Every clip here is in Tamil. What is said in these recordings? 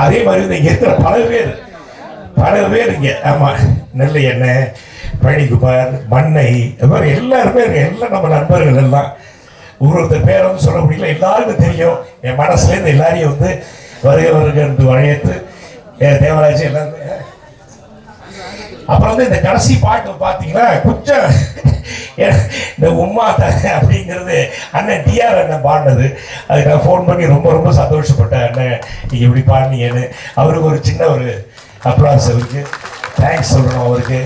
அதே மாதிரி இங்கே இருக்கிற பல பேர் இங்கே ஆமாம் நெல்லை எண்ணெய் பழனிக்குமார் மண்ணை இது மாதிரி எல்லாருமே இருக்கு. எல்லாம் நம்ம நண்பர்கள் எல்லாம் ஒருத்தர் பேரை வந்து சொல்ல முடியல, எல்லாருக்கும் தெரியும். என் மனசுலேருந்து எல்லாரையும் வந்து வருக என்று வழையத்து தேவராஜ் எல்லாருமே. அப்புறம் வந்து இந்த கடைசி பாட்டு பார்த்தீங்கன்னா கொஞ்சம் இந்த உம்மா தானே அப்படிங்கிறது அண்ணன் டிஆர் அண்ணன் பாடினது. அதுக்கு நான் ஃபோன் பண்ணி ரொம்ப சந்தோஷப்பட்டேன். அண்ணன் நீங்கள் இப்படி பாடினீங்கன்னு. அவருக்கு ஒரு சின்ன ஒரு அப்ளாஸ், அவருக்கு தேங்க்ஸ் சொல்லணும் அவருக்கு.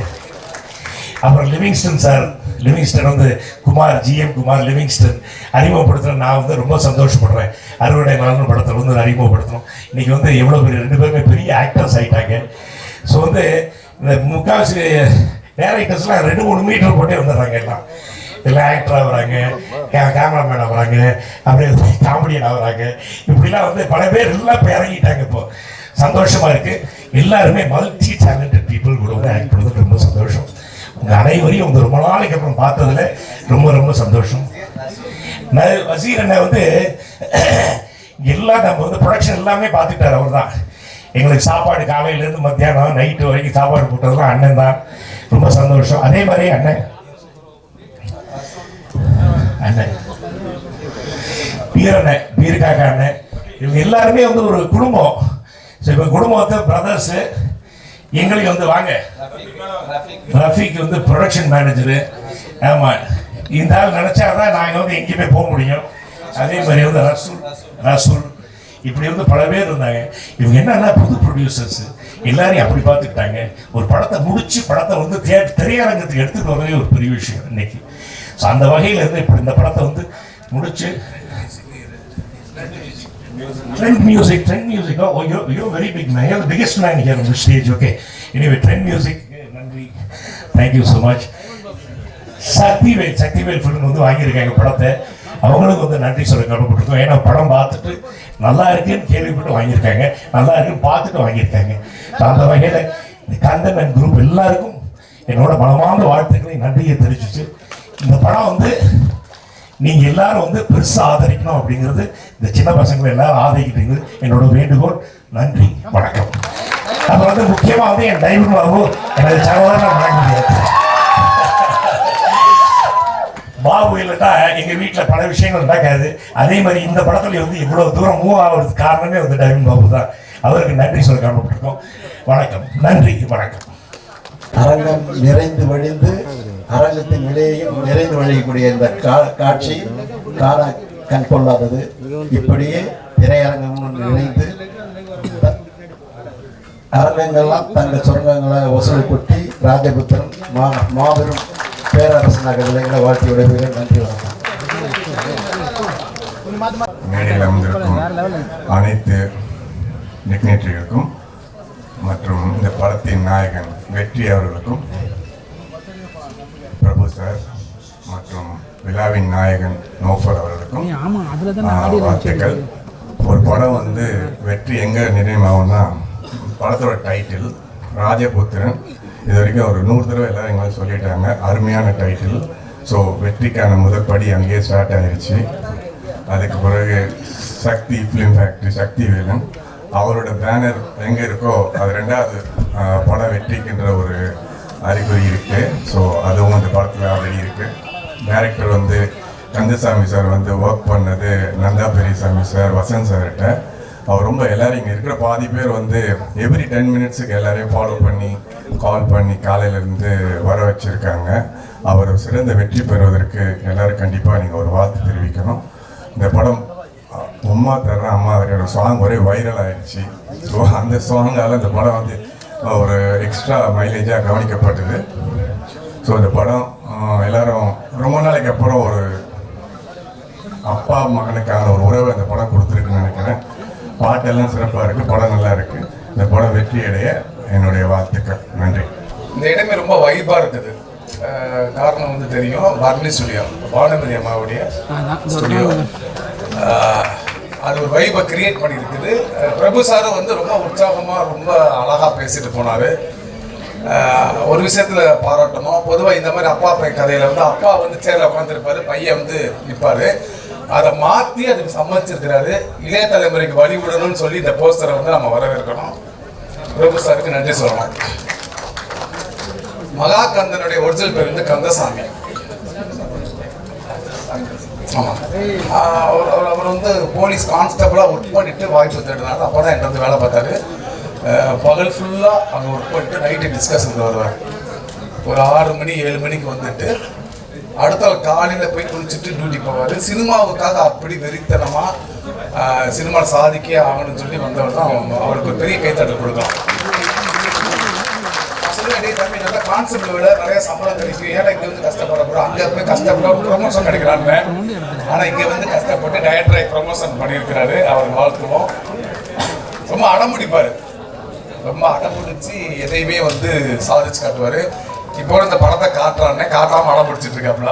அப்புறம் லிவிங்ஸ்டன் வந்து GM குமார் லிவிங்ஸ்டன் அறிமுகப்படுத்துகிறேன். நான் வந்து ரொம்ப சந்தோஷப்படுறேன். அறுவடை மலர்ந்த படத்தில் வந்து அறிமுகப்படுத்தணும். இன்றைக்கி வந்து எவ்வளோ பெரிய 2 பேருமே பெரிய ஆக்டர்ஸ் ஆகிட்டாங்க. ஸோ வந்து இந்த முக்கால்வாசி டேரக்டர்ஸ்லாம் 2-3 மீட்டர் போட்டே வந்துடுறாங்க. எல்லாம் ஆக்டராக வராங்க, கேமராமேனாக வராங்க, அப்படியே காமெடியனாக வராங்க. இப்படிலாம் வந்து பல பேர் எல்லாம் இப்போ இறங்கிட்டாங்க. இப்போ சந்தோஷமாக இருக்குது. எல்லாருமே மல்டி டேலண்டட் பீப்புள் கூட வந்து ஆக்ட் பண்ணுறது ரொம்ப சந்தோஷம். உங்கள் அனைவரையும் வந்து ரொம்ப நாளைக்கு அப்புறம் பார்த்ததுல ரொம்ப சந்தோஷம். வசீர் அண்ணன் வந்து எல்லாம் நம்ம வந்து ப்ரொடக்ஷன் எல்லாமே பார்த்துட்டார். அவர் தான் எங்களுக்கு சாப்பாடு காலையிலேருந்து மத்தியானம் நைட்டு வரைக்கும் சாப்பாடு போட்டதெல்லாம் அண்ணன் தான். ரொம்ப சந்தோஷம். அதே மாதிரி அண்ணன் பீருக்காக அண்ணன் இவங்க எல்லாருமே வந்து ஒரு குடும்பம். ஸோ இப்போ குடும்பத்தை பிரதர்ஸு எங்களுக்கு வந்து வாங்க. ரஃபீக் வந்து ப்ரொடக்ஷன் மேனேஜரு. ஆமாம், இந்த ஆள் நினச்சாதான் நாங்கள் வந்து எங்கேயுமே போக முடியும். அதே மாதிரி வந்து ரசூல் இப்படி வந்து பல பேர் இருந்தாங்க. இவங்க என்னன்னா புது ப்ரொடியூசர்ஸ் எல்லாரையும் அப்படி பார்த்துக்கிட்டாங்க. ஒரு படத்தை முடிச்சு படத்தை வந்து திரையரங்கத்துக்கு எடுத்துட்டு வரவே ஒரு பெரிய விஷயம் இன்னைக்கு. ஸோ அந்த வகையில் இருந்து இப்படி இந்த படத்தை வந்து முடிச்சு Trend music. Oh, you're very big man. You're the biggest man here on the stage. Okay. Anyway, Trend music. நன்றி. Thank you so much. Sakthivel film வந்து வாங்கியிருக்காங்க படத்தை. அவங்களுக்கு வந்து நன்றி சொல்ல கடமைப்பட்டிருக்கோம். ஏன்னா படம் பார்த்துட்டு நல்லா இருக்குன்னு கேள்விப்பட்டு வாங்கியிருக்காங்க, நல்லா இருக்குன்னு பார்த்துட்டு வாங்கியிருக்காங்க. அந்த வகையில் இந்த கந்தன் அண்ட் குரூப் எல்லாருக்கும் என்னோட மனமார்ந்த வாழ்த்துக்களை நன்றியை தெரிவிச்சுட்டு, இந்த படம் வந்து நீங்கள் எல்லாரும் வந்து பெருசாக ஆதரிக்கணும் அப்படிங்கிறது, இந்த சின்ன பசங்களை எல்லாரும் ஆதரிக்கிட்டீங்க என்னோட வேண்டுகோள். நன்றி, வணக்கம். அப்புறம் வந்து முக்கியமாக வந்து என் டைவர் பாபு எனது சகோதரன் வணங்க முடியாது. பாபு இல்லைன்னா எங்கள் வீட்டில் பல விஷயங்கள் நடக்காது. அதே மாதிரி இந்த படத்துல வந்து இவ்வளோ தூரம் மூவ் ஆகிறதுக்கு காரணமே வந்து டைவர் பாபு தான். அவருக்கு நன்றி சொல்ல காரணப்பட்டிருக்கோம். வணக்கம், நன்றி, வணக்கம். அரங்கம் நிறைந்து வழிந்து அரங்கத்தின் நிலையையும் நிறைந்து வழியக்கூடிய இந்த காட்சி காண கண் கொள்ளாதது. இப்படியே திரையரங்கம் நிறைந்து அரங்கங்கள்லாம் தங்கள் சுரங்கங்களை வசூலை கொட்டி ராஜபுத்திரன் மாபெரும் பேரரசனாக விலைகளை வாழ்த்தி விடைபெறுகிறேன். நன்றி, வணக்கம். மேடையில் அமர்ந்திருக்கும் அனைத்து டிக்னேட்டரிகளுக்கும் மற்றும் இந்த படத்தின் நாயகன் வெற்றி அவர்களுக்கும், பிரபு சார் மற்றும் விழாவின் நாயகன் நோஃபர் அவர்களுக்கும் வாழ்த்துக்கள். ஒரு படம் வந்து வெற்றி எங்கே நினைவாகும்னா, படத்தோட டைட்டில் ராஜபுத்திரன். இது வரைக்கும் ஒரு 100 தடவை எல்லாரும் எங்களுக்கு சொல்லிட்டாங்க, அருமையான டைட்டில். ஸோ வெற்றிக்கான முதல் படி அங்கேயே ஸ்டார்ட் ஆகிடுச்சு. அதுக்கு பிறகு சக்தி ஃபிலிம் ஃபேக்ட்ரி, சக்தி வேலன் அவரோட பேனர் எங்கே இருக்கோ அது 2வது படம் வெற்றிக்கின்ற ஒரு அறிகுறி இருக்குது. ஸோ அதுவும் இந்த படத்தில் ஆல்ரெடி இருக்குது. டைரக்டர் வந்து கந்தசாமி சார் வந்து ஒர்க் பண்ணது நந்தா பெரியசாமி சார், வசந்த் சார்கிட்ட. அவர் ரொம்ப எல்லாரும் இங்கே இருக்கிற பாதி பேர் வந்து எவ்ரி 10 மினிட்ஸுக்கு எல்லாரையும் ஃபாலோ பண்ணி கால் பண்ணி காலையிலேருந்து வர வச்சுருக்காங்க. அவர் சிறந்த வெற்றி பெறுவதற்கு எல்லோரும் கண்டிப்பாக நீங்கள் ஒரு வாழ்த்து தெரிவிக்கணும். இந்த படம் உம்மா தர்ற அம்மா அவரோட சாங் ஒரே வைரல் ஆகிடுச்சு. ஸோ அந்த சாங்கால் இந்த படம் வந்து ஒரு எக்ஸ்ட்ரா மைலேஜாக கவனிக்கப்பட்டது. ஸோ இந்த படம் எல்லோரும் ரொம்ப நாளைக்கு அப்புறம் ஒரு அப்பா மகனுக்கான ஒரு உறவை இந்த படம் கொடுத்துருக்குன்னு நினைக்கிறேன். பாட்டெல்லாம் சிறப்பாக இருக்குது, படம் நல்லா இருக்குது. இந்த படம் வெற்றி அடைய என்னுடைய வாழ்த்துக்கள். நன்றி. இந்த இடமே ரொம்ப வைப்பாக இருக்குது. காரணம் வந்து தெரியும், பர்னி ஸ்டுடியோ, பானுமதி அம்மாவுடைய ஸ்டுடியோ. அது ஒரு வைப்பை கிரியேட் பண்ணியிருக்குது. பிரபு சாரும் வந்து ரொம்ப உற்சாகமாக ரொம்ப அழகாக பேசிட்டு போனார். ஒரு விஷயத்தில் பாராட்டணும். பொதுவாக இந்த மாதிரி அப்பா பையன் கதையில் வந்து அப்பா வந்து சேரில் உட்காந்துருப்பாரு, பையன் வந்து நிற்பார். அதை மாற்றி அதுக்கு சம்மதிச்சிருக்கிறாரு. இளைய தலைமுறைக்கு வழிவிடணும்னு சொல்லி இந்த போஸ்டரை வந்து நம்ம வரவேற்கணும். பிரபு சாருக்கு நன்றி சொல்லணும். மகாகந்தனுடைய ஒரிஜினல் பேர் வந்து கந்தசாமி. ஆமாம், அவர் வந்து போலீஸ் கான்ஸ்டபிளாக ஒர்க் பண்ணிட்டு வாய்ப்பு தேடினாரு. அப்போ தான் என்கிட்ட வந்து வேலை பார்த்தாரு. பகல் ஃபுல்லாக அங்கே ஒர்க் பண்ணிட்டு நைட்டு டிஸ்கஷனுக்கு வருவார். ஒரு 6 மணி 7 மணிக்கு வந்துட்டு அடுத்த காலையில் போய் குளிச்சுட்டு டியூட்டி போவார். சினிமாவுக்காக அப்படி வெறித்தனமாக சினிமா சாதிக்கே ஆகணும்னு சொல்லி வந்தவர் தான். அவருக்கு ஒரு பெரிய கைத்தட்டல் கொடுக்கலாம். தம்பி நல்லா கான்செப்ட் விட நிறைய சம்பளம் கிடைக்கும், ஏன்னா இங்கே வந்து கஷ்டப்படுறப்போ அங்கே போய் கஷ்டப்பட ப்ரொமோஷன் கிடைக்கிறாங்க. ஆனால் இங்கே வந்து கஷ்டப்பட்டு டைரக்டரை ப்ரொமோஷன் பண்ணியிருக்கிறாரு. அவருக்கு வாழ்த்துவோம். ரொம்ப அடம்பிடிப்பார், ரொம்ப அடம்பிடிச்சு எதையுமே வந்து சாதிச்சு காட்டுவார். இப்போ இந்த படத்தை காட்டாமல் அடம் பிடிச்சிட்டு இருக்காப்புல.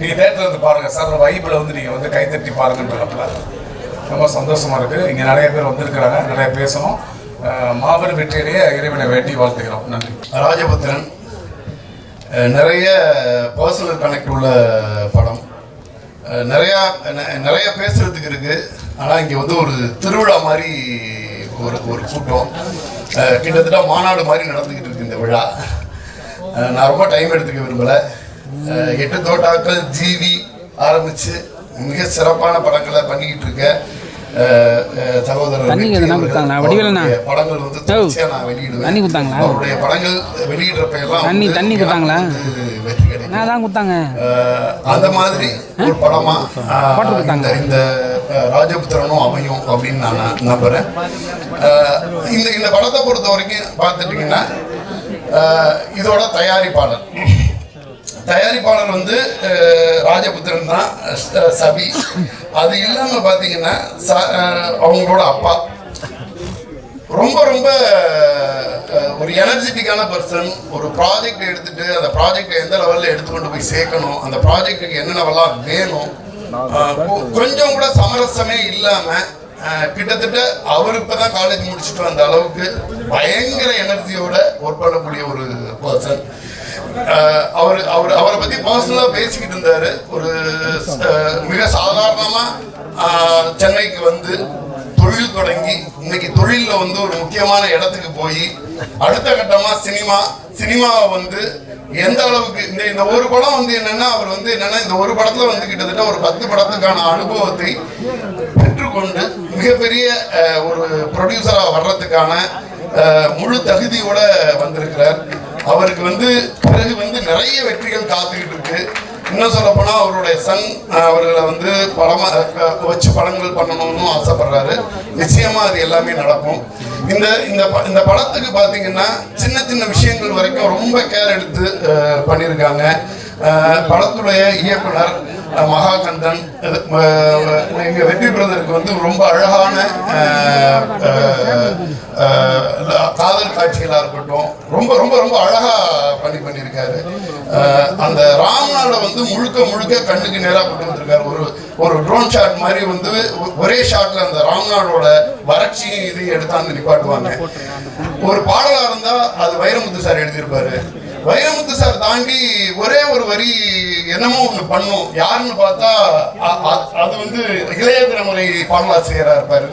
நீங்கள் தேட்டரில் வந்து பாருங்கள் சார், வைப்பில் வந்து நீங்கள் வந்து கைத்தட்டி பாருங்கன்றாப்புல. ரொம்ப சந்தோஷமாக இருக்குது. இங்கே நிறைய பேர் வந்திருக்கிறாங்க, நிறைய பேசணும். மாபெரும் வெற்றியிலேயே இறைவனை வேண்டி வாழ்த்துக்கிறோம். நன்றி. ராஜபுத்திரன் நிறைய பர்சனல் கனெக்ட் உள்ள படம். நிறைய பேசுறதுக்கு இருக்கு. ஆனால் இங்கே வந்து ஒரு திருவிழா மாதிரி ஒரு கூட்டம், கிட்டத்தட்ட மாநாடு மாதிரி நடந்துக்கிட்டு இருக்கு இந்த விழா. நான் ரொம்ப டைம் எடுத்துக்க விரும்பலை. 8 தோட்டாக்கள் ஜிவி ஆரம்பித்து மிக சிறப்பான படங்களை பண்ணிக்கிட்டு இருக்க சகோதரர் படங்கள் வந்து தொடர்ச்சியாக நான் வெளியிடுவேன். அவருடைய படங்கள் வெளியிடுறப்ப எல்லாம் வெற்றி கிடைக்கும். அந்த மாதிரி ஒரு படமா இந்த ராஜபுத்திரனும் அமையும் அப்படின்னு நான் நம்புறேன். இந்த படத்தை பொறுத்த வரைக்கும் பார்த்துட்டீங்கன்னா இதோட தயாரிப்பாளர் வந்து ராஜபுத்திரன் தான், சபி. அது இல்லாமல் பார்த்தீங்கன்னா அவங்களோட அப்பா ரொம்ப ரொம்ப ஒரு எனர்ஜெட்டிக்கான பர்சன். ஒரு ப்ராஜெக்ட் எடுத்துட்டு அந்த ப்ராஜெக்டை எந்த லெவலில் எடுத்துக்கொண்டு போய் சேர்க்கணும், அந்த ப்ராஜெக்டுக்கு என்னென்னவெல்லாம் வேணும், கொஞ்சம் கூட சமரசமே இல்லாமல் கிட்டத்தட்ட அவர் இப்போ தான் காலேஜ் முடிச்சுட்டு வந்த அளவுக்கு பயங்கர எனர்ஜியோட ஒர்க் பண்ணக்கூடிய ஒரு பர்சன். அவரை பற்றி பர்சனலாக பேசிக்கிட்டு இருந்தார். ஒரு மிக சாதாரணமாக சென்னைக்கு வந்து தொழில் தொடங்கி இன்னைக்கு தொழிலில் வந்து ஒரு முக்கியமான இடத்துக்கு போய் அடுத்த கட்டமாக சினிமாவை வந்து எந்த அளவுக்கு இந்த ஒரு படம் வந்து என்னன்னா அவர் வந்து என்னன்னா இந்த ஒரு படத்துல வந்து கிட்டத்தட்ட ஒரு 10 படத்துக்கான அனுபவத்தை பெற்றுக்கொண்டு மிகப்பெரிய ஒரு ப்ரொடியூசரா வர்றதுக்கான முழு தகுதியோட வந்திருக்கிறார். அவருக்கு வந்து பிறகு வந்து நிறைய வெற்றிகள் காத்துக்கிட்டு இருக்கு. இன்னும் சொல்ல போனா அவருடைய சன் அவர்களை வந்து வச்சு படங்கள் பண்ணணும்னு ஆசைப்படுறாரு. நிச்சயமா அது எல்லாமே நடக்கும். இந்த படத்துக்கு பாத்தீங்கன்னா சின்ன சின்ன விஷயங்கள் வரைக்கும் ரொம்ப கேர் எடுத்து பண்ணியிருக்காங்க. படத்துடைய இயக்குனர் மகாகந்தன் எங்க வெற்றி பிரதருக்கு வந்து ரொம்ப அழகான காதல் காட்சிகளா இருக்கட்டும் ரொம்ப ரொம்ப ரொம்ப அழகா பண்ணியிருக்காரு. அந்த ராம்நாடை வந்து முழுக்க கண்ணுக்கு நேராக கொண்டு வந்திருக்காரு. ஒரு ட்ரோன் ஷாட் மாதிரி வந்து ஒரே ஷாட்ல அந்த ராம்நாடோட வறட்சியும் இதையும் எடுத்தாந்து நிப்பாட்டுவாங்க. ஒரு பாடலா இருந்தா அது வைரமுத்து சார் எழுதியிருப்பாரு. வைரமுத்து சார் தாண்டி ஒரே ஒரு வரி என்னமோ ஒண்ணு பண்ணும், யாருன்னு பார்த்தா அது வந்து இளைய தலைமுறை பாடலாசிரியரா இருப்பாரு.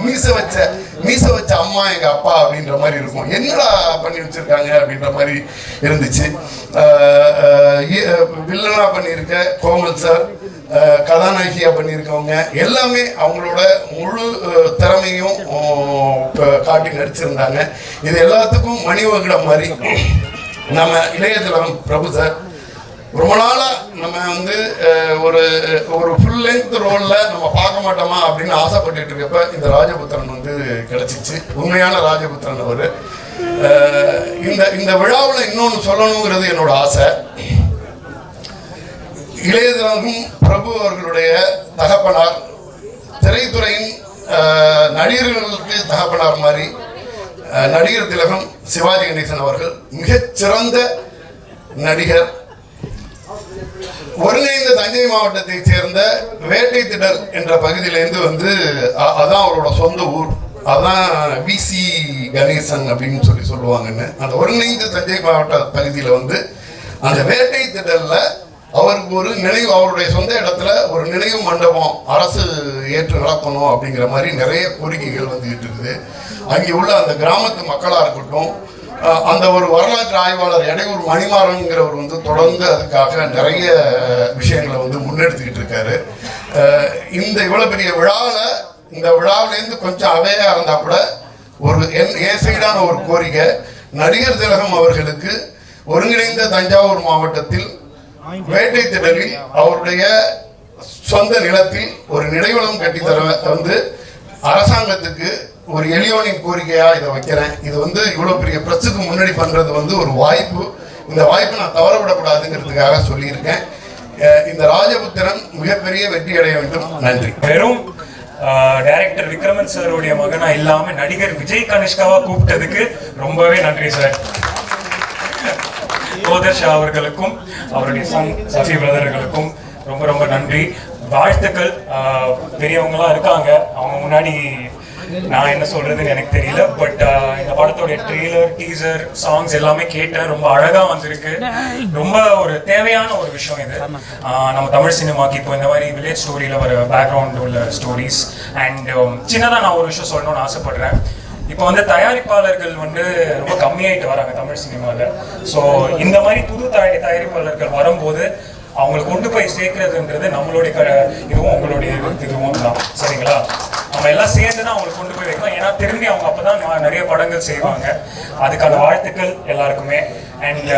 மீச வச்ச அம்மா எங்க அப்பா அப்படின்ற மாதிரி இருக்கும். என்னடா பண்ணி வச்சிருக்காங்க அப்படின்ற மாதிரி இருந்துச்சு. வில்லனா பண்ணியிருக்க கோமல் சார், கதாநாயகியா பண்ணியிருக்கவங்க எல்லாமே அவங்களோட முழு திறமையும் காட்டி நடிச்சிருந்தாங்க. இது எல்லாத்துக்கும் மணிவகிடம் மாதிரி நம்ம இளையதளம் பிரபு சார் ரொம்ப நாளா நம்ம வந்து ஒரு ஃபுல் லென்த் ரோல்ல நம்ம பார்க்க மாட்டோமா அப்படின்னு ஆசைப்பட்டு இருக்கப்ப இந்த ராஜபுத்திரன் வந்து கிடைச்சிச்சு. உண்மையான ராஜபுத்திரன் அவரு. இந்த விழாவில் இன்னொன்று சொல்லணுங்கிறது என்னோட ஆசை. இளையதளம் பிரபு அவர்களுடைய தகப்பனார், திரைத்துறையின் நடிகர்களுக்கு தகப்பனார் மாதிரி நடிகர் திலகம் சிவாஜி கணேசன் அவர்கள் மிகச்சிறந்த நடிகர். ஒருங்கிணைந்த தஞ்சை மாவட்டத்தை சேர்ந்த வேட்டை திடல் என்ற பகுதியிலேருந்து வந்து அதான் அவரோட சொந்த ஊர். அதான் விசி கணேசன் அப்படின்னு சொல்லுவாங்கன்னு. அந்த ஒருங்கிணைந்த தஞ்சை மாவட்ட பகுதியில் வந்து அந்த வேட்டை திடல்ல அவருக்கு ஒரு நினைவு, அவருடைய சொந்த இடத்துல ஒரு நினைவு மண்டபம் அரசு ஏற்று நடத்தணும் அப்படிங்கிற மாதிரி நிறைய கோரிக்கைகள் வந்துகிட்டு இருக்குது. அங்கே உள்ள அந்த கிராமத்து மக்களாக இருக்கட்டும், அந்த ஒரு வரலாற்று ஆய்வாளர் எடையூர் மணிமாறன்கிறவர் வந்து தொடர்ந்து அதுக்காக நிறைய விஷயங்களை வந்து முன்னெடுத்துக்கிட்டு இருக்காரு. இந்த இவ்வளோ பெரிய விழாவில், இந்த விழாவிலேருந்து கொஞ்சம் அவையாக இருந்தால் கூட ஒரு என் சைடான ஒரு கோரிக்கை, நடிகர் திலகம் அவர்களுக்கு ஒருங்கிணைந்த தஞ்சாவூர் மாவட்டத்தில் வேட்டை திடலில் அவருடைய சொந்த நிலத்தில் ஒரு நினைவகம் கட்டித்தர வந்து அரசாங்கத்துக்கு ஒரு எளியோனின் கோரிக்கையா இதை வைக்கிறேன். இது வந்து இவ்வளவு பெரிய பிரஸுக்கு முன்னாடி பண்றது வந்து ஒரு வாய்ப்பு. இந்த வாய்ப்பை நான் தவறவிடக்கூடாதுங்கிறதுக்காக சொல்லியிருக்கேன். இந்த ராஜபுத்திரன் மிகப்பெரிய வெற்றி அடைய வேண்டும். நன்றி. வெறும் டைரக்டர் விக்ரமன் சாருடைய மகனா இல்லாம நடிகர் விஜய் கனிஷ்காவா கூப்பிட்டதுக்கு ரொம்பவே நன்றி சார். கோதர்ஷா அவர்களுக்கும் அவருடைய சன் சஃபி பிரதர்களுக்கும் ரொம்ப ரொம்ப நன்றி, வாழ்த்துக்கள். பெரியவங்களாம் இருக்காங்க, அவங்க முன்னாடி நான் என்ன சொல்றதுன்னு எனக்கு தெரியல. பட் இந்த படத்தோடைய ட்ரெய்லர், டீசர், சாங்ஸ் எல்லாமே கேட்டேன், ரொம்ப அழகா வந்திருக்கு. ரொம்ப ஒரு தேவையான ஒரு விஷயம் இது நம்ம தமிழ் சினிமாக்கு. இப்போ இந்த மாதிரி வில்லேஜ் ஸ்டோரியில வர பேக்ரவுண்ட் உள்ள ஸ்டோரிஸ். அண்ட் சின்னதாக நான் ஒரு விஷயம் சொல்லணும்னு ஆசைப்படுறேன். இப்போ வந்து தயாரிப்பாளர்கள் வந்து ரொம்ப கம்மியாயிட்டு வராங்க தமிழ் சினிமாவில். ஸோ இந்த மாதிரி புது தயாரிப்பாளர்கள் வரும்போது அவங்களை கொண்டு போய் சேர்க்கறதுன்றது நம்மளுடைய இதுவும் உங்களுடைய இதுவும் தான். சரிங்களா? நம்ம எல்லாம் சேர்ந்து தான் அவங்களை கொண்டு போய் வைக்கலாம். ஏன்னா திரும்பி அவங்க அப்பதான் நிறைய படங்கள் செய்வாங்க. அதுக்கான வாழ்த்துக்கள் எல்லாருக்குமே. And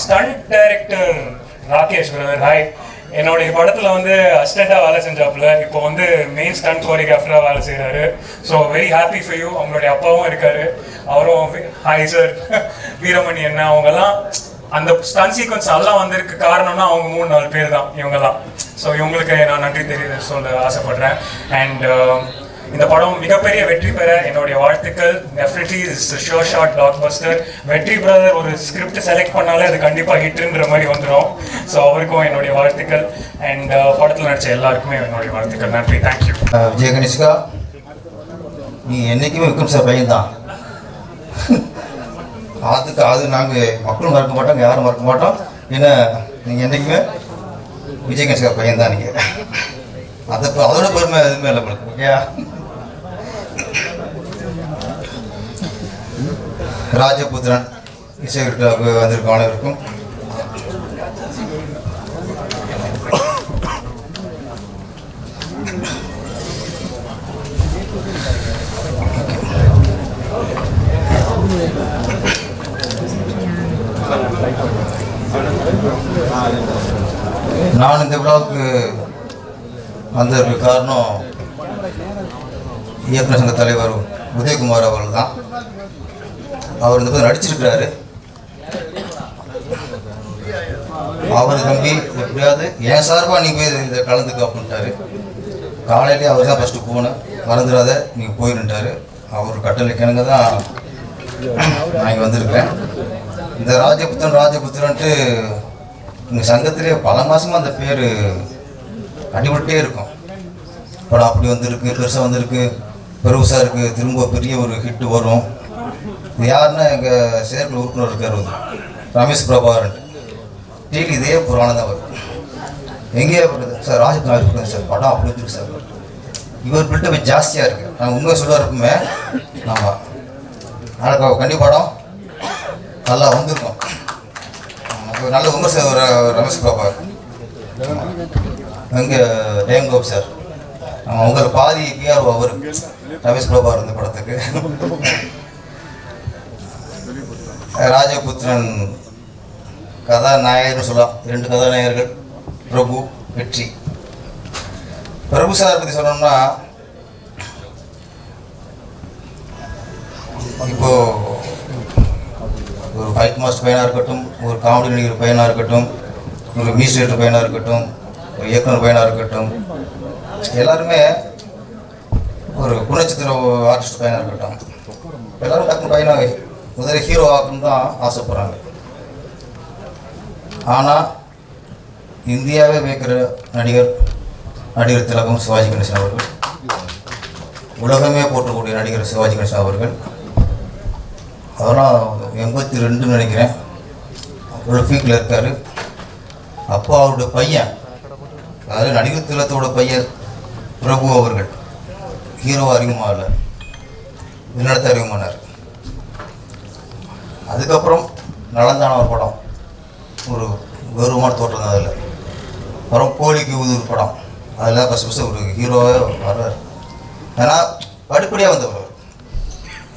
stunt director Rakesh brother, hi. என்னுடைய படத்துல வந்து அசிஸ்டண்டா வேலை செஞ்சாப்புல, இப்போ வந்து மெயின் ஸ்டண்ட் கோரியோகிராஃபரா வேலை செய்யறாரு. So very happy for you. அவங்களுடைய அப்பாவும் இருக்காரு, அவரும் ஹாய் சார். வீரமணி என்ன, அவங்கெல்லாம் அந்த ஸ்டன் சீக்வன்ஸ் எல்லாம் வந்திருக்கு காரணம்னா அவங்க 3-4 பேர் தான், இவங்க தான். ஸோ இவங்களுக்கு நான் நன்றி சொல்ல ஆசைப்படுறேன். அண்ட் இந்த படம் மிகப்பெரிய வெற்றி பெற என்னுடைய வாழ்த்துக்கள். Definitely is sure shot blockbuster. வெற்றி பிரதர் ஒரு ஸ்கிரிப்ட் செலக்ட் பண்ணாலே அது கண்டிப்பாக ஹிட்ன்ற மாதிரி வந்துடும். ஸோ அவருக்கும் என்னுடைய வாழ்த்துக்கள். அண்ட் படத்தில் நடிச்ச எல்லாருக்குமே என்னுடைய வாழ்த்துக்கள். நன்றி, தேங்க்யூ. விஜய் கணேஷ்கா, நீ என்றைக்குமே விக்ரம் சார் பையன்தான். அது நாங்கள் மக்களும் மறக்க மாட்டோம், யாரும் மறக்க மாட்டோம். ஏன்னா நீங்கள் என்றைக்குமே விஜய் கணேஷ்கா பையன்தான். நீங்கள் அதோட பெருமை எதுவுமே இல்லை உங்களுக்கு. ஓகேயா? ராஜபுத்திரன் இசை விழாவுக்கு வந்திருக்க அனைவருக்கும் நான் இந்த விழாவுக்கு வந்ததற்கு காரணம் இயக்குனர் சங்க தலைவர் உதயகுமார் அவர்கள் தான். அவர் இந்த பக்கம் நடிச்சிருக்கிறாரு. அவரை நம்பி எப்படியாவது என் சார்பாக நீ போய் இதை கலந்துக்க அப்படின்ட்டாரு. காலையிலேயே அவர் தான் ஃபஸ்ட்டு போனேன், மறந்துடாத நீங்கள் போயின்னுட்டாரு. அவர் கட்டளைக்கிணங்க தான் நான் இங்கே வந்திருக்கிறேன். இந்த ராஜபுத்திரன்ட்டு எங்கள் சங்கத்திலே பல மாதமாக அந்த பேர் அடிபட்டே இருக்கும். படம் அப்படி வந்திருக்கு, பெருசாக வந்திருக்கு, பெருசாக இருக்குது, திரும்ப பெரிய ஒரு ஹிட்டு வரும். இது யாருன்னா எங்கள் செயற்குழு உறுப்பினர் இருக்கார் ரமேஷ் பிரபாகரன். டெய்லி இதே புராணம் தான் வரும். எங்கேயே வருது சார், ராஜபுத்திரன் சார் படம் அப்படி வந்துருக்கு சார். இவர் பில்டப் ஜாஸ்தியாக இருக்குது. நாங்கள் உண்மையை சொல்ல இருப்போமே. ஆமாம், நாளைக்கு கண்டி படம் நல்லா வந்திருக்கும். நல்ல விமர்சனம் ரமேஷ் பிரபாகரன். அங்கே டேங்கோப் சார், உங்களை பாதி பிஆர்ஓ அவர் ரமேஷ் பிரபாகர் இந்த படத்துக்கு. ராஜபுத்திரன் கதாநாயகர்னு சொல்லலாம். 2 கதாநாயகர்கள், பிரபு, வெற்றி. பிரபு சார் பற்றி சொல்லணும்னா, இப்போ ஒரு ஃபைட் மாஸ்டர் பையனாக இருக்கட்டும், ஒரு காமெடி நடிகர் பையனாக இருக்கட்டும், ஒரு மியூசிக் பையனாக இருக்கட்டும், ஒரு இயக்குனர் பையனாக இருக்கட்டும், எல்லாருமே ஒரு குணச்சித்திர ஆர்டிஸ்ட் பையனாக இருக்கட்டும், எல்லோரும் டக்குனு பையனாக முதல்ல ஹீரோ ஆகணும்னு தான் ஆசைப்படுறாங்க. ஆனால் இந்தியாவே வைக்கிற நடிகர் திலகம் சிவாஜி கணேசன் அவர்கள், உலகமே போற்றக்கூடிய நடிகர் சிவாஜி கணேசன் அவர்கள். அதெல்லாம் 82 நினைக்கிறேன், அவ்வளோ பீக்கில் இருக்கார். அப்போ அவருடைய பையன், அதாவது நடிகர் திலகத்தோட பையன் பிரபு அவர்கள் ஹீரோ அறிமுகமாகல, முன்னெடுத்து அறிமுகமானார். அதுக்கப்புறம் நலந்தான ஒரு படம், ஒரு கௌரவமான தோற்றம் தான் அதில். அப்புறம் கோழிக்கு ஊதுரு படம், அதில் ஃபஸ்ட்டு ஒரு ஹீரோவே வர்றார். ஏன்னா படிப்படியாக வந்தவர்,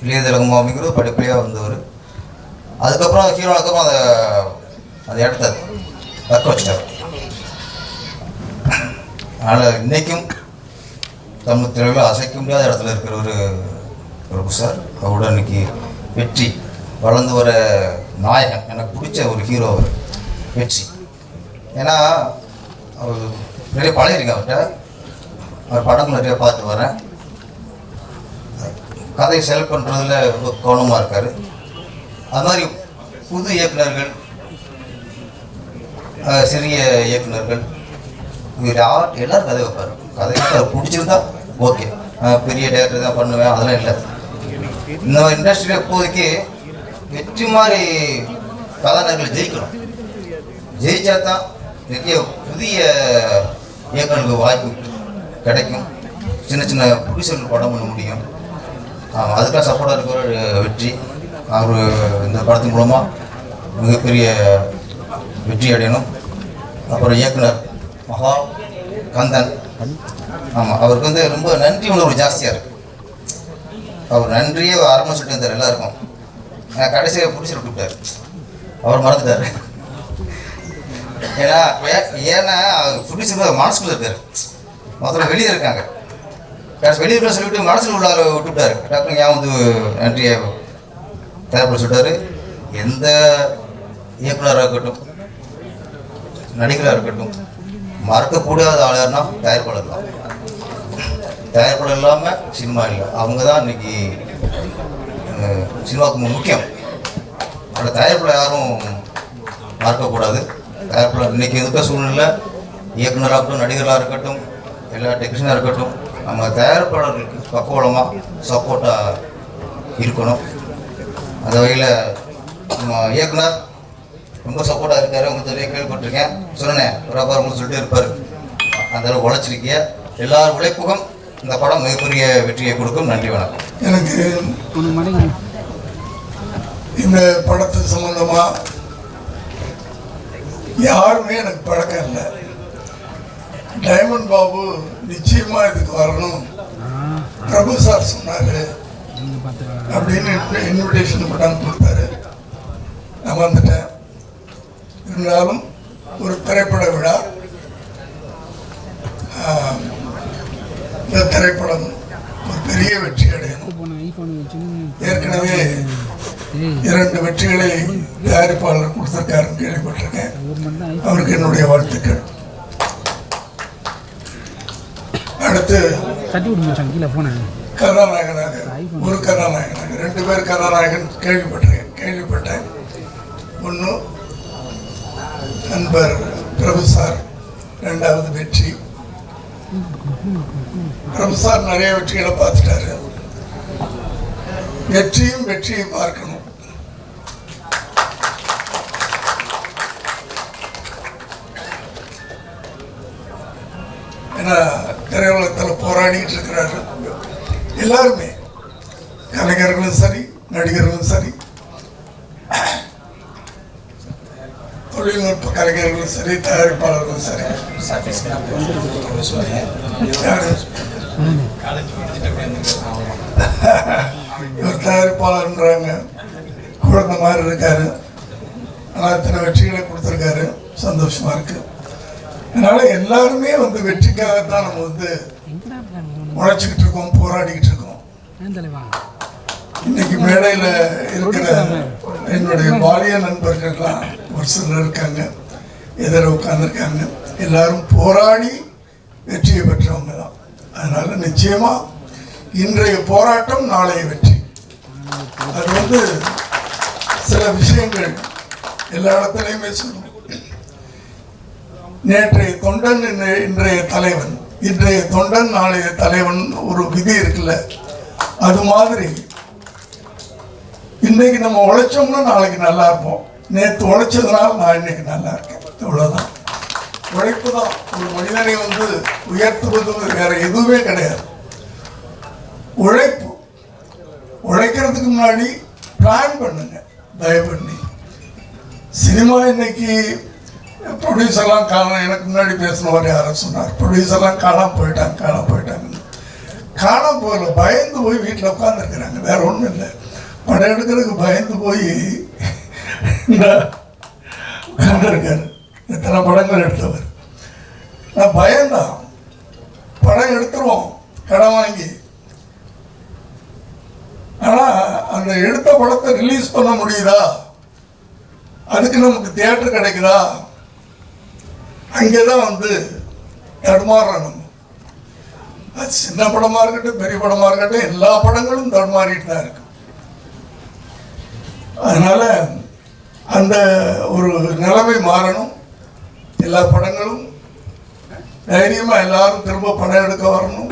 இளைய திலகம் அப்படிங்கிறது படிப்படியாக வந்தவர். அதுக்கப்புறம் ஹீரோனுக்கப்புறம் அந்த இடத்த தக்க வச்சிட்டார். அதனால் இன்றைக்கும் தமிழ் திரையில் அசைக்க முடியாத இடத்துல இருக்கிற ஒரு பிரபு சார். அவரோட இன்னைக்கு வெற்றி வளர்ந்து வர நாயகன், எனக்கு பிடிச்ச ஒரு ஹீரோ அவர் வெற்றி. ஏன்னா அவர் நிறைய பழகிருக்கேன் அவர்கிட்ட, அவர் படங்கள் நிறைய பார்த்து வரேன். கதையை செலக்ட் பண்ணுறதுல ரொம்ப கவனமாக இருக்கார். அது மாதிரி புது இயக்குநர்கள், சிறிய இயக்குநர்கள், இவர் எல்லோரும் கதை வைப்பார். கதை பிடிச்சிருந்தா ஓகே, பெரிய டேரக்டர் தான் பண்ணுவேன் அதெல்லாம் இல்லை. இந்த இண்டஸ்ட்ரியில் இப்போதைக்கு வெற்றி மாதிரி கதாநாயகர்கள் ஜெயிக்கணும். ஜெயிச்சா தான் நிறைய புதிய இயக்குநர்களுக்கு வாய்ப்பு கிடைக்கும். சின்ன சின்ன ப்ரொடியூசர்கள் படம் பண்ண முடியும். அதுக்காக சப்போர்ட்டாக இருக்கிற வெற்றி. அவர் இந்த படத்தின் மூலமாக மிகப்பெரிய வெற்றி அடையணும். அப்புறம் இயக்குனர் மகா கந்தன், ஆமாம், அவருக்கு வந்து ரொம்ப நன்றி உணர்வு ஜாஸ்தியாக இருக்குது. அவர் நன்றியே ஆரம்பம் சொல்லிட்டு இருந்தார் எல்லாருக்கும். கடைசியாக பிடிச்சிட்டு விட்டுட்டார், அவர் மறந்துட்டார். ஏன்னா பிடிச்சிருந்த மனசுக்குள்ள இருக்கார், மொத்தம் வெளியே இருக்காங்க. வெளியே இருக்க சொல்லிவிட்டு மனசில் உள்ள விட்டுவிட்டார். டாக்டர் ஏன் வந்து நன்றியை தேவைப்பட சொல்லிட்டாரு. எந்த இயக்குனராக இருக்கட்டும், நடிகராக இருக்கட்டும், மறக்கக்கூடாத ஆளாருன்னா தயாரிப்பாளர் தான். தயாரிப்பாளர் இல்லாமல் சினிமா இல்லை. அவங்க தான் இன்னைக்கு சினிமாவுக்கு முக்கியம். அந்த தயாரிப்பாளர் யாரும் மறக்கக்கூடாது. தயாரிப்பாளர் இன்னைக்கு இருக்க சூழ்நிலை, இயக்குனராக இருக்கட்டும், நடிகராக இருக்கட்டும், எல்லா டெக்னீஷியனாக இருக்கட்டும், நம்ம தயாரிப்பாளர்களுக்கு பக்கவளமாக சப்போர்ட்டாக இருக்கணும். அந்த வகையில் நம்ம இயக்குனர் ரொம்ப சப்போர்ட்டாக இருக்கார். உங்களுக்கு நிறைய கேள்விப்பட்டிருக்கேன், சொன்னேன் பிரபார் உங்களுக்கு சொல்லிட்டு இருப்பார். அந்த அளவு உழைச்சிருக்கிய எல்லார் உழைப்புக்கும் இந்த படம் மிகப்பெரிய வெற்றியை கொடுக்கும். நன்றி, வணக்கம். எனக்கு இந்த படத்து சம்பந்தமாக யாருமே எனக்கு பழக்கம் இல்லை. டைமண்ட் பாபு நிச்சயமா இதுக்கு வரணும், பிரபு சார் சொன்னாரு அப்படின்னு இன்விடேஷன் படம் கொடுத்தாரு. நான் வந்துட்டேன். இருந்தாலும் ஒரு திரைப்பட விழா, இந்த திரைப்படம் ஒரு பெரிய வெற்றி அடையணும். ஏற்கனவே 2 வெற்றிகளை தயாரிப்பாளர் கொடுத்திருக்காருன்னு கேள்விப்பட்டிருக்கேன். அவருக்கு என்னுடைய வாழ்த்துக்கள். அடுத்து கதாநாயகனாக, ஒரு கதாநாயகனாக, 2 பேர் கதாநாயகன் கேள்விப்பட்டேன். ஒன்று நண்பர் பிரபு சார், 2வது வெற்றி. பிரபு சார் நிறைய வெற்றிகளை பார்த்துட்டாரு. வெற்றியை பார்க்கணும். ஏன்னா திரையுலகத்தில் போராடிட்டு இருக்கிறாரு எல்லாருமே, கலைஞர்களும் சரி, நடிகர்களும் சரி, தொழில்நுட்ப கலைஞர்களும் சரி, தயாரிப்பாளர்களும் சரி. இவர் தயாரிப்பாளர்ன்றாங்க, குழந்தை மாதிரி இருக்காரு. ஆனால் இத்தனை வெற்றிகளை கொடுத்துருக்காரு, சந்தோஷமா இருக்கு. அதனால எல்லாருமே வந்து வெற்றிக்காகத்தான் நம்ம வந்து உழைச்சிக்கிட்டு இருக்கோம், போராடிக்கிட்டு இருக்கோம். இன்னைக்கு மேடையில் இருக்கிற என்னுடைய பாலிய நண்பர்கள்லாம் ஒரு சிலர் இருக்காங்க, எதிர உட்கார்ந்துருக்காங்க. எல்லாரும் போராடி வெற்றியை பெற்றவங்க தான். அதனால நிச்சயமா இன்றைய போராட்டம் நாளைய வெற்றி. அது வந்து சில விஷயங்கள் எல்லா இடத்துலையுமே சொல்லணும். நேற்றைய தொண்டன் இன்றைய தலைவன், இன்றைய தொண்டன் நாளைய தலைவன் ஒரு விதி இருக்குல்ல, அது மாதிரி இன்னைக்கு நம்ம உழைச்சோம்னா நாளைக்கு நல்லா இருப்போம். நேற்று உழைச்சதுனால நான் இன்னைக்கு நல்லா இருக்கேன், இவ்வளவுதான். உழைப்பு தான் ஒரு மனிதனை வந்து உயர்த்துவது, வேற எதுவுமே கிடையாது. உழைப்பு. உழைக்கிறதுக்கு முன்னாடி பிளான் பண்ணுங்க தயவு பண்ணி. சினிமா இன்னைக்கு ப்ரொடியூசர்லாம் காணாம, எனக்கு முன்னாடி பேசினவர் யாரும் சொன்னார் ப்ரொடியூசர்லாம் காணாம போயிட்டாங்கன்னு. காணாம போகல, பயந்து போய் வீட்டில் உட்காந்துருக்குறாங்க, வேற ஒன்றும் இல்லை. படம் எடுக்கிறதுக்கு பயந்து போய் உட்காந்துருக்காரு. எத்தனை படங்கள் எடுத்தவர். நான் பயந்தான், படம் எடுத்துருவோம் கடன் வாங்கி, ஆனால் அந்த எடுத்த படத்தை ரிலீஸ் பண்ண முடியுதா, அதுக்கு நமக்கு தியேட்டர் கிடைக்குதா, அங்கேதான் வந்து தடுமாறுறோம் நம்ம. அது சின்ன படமா இருக்கட்டும் பெரிய படமா இருக்கட்டும் எல்லா படங்களும் தடுமாறிட்டு தான் இருக்கு. அதனால அந்த ஒரு நிலைமை மாறணும். எல்லா படங்களும் தைரியமா எல்லாரும் திரும்ப படம் எடுக்க வரணும்.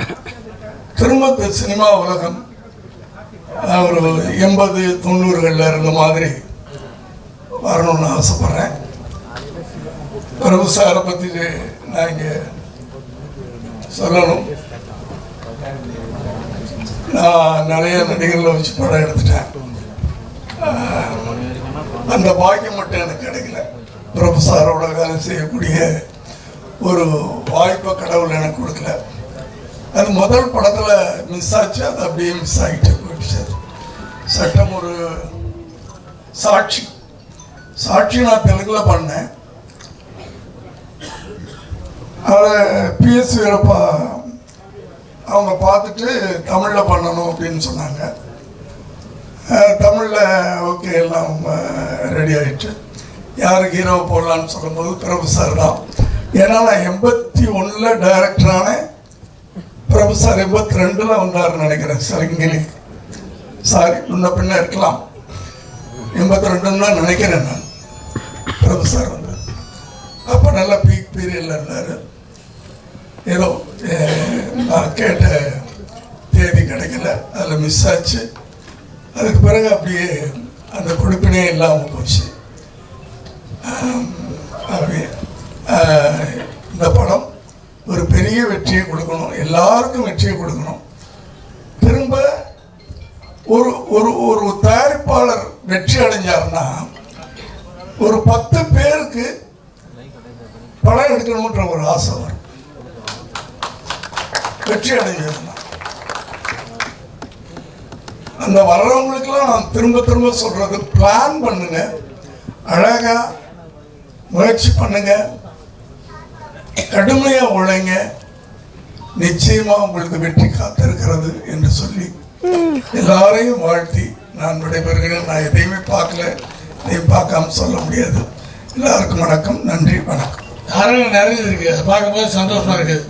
திரும்ப சினிமா உலகம் ஒரு 80-90களில் இருந்த மாதிரி வரணும்னு ஆசைப்படுறேன். பிரபு சாரை பற்றி நான் இங்கே சொல்லணும். நான் நிறைய நடிகர்களை வச்சு படம் எடுத்துட்டேன். அந்த பாக்கியம் மட்டும் எனக்கு கிடைக்கல. பிரபு சாரோட வேலை செய்யக்கூடிய ஒரு வாய்ப்பை கடவுள் எனக்கு கொடுக்கல. அது முதல் படத்தில் மிஸ் ஆச்சு, அது அப்படியே மிஸ் ஆகிட்டு போயிடுச்சு. சட்டம் ஒரு சாட்சி நான் தெலுங்குல பண்ணேன். அதை பிஎஸ் வீரப்பா அவங்க பார்த்துட்டு தமிழில் பண்ணணும் அப்படின்னு சொன்னாங்க. தமிழில் ஓகே எல்லாம் ரெடி ஆகிட்டு யாருக்கு ஹீரோவை போடலான்னு சொல்லும்போது பிரபு சார் தான். ஏன்னா நான் 81 டைரக்டரான பிரபு சார் 82 வந்தாருன்னு நினைக்கிறேன். சரங்கிலி சாரி முன்ன பின்ன இருக்கலாம், 82 தான் நினைக்கிறேன் நான். பிரபு சார் வந்தார். அப்போ நல்லா பீக் பீரியடில் இருந்தார். ஏதோ நான் கேட்ட தேதி கிடைக்கல, அதில் மிஸ் ஆச்சு. அதுக்கு பிறகு அப்படியே அந்த கொடுப்பினே இல்லாமல் போச்சு. அப்படியே இந்த படம் ஒரு பெரிய வெற்றியை கொடுக்கணும், எல்லாருக்கும் வெற்றியை கொடுக்கணும். திரும்ப ஒரு ஒரு ஒரு தயாரிப்பாளர் வெற்றி அடைஞ்சாருன்னா ஒரு 10 பேருக்கு படம் எடுக்கணுன்ற ஒரு ஆசை வரும். வெற்றி அடைஞ்சதுன்னா அந்த வர்றவங்களுக்கெல்லாம் நான் திரும்ப திரும்ப சொல்றது, பிளான் பண்ணுங்க, அழகா முயற்சி பண்ணுங்க, கடுமையா உழைங்க, நிச்சயமா உங்களுக்கு வெற்றி காத்திருக்கிறது என்று சொல்லி எல்லாரையும் வாழ்த்தி நான் விடைபெறுகிறேன். நான் எதையுமே பார்க்கல, எதையும் பார்க்காம சொல்ல முடியாது. எல்லாருக்கும் வணக்கம், நன்றி, வணக்கம். காரணங்கள் நிறைய இருக்குது, அதை பார்க்கும்போது சந்தோஷமாக இருக்குது.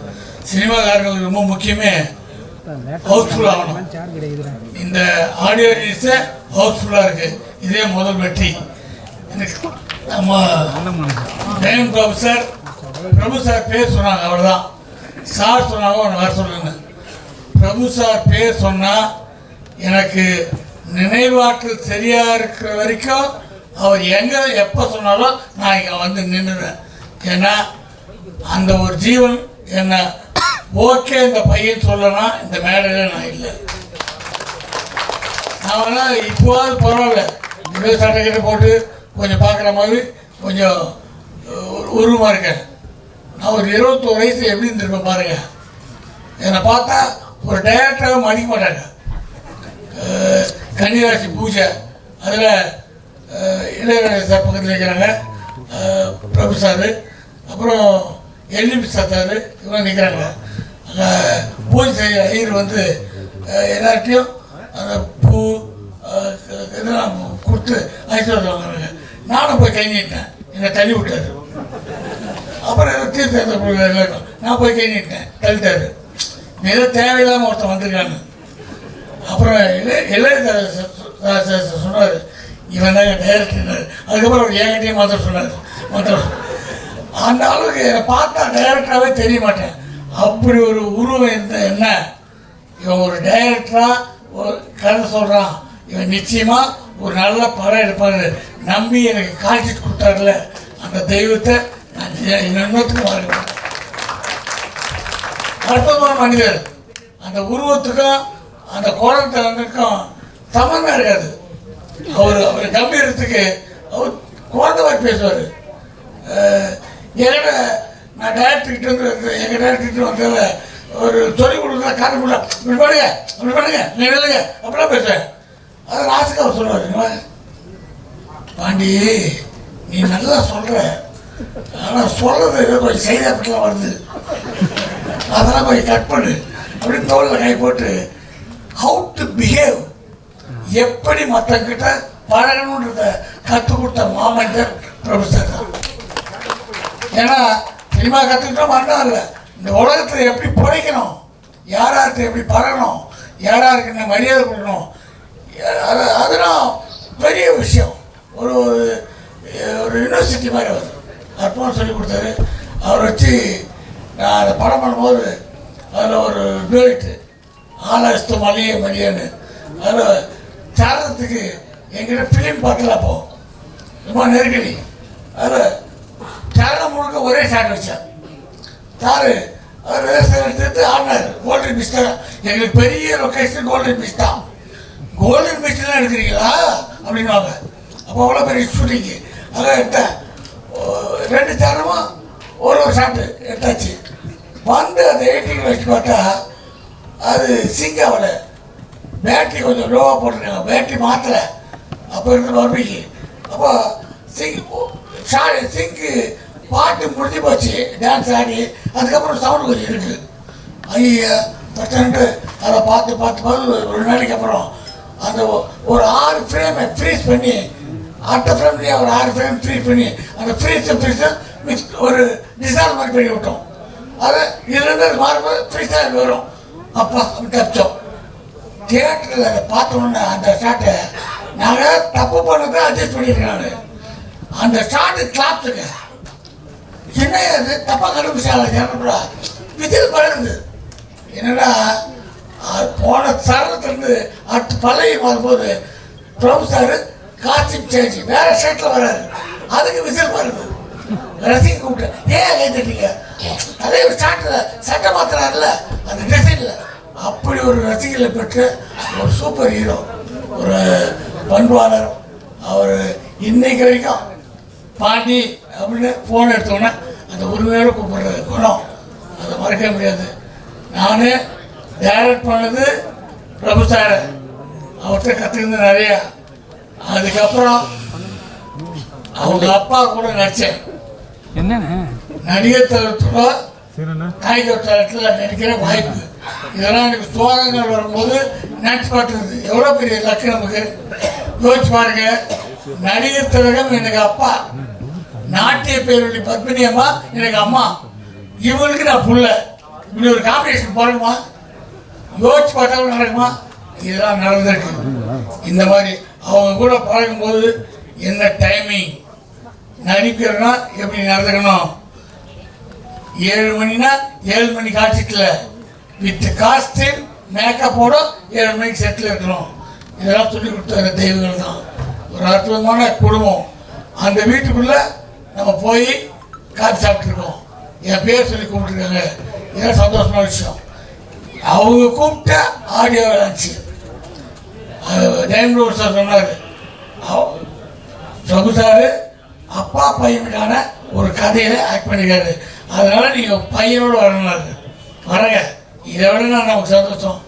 சினிமாக்காரர்களுக்கு ரொம்ப முக்கியமே ஹவுஸ்ஃபுல் ஆகணும். இந்த ஆடியோ ரிலீஸை ஹவுஸ்ஃபுல்லாக இருக்குது. இதே முதல் வெற்றி. நம்ம ஜெயம் பிரபு சார் பேர் சொன்னாங்க, அவ்வளோதான். சார் சொன்னாங்க ஒன்று வர சொல்லுங்க. பிரபு சார் பேர் சொன்னால் எனக்கு நினைவாற்றல் சரியாக இருக்கிற வரைக்கும் அவர் எங்கே எப்போ சொன்னாலும் நான் இங்கே வந்து நின்றுவேன். ஏன்னா அந்த ஒரு ஜீவன் என்ன ஓகே இந்த பையன் சொல்லனா இந்த மேடையில் நான் இல்லை. நான் வேணால் இப்போவாது பரவாயில்ல, இதே சட்டைக்கிட்ட போட்டு கொஞ்சம் பார்க்குற மாதிரி கொஞ்சம் உருவமாக இருக்கேன். நான் ஒரு 21 வயசு எப்படி இருந்திருப்பேன் பாருங்க. என்னை பார்த்தா ஒரு டைரக்டராக மதிக்க மாட்டாங்க. கன்னிராசி பூஜை அதில் இளையராஜா சார் பக்கத்தில் இருக்கிறாங்க, பிரபு சார், அப்புறம் எல்லிபி சார், இவங்க நிற்கிறாங்க. பூஜை செய்கிற ஐயர் வந்து எல்லார்ட்டையும் அந்த பூ இதெல்லாம் கொடுத்து ஐஸ்வர்யம் வாங்குறாங்க. நானும் போய் கை நீட்டேன், என்னை தள்ளி விட்டார். அப்புறம் தீர்த்த நான் போய் கை நீட்டேன், தள்ளிட்டாரு. ஏதோ தேவையில்லாமல் ஒருத்தன் வந்திருக்காங்க. அப்புறம் இளையராஜா சொன்னார், இவன் தான் டைரக்டர். அதுக்கப்புறம் அவர் என்கிட்டையும் மாத்திரம் சொன்னார். அந்த அளவுக்கு என்னை பார்த்தா டைரக்டராகவே தெரிய மாட்டேன். அப்படி ஒரு உருவம் இருந்த என்ன, இவன் ஒரு டைரக்டராக ஒரு கதை சொல்கிறான், இவன் நிச்சயமாக ஒரு நல்ல படம் எடுப்பார் நம்பி எனக்கு காட்சி கொடுத்தாருல, அந்த தெய்வத்தை இன்னொருத்துக்கும் வாழ்க்கை அற்புதமான மனிதர். அந்த உருவத்துக்கும் அந்த கோலத்திற்கும் சம்மந்தம் இருக்காது. அவர் கம்பீரத்துக்கு அவர் குழந்தை மாதிரி பேசுவார். என்கிட்ட நான் டேரக்டர்கிட்ட வந்து எங்கள் டேரக்டர்கிட்ட வந்ததில் ஒரு சொல்லி கொடுக்குற காரணம் இல்லை, இப்படி பண்ணுங்க நீ இல்லைங்க அப்படிலாம் பேசுவேன். அதை ராசுக்கு அவர் சொல்லுவார், பாண்டி நீ நல்லா சொல்கிற, ஆனால் சொல்கிறது கொஞ்சம் சைடு எஃபெக்ட்லாம் வருது, அதெல்லாம் கொஞ்சம் கட் பண்ணு அப்படின்னு தோளில் கை போட்டு ஹவு டு பிஹேவ், எப்படி மற்றவங்கிட்ட பழகணுன்றத கற்றுக் கொடுத்த மாமனிதர் ப்ரொஃபஸர் தான். ஏன்னா சினிமா கற்றுக்கிட்டோம் மட்டும் இல்லை, இந்த உலகத்தில் எப்படி பிழைக்கணும், யார்கிட்ட எப்படி பழகணும், யாருக்கு என்ன மரியாதை கொடுக்கணும், அதெல்லாம் பெரிய விஷயம். ஒரு ஒரு யூனிவர்சிட்டி மாதிரி அவர் அற்புதம் சொல்லி கொடுத்தாரு. அவர் வச்சு நான் அதை படம் பண்ணும்போது அதில் ஒரு டூயிட்டு ஆலாஸ்து மலிய மலியன்னு அதில் சாரத்துக்கு எங்கிட்ட ஃபிலிம் பார்த்துல அப்போ ரொம்ப நெருக்கடி. அதில் சாரம் முழுக்க ஒரே ஷாட் வச்சார். சாரு அவர் எடுத்துட்டு ஆடினார். கோல்டன் பீச் தான் எங்களுக்கு பெரிய லொக்கேஷன், கோல்டன் பீச் தான். கோல்டன் பீச்லாம் எடுக்கிறீங்களா அப்படின்வாங்க. அப்போ அவ்வளோ பெரிய ஷூட்டிங்கு அதான் எடுத்தேன். 2 சாரமும் ஒரு ஷாட்டு எடுத்தாச்சு. வந்து அந்த எடிட்டிங் வச்சு பார்த்தா அது சிங்காவில் பேட்டரி கொஞ்சம் லோவாக போட்டிருக்காங்க, பேட்டரி மாற்றலை அப்போ இருந்த பர்மிக்கு. அப்போ சிங்கு பாட்டு முடிஞ்சு போச்சு, டான்ஸ் ஆடி அதுக்கப்புறம் சவுண்டு கொஞ்சம் இருக்குது. ஐயா பர்சன்ட்டு அதை பார்த்து ஒரு நாளைக்கு அப்புறம் அந்த ஒரு 6 ஃப்ரேமை ஃப்ரீஸ் பண்ணி அடுத்த ஃப்ரேம்லேயே ஒரு 6 ஃப்ரேம் ஃப்ரீஸ் பண்ணி அந்த ஃப்ரீஸை மிக்ஸ் ஒரு டிசால்வ் மாதிரி பண்ணி விட்டோம். அது இதுலேருந்து அது மாறும்போது ஃப்ரீஸாக வரும். அப்பா அப்படி தப்பிச்சோம். தியேட்டரில் அதை பார்த்தோன்னே அந்த ஷாட்டை நாங்கள் தப்பு பண்ணதை அட்ஜஸ்ட் பண்ணியிருக்காங்க. அந்த ஷாட்டு கிளாப்ஸுங்க என்ன அது தப்பாக கண்டுபிடிச்சாங்க, விதில் பழகுது. என்னடா போன சரணத்துலேருந்து அடுத்து பழைய வரும்போது ப்ரொஃபஸர் காஸ்டியூம் சேஞ்ச் வேற ஷர்ட்டில் வராரு, அதுக்கு விசில் பாருங்க. ரசிக கூப்பிட்டேன், ஏன் கைத்தட்டீங்க, அதே ஒரு ஷார்ட்டில் சட்டை மாத்திராருல அந்த டிசைனில். அப்படி ஒரு ரசிகர்களை பெற்ற ஒரு சூப்பர் ஹீரோ, ஒரு பண்பாளர். அவர் இன்னைக்கு வரைக்கும் பாண்டி அப்படின்னு ஃபோன் எடுத்தோன்னே அந்த உரிமையோடு கூப்பிடுற குணம் அதை மறக்க முடியாது. நான் டைரக்ட் பண்ணது பிரபு சார், அவர்கிட்ட கற்றுக்கிறது நிறையா. அதுக்கப்புறம் அவங்க அப்பா கூட நடித்தேன். நடிகர் தளத்துல காய்கறி தளத்தில் நடிக்கிற வாய்ப்பு, இதெல்லாம் எனக்கு சோகங்கள் வரும்போது நினச்சி பார்த்துருது. எவ்வளோ பெரிய லக்கு நமக்கு யோசிச்சு பாருங்க. நடிகர் திலகம் எனக்கு அப்பா, நாட்டிய பேரொழி பத்மினி அம்மா எனக்கு அம்மா, இவங்களுக்கு நான் புள்ள. இப்படி ஒரு காம்பினேஷன் போறோமா, யோசிச்சு பார்த்தாலும் நடக்குமா? இதெல்லாம் நடந்திருக்கு. இந்த மாதிரி அவங்க கூட பழகும்போது என்ன டைமிங், நடிக்கிறனா எப்படி நடந்துக்கணும், 7 மணினா 7 மணி காட்சிட்டில் வித் காஸ்டியூம் மேக்கப்போட 7 மணிக்கு செட்டில் இருக்கணும். இதெல்லாம் சொல்லி கொடுத்த தெய்வங்கள் தான். ஒரு அற்புதமான குடும்பம். அந்த வீட்டுக்குள்ளே நம்ம போய் காட்சி சாப்பிட்ருக்கோம். என் பேர் சொல்லி கூப்பிட்டுருக்காங்க. இதெல்லாம் சந்தோஷமான விஷயம். அவங்க கூப்பிட்ட ஆடியோ ஆச்சு. டைம்லோட் சார் சொன்னார், பிரபு சார் அப்பா பையனுக்கான ஒரு கதையில் ஆக்ட் பண்ணியிருக்காரு, அதனால நீங்கள் பையனோடு வரணும்னாரு. வரங்க, இதை விட நான் நமக்கு சந்தோஷம்.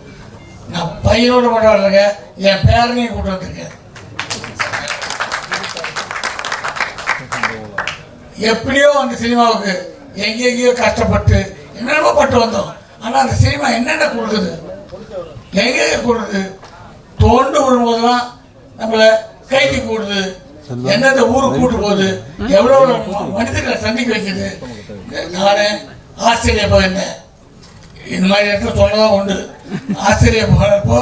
நான் பையனோடு மட்டும் வரலைங்க, என் பேரனையும் கூப்பிட்டு வந்திருக்கேன். எப்படியோ அந்த சினிமாவுக்கு எங்கெங்கேயோ கஷ்டப்பட்டு என்னென்னமோ பட்டு வந்தோம். ஆனால் அந்த சினிமா என்னென்ன கொடுக்குது, எங்கே கொடுக்குது, தோண்டு விடும்போதெல்லாம் நம்மளை கைக்கு கூடுது, எந்தெந்த ஊருக்கு கூட்டு போகுது, எவ்வளோ மனிதர்களை சந்திக்க வைக்குது. நான் ஆஸ்திரேலியா போயிருந்தேன், இந்த மாதிரி இடத்துல சொன்னதான் உண்டு. ஆஸ்திரேலியா போனப்போ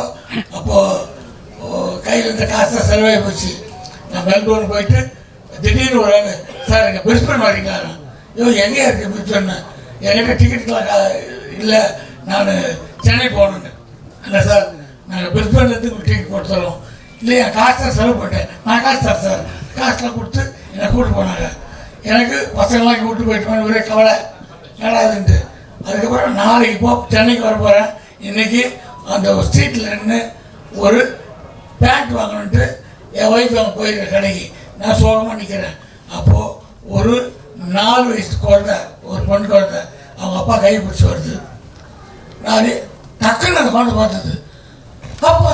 அப்போது கையில் இருந்த காசை செலவாகி போச்சு. நான் மெல்போர்ன் போயிட்டு திடீர்னு ஒரு ஆள், சார் எங்கள் பிரிஸ்பன் வரீங்களா? ஐயோ எங்கேயா இருக்குது பிரிஸ்பன்? என்கிட்ட டிக்கெட்டுலாம் இல்லை, நான் சென்னை போகணுன்னு. இல்லை சார், நாங்கள் பிரிஸ்பன்லேருந்து டிக்கெட் போட்டு தரோம். இல்லையா, காசு தான் செலவு பண்ணிட்டேன், நான் காசு தரேன் சார். காசுலாம் கொடுத்து என்னை கூப்பிட்டு போனாங்க. எனக்கு பசங்களாம் இங்கே விட்டு போயிட்டு ஒரே கவலை நடாதுன்ட்டு. அதுக்கப்புறம் நாளைக்கு சென்னைக்கு வர போகிறேன். இன்றைக்கி அந்த ஸ்ட்ரீட்டில் நின்று ஒரு பேண்ட் வாங்கணுன்ட்டு என் ஒய்ஃப் அவங்க போயிருக்க கடைக்கு நான் சோகமாக நிற்கிறேன். அப்போது ஒரு 4 வயசு குழந்தை, ஒரு பொண்ணு குழந்தை அவங்க அப்பா கை பிடிச்சி வருது. நான் டக்குன்னு அந்த குழந்தை பார்த்தது, அப்பா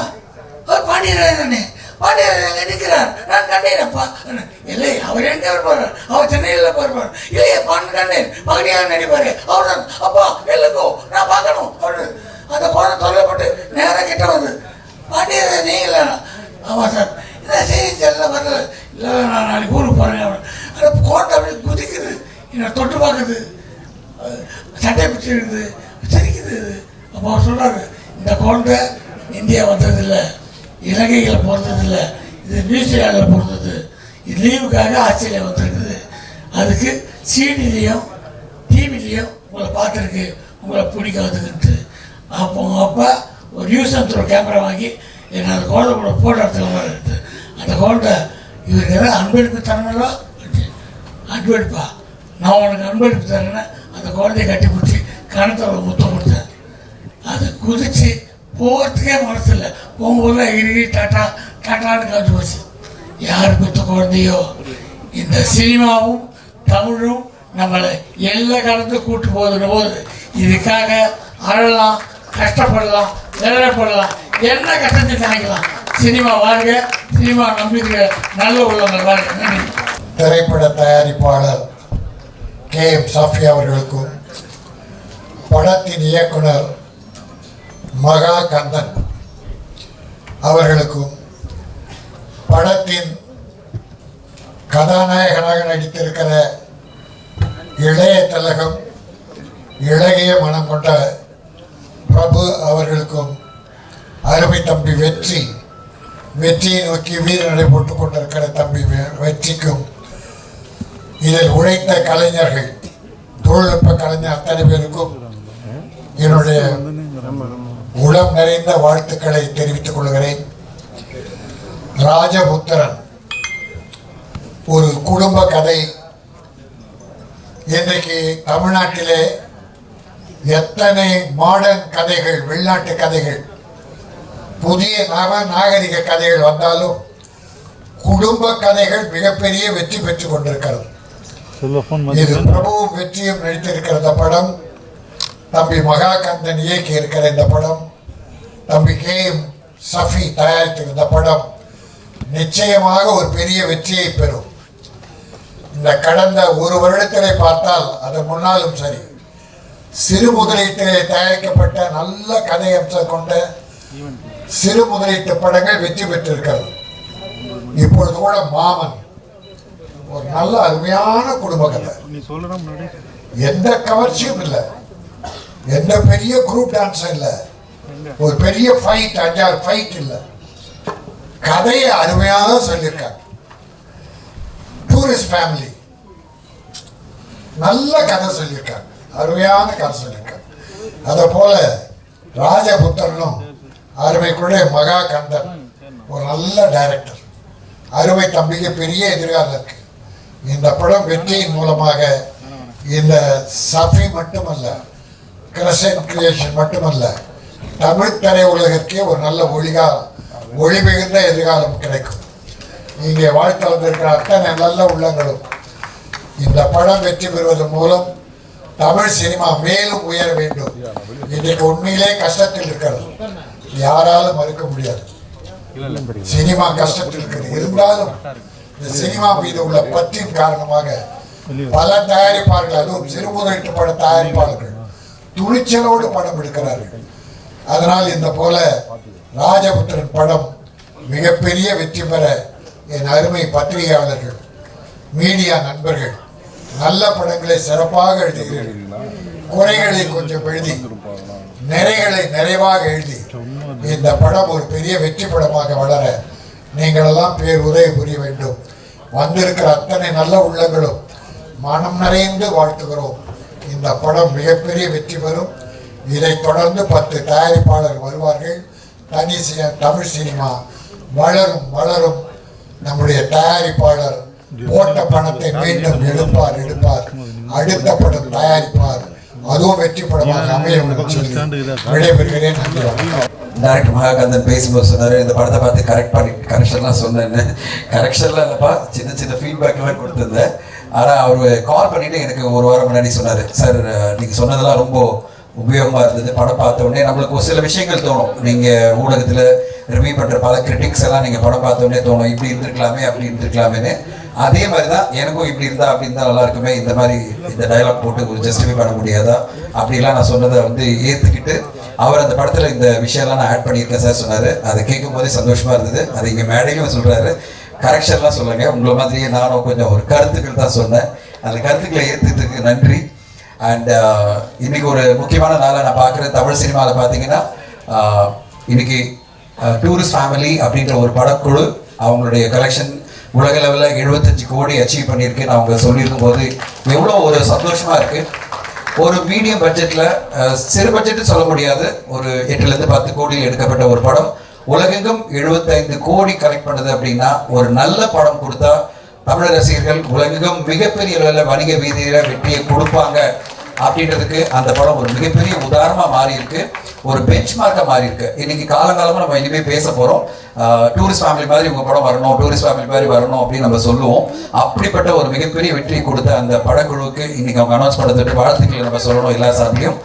அவர் பாண்டியராஜனே, பாண்டியராஜன் அங்கே நிற்கிறார், நான் கண்டேனப்பா. இல்லை, அவர் எங்கே வருவார்? அவர் சென்னையில் வருவார். இல்லையே, கண்டேன், மகனியாக நடிப்பார், அவர் தான். அப்பா இல்லைக்கோ, நான் பார்க்கணும். அவர் அந்த குழந்தை தொல்லைப்பட்டு நேராக கிட்ட வந்து, பாண்டியராஜன் நீங்களா? ஆமாம் சார். இல்லை செய்தி தெரியல வரல. இல்லை, நான் நாளைக்கு ஊருக்கு போகிறேன். அந்த குழந்தை அப்படி குதிக்குது, என்னை தொட்டு பார்க்குது, சட்டை பிடிச்சி இருக்குது, சிரிக்குது. அப்போ அவர் சொல்கிறாரு, இந்த குழந்தை இந்தியா வந்ததில்லை, இலங்கையில் பிறந்ததில்லை, இது நியூசிலாண்டில் பிறந்தது, இது லீவுக்காக ஆஸ்திரேலியா வந்திருக்குது. அதுக்கு சிடிலையும் டிவிலையும் உங்களை பார்த்துருக்கு, உங்களை பிடிக்காதுன்ட்டு. அப்போ உங்கள் அப்பா ஒரு நியூஸ் ஒரு கேமரா வாங்கி என்னை அந்த குழந்தை கூட ஃபோட்டோ எடுத்துக்க. அந்த குழந்தை இவருக்கு எதாவது அன்பளிப்பு தரணும்ல, அன்பளிப்பா நான் உனக்கு அன்பளிப்பு தரேன்னு அந்த குழந்தைய கட்டி பிடிச்சி கணத்தில் முத்தம் கொடுத்தேன். அது குதிச்சு போகிறதுக்கே மனசு இல்லை. போகும்போது எகிரி டாட்டா டாட்டான்னு காட்டு போச்சு. யார் பெற்ற குழந்தையோ இந்த சினிமாவும் தமிழும் நம்மளை எல்லா காலத்துக்கும் கூட்டு போது. இதுக்காக அழலாம், கஷ்டப்படலாம், வேதனைப்படலாம், என்ன கஷ்டத்தை நினைக்கலாம். சினிமா வாழ்க, சினிமா நம்பிக்கை நல்ல உள்ளவங்க வாழ்க. நன்றி. திரைப்பட தயாரிப்பாளர் KM சஃபி அவர்களுக்கும், படத்தின் இயக்குனர் மகா கந்தன் அவர்களுக்கும், படத்தின் கதாநாயகனாக நடித்திருக்கிற இளைய திலகம், இளகிய மனம் கொண்ட பிரபு அவர்களுக்கும், அருமை தம்பி வெற்றியை நோக்கி வீர நடை போட்டுக் கொண்டிருக்கிற தம்பி வெற்றிக்கும், இதில் உழைத்த கலைஞர்கள், தொழில்நுட்ப கலைஞர் அத்தனை பேருக்கும் என்னுடைய உளம் நிறைந்த வாழ்த்துக்களை தெரிவித்துக் கொள்கிறேன். ராஜபுத்திரன் ஒரு குடும்ப கதை. இன்றைக்கு தமிழ்நாட்டிலே எத்தனை மாடர்ன் கதைகள், வெளிநாட்டு கதைகள், புதிய நாகரிக கதைகள் வந்தாலும் குடும்ப கதைகள் மிகப்பெரிய வெற்றி பெற்றுக் கொண்டிருக்கிறது. இது பிரபுவும் வெற்றியும் நடித்திருக்கிற இந்த படம், தம்பி மகாகந்தன் இயக்கி இருக்கிற இந்த படம், தம்பி KM சஃபி தயாரித்திருந்த இந்த படம் நிச்சயமாக ஒரு பெரிய வெற்றியை பெறும். இந்த கடந்த ஒரு வருடத்திலே பார்த்தால், அதன் முன்னாலும் சரி, சிறு முதலீட்டிலே தயாரிக்கப்பட்ட நல்ல கதை அம்சம் கொண்ட சிறு முதலீட்டு படங்கள் வெற்றி பெற்றிருக்கிறது. இப்பொழுது கூட மாமன் ஒரு நல்ல அருமையான குடும்ப கதை, எந்த கவர்ச்சியும் இல்லை, எந்த பெரிய குரூப் டான்ஸும் இல்லை, ஒரு பெரிய ஃபைட் 5-6 ஃபைட் இல்லை, கதையை அருமையாக சொல்லியிருக்காங்க. டூரிஸ்ட் ஃபேமிலி நல்ல கதை சொல்லியிருக்காங்க, அருமையான கதை சொல்லியிருக்காங்க. அதை போல ராஜபுத்திரனும் அருமைக்குள்ள மகா கந்தன் ஒரு நல்ல டைரக்டர், அருமை தம்பிக்கு பெரிய எதிர்காலம் இருக்கு. இந்த படம் வெற்றியின் மூலமாக இந்த சஃபி மட்டுமல்ல, கிரசன் கிரியேஷன் மட்டுமல்ல, தமிழ் திரை உலகத்திற்கே ஒரு நல்ல ஒளி மிகுந்த எதிர்காலம் கிடைக்கும். இங்கே வாழ்த்து வந்திருக்கிற அத்தனை நல்ல உள்ளங்களும் இந்த படம் வெற்றி பெறுவதன் மூலம் தமிழ் சினிமா மேலும் உயர வேண்டும். இன்றைக்கு உண்மையிலே கஷ்டத்தில் இருக்கிறது, யாராலும் மறுக்க முடியாது. சினிமா கஷ்டத்தில் இருக்கிறது. இருந்தாலும் இந்த சினிமா மீது உள்ள பற்றின் காரணமாக பல தயாரிப்பாளர்கள், அதுவும் சிறு முதலீட்டு பட தயாரிப்பாளர்கள் துணிச்சலோடு படம் எடுக்கிறார்கள். அதனால் இந்த போல ராஜபுத்திரன் படம் மிகப்பெரிய வெற்றி பெற என் அருமை பத்திரிகையாளர்கள், மீடியா நண்பர்கள் நல்ல படங்களை சிறப்பாக எழுதுகிறீர்கள். குறைகளை கொஞ்சம் எழுதி, நிறைகளை நிறைவாக எழுதி இந்த படம் ஒரு பெரிய வெற்றி படமாக வளர நீங்களெல்லாம் பேர் உதவி புரிய வேண்டும். வந்திருக்கிற அத்தனை நல்ல உள்ளங்களும் மனம் நிறைந்து வாழ்த்துகிறோம். இந்த படம் மிகப்பெரிய வெற்றி பெறும். இதை தொடர்ந்து 10 தயாரிப்பாளர் வருவார்கள். தமிழ் சினிமா வளரும். நம்முடைய தயாரிப்பாளர் போட்ட பணத்தை மீண்டும் எடுப்பார் அடுத்த படம் தயாரிப்பார், அதுவும் வெற்றி படமாக அமையும் என்று சொல்லி விடைபெறுகிறேன். நன்றி. டைரக்டர் மகாகந்தன் பேசும்போது சொன்னார், இந்த படத்தை பார்த்து கரெக்ஷன்லாம் சொன்னேன்னு. கரெக்ஷன்லாம் இல்லைப்பா, சின்ன ஃபீட்பேக்லாம் கொடுத்துருந்தேன். ஆனால் அவர் கால் பண்ணிவிட்டு எனக்கு ஒரு வாரம் முன்னாடி சொன்னார், சார் நீங்கள் சொன்னதெல்லாம் ரொம்ப உபயோகமாக இருந்தது. படம் பார்த்த உடனே நம்மளுக்கு ஒரு சில விஷயங்கள் தோணும். நீங்கள் ஊடகத்தில் ரிவ்யூ பண்ணுற பல கிரிட்டிக்ஸ் எல்லாம் நீங்கள் படம் பார்த்த உடனே தோணும், இப்படி இருந்திருக்கலாமே அப்படி இருந்திருக்கலாமேன்னு. அதே மாதிரி தான் எனக்கும் இப்படி இருந்தால் அப்படி இருந்தால் நல்லா இருக்குமே, இந்த மாதிரி இந்த டைலாக் போட்டு ஒரு ஜஸ்டிஃபை பண்ண முடியாதா அப்படிலாம் நான் சொன்னதை வந்து ஏற்றுக்கிட்டு அவர் அந்த படத்தில் இந்த விஷயம்லாம் நான் ஆட் பண்ணியிருக்கேன் சார் சொன்னார். அதை கேட்கும் போதே சந்தோஷமாக இருந்தது. அது இங்கே மேடையிலும் சொல்கிறாரு, கரெக்ஷன்லாம் சொல்லுங்க, உங்களை மாதிரியே நானும் கொஞ்சம் ஒரு கருத்துக்கள் தான் சொன்னேன். அந்த கருத்துக்களை ஏற்றுறதுக்கு நன்றி. அண்ட் இன்னைக்கு ஒரு முக்கியமான நாளை நான் பார்க்குறேன். தமிழ் சினிமாவில் பார்த்தீங்கன்னா இன்னைக்கு டூரிஸ்ட் ஃபேமிலி அப்படின்ற ஒரு படக்குழு அவங்களுடைய கலெக்ஷன் உலக லெவலில் 75 கோடி அச்சீவ் பண்ணியிருக்குன்னு அவங்க சொல்லியிருக்கும் போது எவ்வளோ ஒரு சந்தோஷமாக இருக்குது. ஒரு மீடியம் பட்ஜெட்டில், சிறு பட்ஜெட்டு சொல்ல முடியாது, ஒரு 8லேருந்து 10 கோடியில் எடுக்கப்பட்ட ஒரு படம் உலகெங்கும் 75 கோடி கலெக்ட் பண்ணுது அப்படின்னா ஒரு நல்ல படம் கொடுத்தா தமிழ் ரசிகர்கள் உலகெங்கும் மிகப்பெரிய அளவில் வணிக வீதியில் வெற்றியை கொடுப்பாங்க அப்படின்றதுக்கு அந்த படம் ஒரு மிகப்பெரிய உதாரணமாக மாறி இருக்கு, ஒரு பெஞ்ச் மார்க்காக மாறி இருக்கு. இன்னைக்கு காலங்காலமாக நம்ம இனிமேல் பேச போகிறோம், டூரிஸ்ட் ஃபேமிலி மாதிரி உங்கள் படம் வரணும், டூரிஸ்ட் ஃபேமிலி மாதிரி வரணும் அப்படின்னு நம்ம சொல்லுவோம். அப்படிப்பட்ட ஒரு மிகப்பெரிய வெற்றியை கொடுத்த அந்த படக்குழுவுக்கு இன்னைக்கு அவங்க அனௌன்ஸ் பண்ணுறதுக்கு வாழ்த்துக்களை நம்ம சொல்லணும் எல்லா சார்பிலையும்.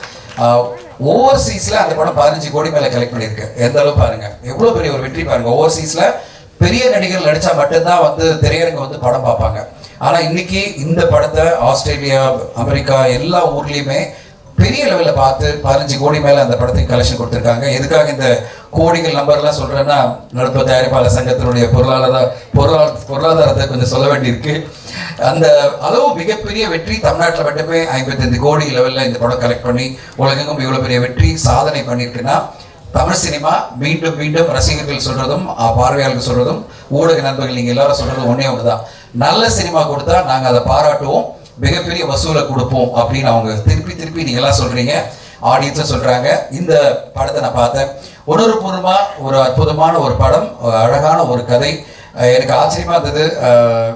ஓவர்சீஸில் அந்த படம் 15 கோடி மேலே கலெக்ட் பண்ணியிருக்கு. எந்த அளவு பாருங்க, எவ்வளோ பெரிய ஒரு வெற்றி பாருங்க. ஓவர்சீஸில் பெரிய நடிகர்கள் நடித்தா மட்டும்தான் வந்து திரையரங்கு வந்து படம் பார்ப்பாங்க. ஆனால் இன்னைக்கு இந்த படத்தை ஆஸ்திரேலியா, அமெரிக்கா எல்லா ஊர்லேயுமே பெரிய லெவலில் பார்த்து 15 கோடி மேலே அந்த படத்துக்கு கலெக்ஷன் கொடுத்துருக்காங்க. எதுக்காக இந்த கோடிகள் நம்பர்லாம் சொல்கிறேன்னா, நடுப்பு தயாரிப்பாளர் சங்கத்தினுடைய பொருளாதாரத்தை கொஞ்சம் சொல்ல வேண்டியிருக்கு. அந்த அளவு மிகப்பெரிய வெற்றி தமிழ்நாட்டில் மட்டுமே 55 கோடி லெவலில் இந்த படம் கலெக்ட் பண்ணி உலகெங்கும் இவ்வளோ பெரிய வெற்றி சாதனை பண்ணியிருக்குன்னா தமிழ் சினிமா மீண்டும் மீண்டும் ரசிகர்கள் சொல்றதும் பார்வையாளர்கள் சொல்றதும் ஊடக நண்பர்கள் நீங்க எல்லாரும் சொல்றதும் ஒன்னே ஒண்ணுதான், நல்ல சினிமா கொடுத்தா நாங்க அதை பாராட்டுவோம், மிகப்பெரிய வசூலை கொடுப்போம் அப்படின்னு அவங்க திருப்பி நீங்க எல்லாம் சொல்றீங்க, ஆடியன்ஸும் சொல்றாங்க. இந்த படத்தை நான் பார்த்தேன், உணர்வுபூர்வமா ஒரு அற்புதமான ஒரு படம், அழகான ஒரு கதை. எனக்கு ஆச்சரியமா இருந்தது.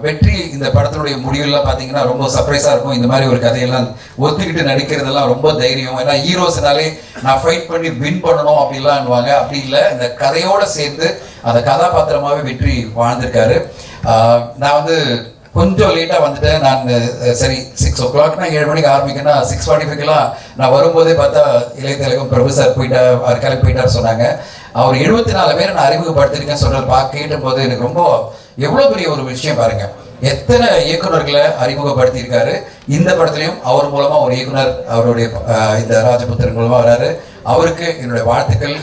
வெற்றி இந்த படத்தினுடைய முடிவெல்லாம் பார்த்தீங்கன்னா ரொம்ப சர்ப்ரைஸாக இருக்கும். இந்த மாதிரி ஒரு கதையெல்லாம் ஒத்துக்கிட்டு நடிக்கிறதெல்லாம் ரொம்ப தைரியம். ஏன்னா ஹீரோஸ்னாலே நான் ஃபைட் பண்ணி வின் பண்ணணும் அப்படின்லாம்வாங்க, அப்படி இல்லை, இந்த கதையோடு சேர்ந்து அந்த கதாபாத்திரமாகவே வெற்றி வாழ்ந்திருக்காரு. நான் வந்து கொஞ்சம் லேட்டாக வந்துட்டேன். நான் சரி 6 o'clock 7 மணிக்கு ஆரம்பிக்கன்னா 6:45 நான் வரும்போதே பார்த்தா இளைய திலகம் பிரபு சார் அவர் கிளம்பி போயிட்டார் சொன்னாங்க. அவர் 74 பேரை நான் அறிமுகப்படுத்திருக்கேன் சொல்ற கேட்டும் போது எனக்கு ரொம்ப எவ்வளோ பெரிய ஒரு விஷயம் பாருங்க. எத்தனை இயக்குநர்களை அறிமுகப்படுத்தியிருக்காரு. இந்த படத்துலையும் அவர் மூலமா ஒரு இயக்குனர் அவருடைய இந்த ராஜபுத்திரன் மூலமா வராரு. அவருக்கு என்னுடைய வாழ்த்துக்கள்.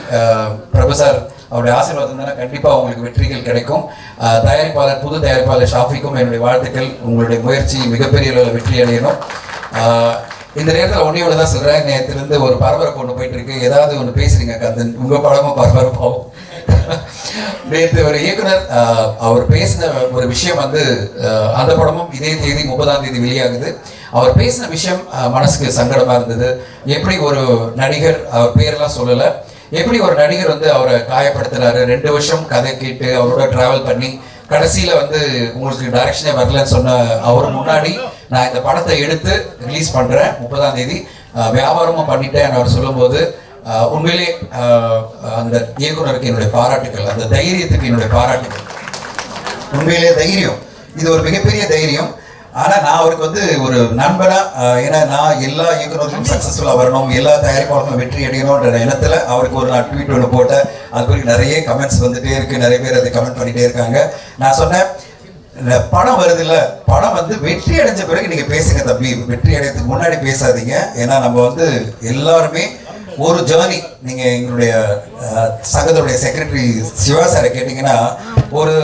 பிரபு சார் அவருடைய ஆசீர்வாதம் தானே கண்டிப்பாக உங்களுக்கு வெற்றிகள் கிடைக்கும். தயாரிப்பாளர் புது தயாரிப்பாளர் ஷாஃபிக்கும் என்னுடைய வாழ்த்துக்கள். உங்களுடைய முயற்சி மிகப்பெரிய அளவில் வெற்றி அடையணும். இந்த நேரத்தில் ஒன்றையோட தான் சொல்கிறேன், நேரத்துலேருந்து ஒரு பரபரப்பு ஒன்று போயிட்டு இருக்கு. ஏதாவது ஒன்று பேசுறீங்க கந்தன், உங்கள் படமும் பரபரப்பாகும். நேற்று ஒரு இயக்குனர் அவர் பேசின ஒரு விஷயம் வந்து அந்த படமும் இதே தேதி 30ஆம் தேதி வெளியாகுது. அவர் பேசின விஷயம் மனசுக்கு சங்கடமாக இருந்தது. எப்படி ஒரு நடிகர், அவர் பேரெல்லாம் சொல்லலை, எப்படி ஒரு நடிகர் வந்து அவரை காயப்படுத்துறாரு. 2 வருஷம் கதை கேட்டு அவரோட டிராவல் பண்ணி கடைசியில் வந்து உங்களுக்கு டைரக்ஷனே வரலன்னு சொன்ன அவர் முன்னாடி நான் இந்த படத்தை எடுத்து ரிலீஸ் பண்ணுறேன் 30ஆம் தேதி, வியாபாரமும் பண்ணிட்டேன் அவர் சொல்லும்போது உண்மையிலே அந்த இயக்குனருக்கு என்னுடைய பாராட்டுக்கள், அந்த தைரியத்துக்கு என்னுடைய பாராட்டுக்கள். உண்மையிலே தைரியம், இது ஒரு மிகப்பெரிய தைரியம். ஆனால் நான் அவருக்கு வந்து ஒரு நண்பனா, ஏன்னா நான் எல்லா இயக்குநர்களும் சக்ஸஸ்ஃபுல்லாக வரணும், எல்லா தயாரிப்பாளர்களும் வெற்றி அடையணுன்ற எண்ணத்தில் அவருக்கு ஒரு நான் ட்வீட் ஒன்று போட்டேன். அது குறித்து நிறைய கமெண்ட்ஸ் வந்துட்டே இருக்கு, நிறைய பேர் அதை கமெண்ட் பண்ணிட்டே இருக்காங்க. நான் சொன்னேன், படம் வருது இல்லை, படம் வந்து வெற்றி அடைஞ்ச பிறகு நீங்கள் பேசுங்க தம்பி, வெற்றி அடையறதுக்கு முன்னாடி பேசாதீங்க. ஏன்னா நம்ம வந்து எல்லாருமே ஒரு ஜேர்னி. நீங்கள் எங்களுடைய சங்கத்துடைய செக்ரட்டரி சிவா சாரை கேட்டிங்கன்னா ஒரு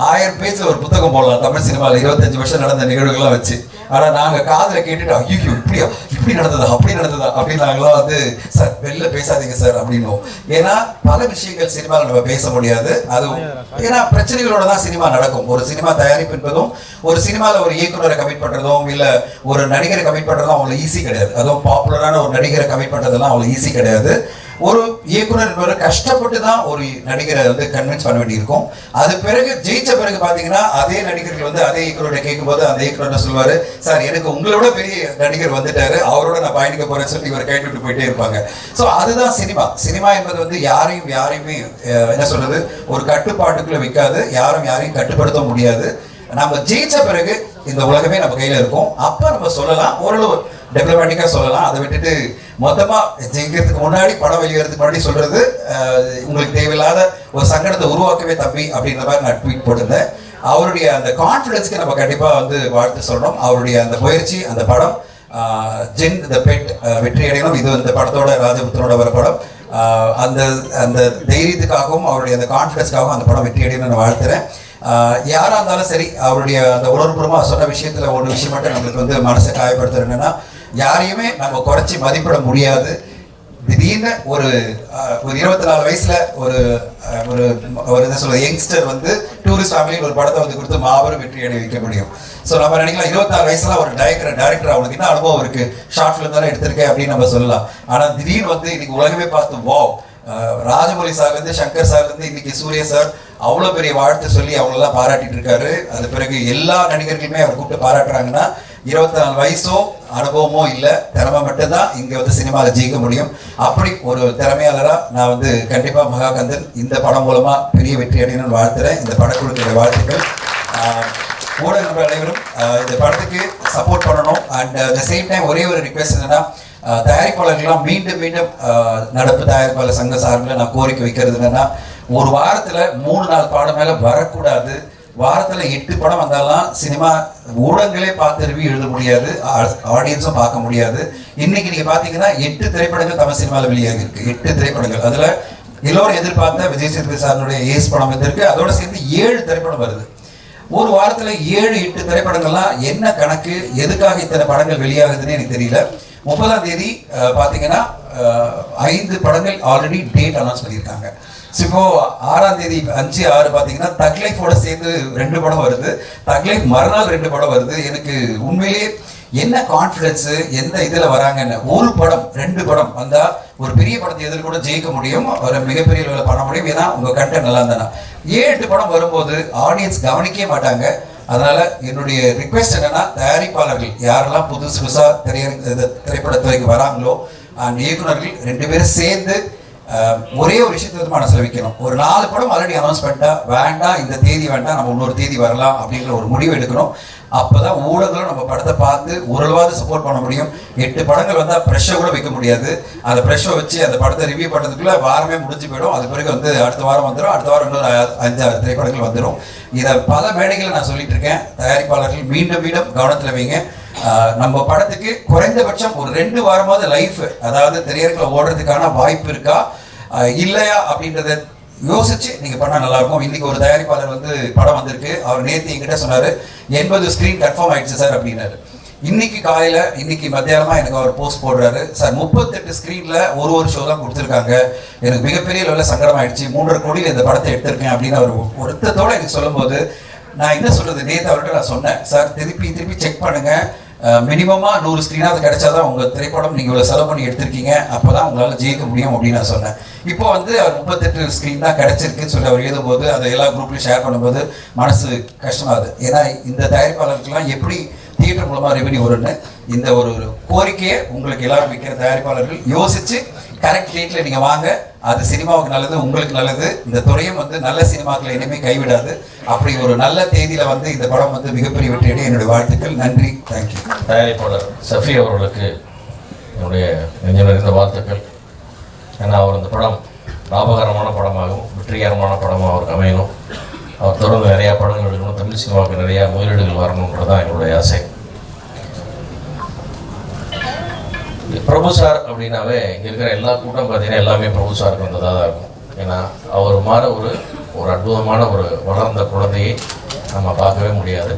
1000 பேஜில் ஒரு புத்தகம் போடலாம் தமிழ் சினிமாவில் 25 வருஷம் நடந்த நிகழ்வுகள்லாம் வச்சு. ஆனால் நாங்கள் காதில் கேட்டுட்டு ஐயோ இப்படி நடந்ததா அப்படின்னு நாங்களாம் வந்து சார் வெளில பேசாதீங்க சார் அப்படின்னும். ஏன்னா பல விஷயங்கள் சினிமாவில் நம்ம பேச முடியாது. அதுவும் ஏன்னா பிரச்சனைகளோட தான் சினிமா நடக்கும். ஒரு சினிமா தயாரிப்பு என்பதும், ஒரு சினிமாவில் ஒரு இயக்குனரை கமிட் பண்ணுறதும் இல்லை ஒரு நடிகரை கமிட் பண்ணுறதும் அவ்வளோ ஈஸி கிடையாது. அதுவும் பாப்புலரான ஒரு நடிகரை கமிட் பண்ணுறதுலாம் அவ்வளோ ஈஸி கிடையாது. ஒரு இயக்குனர் என்பவர் கஷ்டப்பட்டு தான் ஒரு நடிகரை வந்து கன்வின்ஸ் பண்ண வேண்டியிருக்கும். அது பிறகு ஜெயிச்ச பிறகு பார்த்தீங்கன்னா அதே நடிகர்கள் வந்து அதே இயக்குனரை கேட்கும்போது அந்த இயக்குனர் சொல்லுவார், சார் எனக்கு உங்களோட பெரிய நடிகர் வந்துட்டாரு, அவரோட நான் பயணிக்க போறேன்னு சொல்லி இவர் கைவிட்டு போயிட்டே இருப்பாங்க. ஸோ அதுதான் சினிமா. சினிமா என்பது வந்து யாரையுமே என்ன சொல்றது ஒரு கட்டுப்பாட்டுக்குள்ள வைக்காது, யாரையும் கட்டுப்படுத்த முடியாது. நம்ம ஜெயிச்ச பிறகு இந்த உலகமே நம்ம கையில இருக்கும். அப்ப நம்ம சொல்லலாம், ஓரளவு டிப்ளமேட்டிக்கா சொல்லலாம். அதை விட்டுட்டு மொத்தமா ஜெயிக்கிறதுக்கு முன்னாடி படம் வெளியேறதுக்கு முன்னாடி சொல்றது உங்களுக்கு தேவையில்லாத ஒரு சங்கடத்தை உருவாக்கவே தம்பி அப்படின்ற மாதிரி நான் ட்வீட் போட்டிருந்தேன். அவருடைய அந்த கான்ஃபிடன்ஸ்க்கு நம்ம கண்டிப்பா வந்து வாழ்த்து சொல்லணும். அவருடைய அந்த முயற்சி, அந்த படம் ஜென் த பெட் வெற்றி அடையணும். இது இந்த படத்தோட ராஜபுத்திரோட வர படம். அந்த அந்த தைரியத்துக்காகவும் அவருடைய அந்த கான்ஃபிடன்ஸ்க்காகவும் அந்த படம் வெற்றி அடையணும்னு நான் வாழ்த்துறேன். யாராக இருந்தாலும் சரி, அவருடைய அந்த உணர்வுபூர்வமாக சொன்ன விஷயத்தில் ஒரு விஷயம் மட்டும் நம்மளுக்கு வந்து மனசை காயப்படுத்துறது என்னன்னா, யாரையுமே நம்ம குறைச்சி மதிப்பிட முடியாது. திடீர்னு ஒரு 24 வயசுல ஒரு ஒரு ஒரு என்ன சொல்றது யங்ஸ்டர் வந்து டூரிஸ்ட் ஃபேமிலியில் ஒரு படத்தை வந்து கொடுத்து மாபெரும் வெற்றி அடைய வைக்க முடியும். ஸோ நம்ம நினைக்கலாம் 26 வயசுல ஒரு டைரக்டர் அவனுக்கு என்ன அனுபவம் இருக்கு, ஷார்ட் ஃபிலிம் தானே எடுத்திருக்கேன் அப்படின்னு நம்ம சொல்லலாம். ஆனால் திடீர்னு வந்து இன்னைக்கு உலகமே பார்த்து வாவ், ராஜமௌலி சார்லேருந்து சங்கர் சார்லேருந்து இன்னைக்கு சூர்யா சார் அவ்வளோ பெரிய வாழ்த்து சொல்லி அவங்களெல்லாம் பாராட்டிட்டு இருக்காரு. அது பிறகு எல்லா நடிகர்களுமே அவர் கூப்பிட்டு பாராட்டுறாங்கன்னா 24 வயசோ அனுபவமோ இல்லை, திறமை மட்டும்தான் இங்கே வந்து சினிமாவில் ஜெயிக்க முடியும். அப்படி ஒரு திறமையாளராக நான் வந்து கண்டிப்பாக மகாகந்தன் இந்த படம் மூலமாக பெரிய வெற்றி அடையணும்னு வாழ்த்துறேன். இந்த படக்குழுக்கிற வாழ்த்துக்கள். ஊடக நண்பர்கள் அனைவரும் இந்த படத்துக்கு சப்போர்ட் பண்ணணும். அண்ட் த சேம் டைம் ஒரே ஒரு ரிக்வெஸ்ட் என்னன்னா, தயாரிப்பாளர்கள்லாம் மீண்டும் நடப்பு தயாரிப்பாளர் சங்க சார்பில் நான் கோரிக்கை வைக்கிறது என்னன்னா, ஒரு வாரத்தில் 3-4 படம் மேலே வரக்கூடாது. வாரத்தில் 8 படம் வந்தாலும் சினிமா ஊடகங்களே பார்த்து ரிவ்யூ எழுத முடியாது, ஆடியன்ஸும் பார்க்க முடியாது. இன்னைக்கு நீங்கள் பார்த்தீங்கன்னா 8 திரைப்படங்கள் தமிழ் சினிமாவில் வெளியாகி இருக்கு. 8 திரைப்படங்கள். அதில் எல்லோரும் எதிர்பார்த்த விஜய் சேதுபதி சாருடைய ஏஸ் படம் வந்திருக்கு. அதோட சேர்ந்து 7 திரைப்படம் வருது. ஒரு வாரத்தில் 7-8 திரைப்படங்கள்லாம் என்ன கணக்கு, எதுக்காக இத்தனை படங்கள் வெளியாகுதுன்னு எனக்கு தெரியல. 30ஆம் தேதி பார்த்தீங்கன்னா 5 படங்கள் ஆல்ரெடி டேட் அனௌன்ஸ் பண்ணியிருக்காங்க. ஸோ இப்போ 6ஆம் தேதி 5-6 பார்த்தீங்கன்னா தக்லைஃபோட சேர்ந்து 2 படம் வருது. தக்லைஃப் மறுநாள் 2 படம் வருது. எனக்கு உண்மையிலேயே என்ன கான்ஃபிடன்ஸு, எந்த இதில் வராங்கன்னு. ஒரு படம் 2 படம் வந்தால் ஒரு பெரிய படத்தை எதிர்க்க கூட ஜெயிக்க முடியும், ஒரு மிகப்பெரிய லெவலில் பண்ண முடியும். ஏன்னா உங்கள் கண்டென்ட் நல்லா இருந்தானா. 7-8 படம் வரும்போது ஆடியன்ஸ் கவனிக்கவே மாட்டாங்க. அதனால என்னுடைய ரிக்வெஸ்ட் என்னன்னா, தயாரிப்பாளர்கள் யாரெல்லாம் புதுசாக திரைப்படத்துறைக்கு வராங்களோ அந்த இயக்குநர்கள் 2 பேரும் சேர்ந்து ஒரே ஒரு விஷயத்தை வந்து மனசில் வைக்கணும். ஒரு 4 படம் ஆல்ரெடி அனௌன்ஸ் பண்ணிட்டா வேண்டாம், இந்த தேதி வேண்டாம், நம்ம இன்னொரு தேதி வரலாம் அப்படிங்கிற ஒரு முடிவு எடுக்கணும். அப்போதான் ஊடகங்களும் நம்ம படத்தை பார்த்து ஓரளவாவது சப்போர்ட் பண்ண முடியும். 8 படங்கள் வந்தால் ப்ரெஷ்ஷை கூட வைக்க முடியாது. அந்த ப்ரெஷ்ஷை வச்சு அந்த படத்தை ரிவ்யூ பண்ணுறதுக்குள்ள வாரமே முடிஞ்சு போயிடும். அது பிறகு வந்து அடுத்த வாரம் வந்துடும், அடுத்த வாரம் இன்னொரு 5-6 திரைப்படங்கள் வந்துடும். இதை பல மேடைகளை நான் சொல்லிட்டு இருக்கேன். தயாரிப்பாளர்கள் மீண்டும் கவனத்தில் வைங்க. நம்ம படத்துக்கு குறைந்தபட்சம் ஒரு 2 வாரமாவது லைஃப், அதாவது திரையரங்கில் ஓடுறதுக்கான வாய்ப்பு இருக்கா இல்லையா அப்படின்றத யோசிச்சு நீங்க பண்ணா நல்லா இருக்கும். இன்னைக்கு ஒரு தயாரிப்பாளர் வந்து படம் வந்திருக்கு, அவர் நேற்று என்கிட்ட சொன்னாரு 80 ஸ்கிரீன் கன்ஃபார்ம் ஆயிடுச்சு சார் அப்படின்னாரு. இன்னைக்கு மத்தியானமா எனக்கு அவர் போஸ்ட் போடுறாரு, சார் 38 ஸ்கிரீன்ல ஒரு ஷோ தான் கொடுத்துருக்காங்க, எனக்கு மிகப்பெரிய லெவலில் சங்கடம் ஆயிடுச்சு, 3.5 கோடியில் இந்த படத்தை எடுத்திருக்கேன் அப்படின்னு அவர் ஒருத்தத்தோட எனக்கு சொல்லும் போது நான் என்ன சொல்றது, நேற்று அவர்கிட்ட நான் சொன்னேன், சார் திருப்பி செக் பண்ணுங்க, மினிமமா 100 ஸ்கிரீனாவது கிடைச்சாதான் உங்க திரைப்படம் நீங்க இவ்வளவு செலவு பண்ணி எடுத்திருக்கீங்க, அப்பதான் உங்களால ஜெயிக்க முடியும் அப்படின்னு நான் சொன்னேன். இப்போ வந்து அவர் 38 ஸ்கிரீன் தான் கிடைச்சிருக்குன்னு சொல்லி அவர் எழுதும் போது அதை எல்லா குரூப்லையும் ஷேர் பண்ணும்போது மனசு கஷ்டமாகுது. ஏன்னா இந்த தயாரிப்பாளர்களுக்கெல்லாம் எப்படி தியேட்டர் மூலமா ரெவென்யூ வரும்னு இந்த ஒரு கோரிக்கையை உங்களுக்கு எல்லாரும் வைக்கிற தயாரிப்பாளர்கள் யோசிச்சு கரெக்ட் டேட்ல நீங்க வாங்க. அது சினிமாவுக்கு நல்லது, உங்களுக்கு நல்லது. இந்த துறையும் வந்து நல்ல சினிமாக்களை இனிமே கைவிடாது. அப்படி ஒரு நல்ல தேதியில வந்து இந்த படம் வந்து மிகப்பெரிய வெற்றியடைய என்னுடைய வாழ்த்துக்கள். நன்றி, தேங்க்யூ. தயாரிப்பாளர் சஃபி அவர்களுக்கு என்னுடைய நெஞ்சம் நிறைந்த வாழ்த்துக்கள். ஏன்னா அவர் இந்த படம் லாபகரமான படமாகவும் வெற்றிகரமான படமாக அவருக்கு அமையணும். அவர் தொடர்ந்து நிறையா படங்கள் எடுக்கணும், தமிழ் சினிமாவுக்கு நிறையா முதலீடுகள் வரணுன்றதான் என்னுடைய ஆசை. பிரபு சார் அப்படின்னாவே இங்கே இருக்கிற எல்லா கூட்டம் பார்த்தீங்கன்னா எல்லாமே பிரபு சாருக்கு வந்ததாக தான் இருக்கும். ஏன்னா அவர் மாதிரி ஒரு அற்புதமான ஒரு வளர்ந்த குழந்தையை நம்ம பார்க்கவே முடியாது.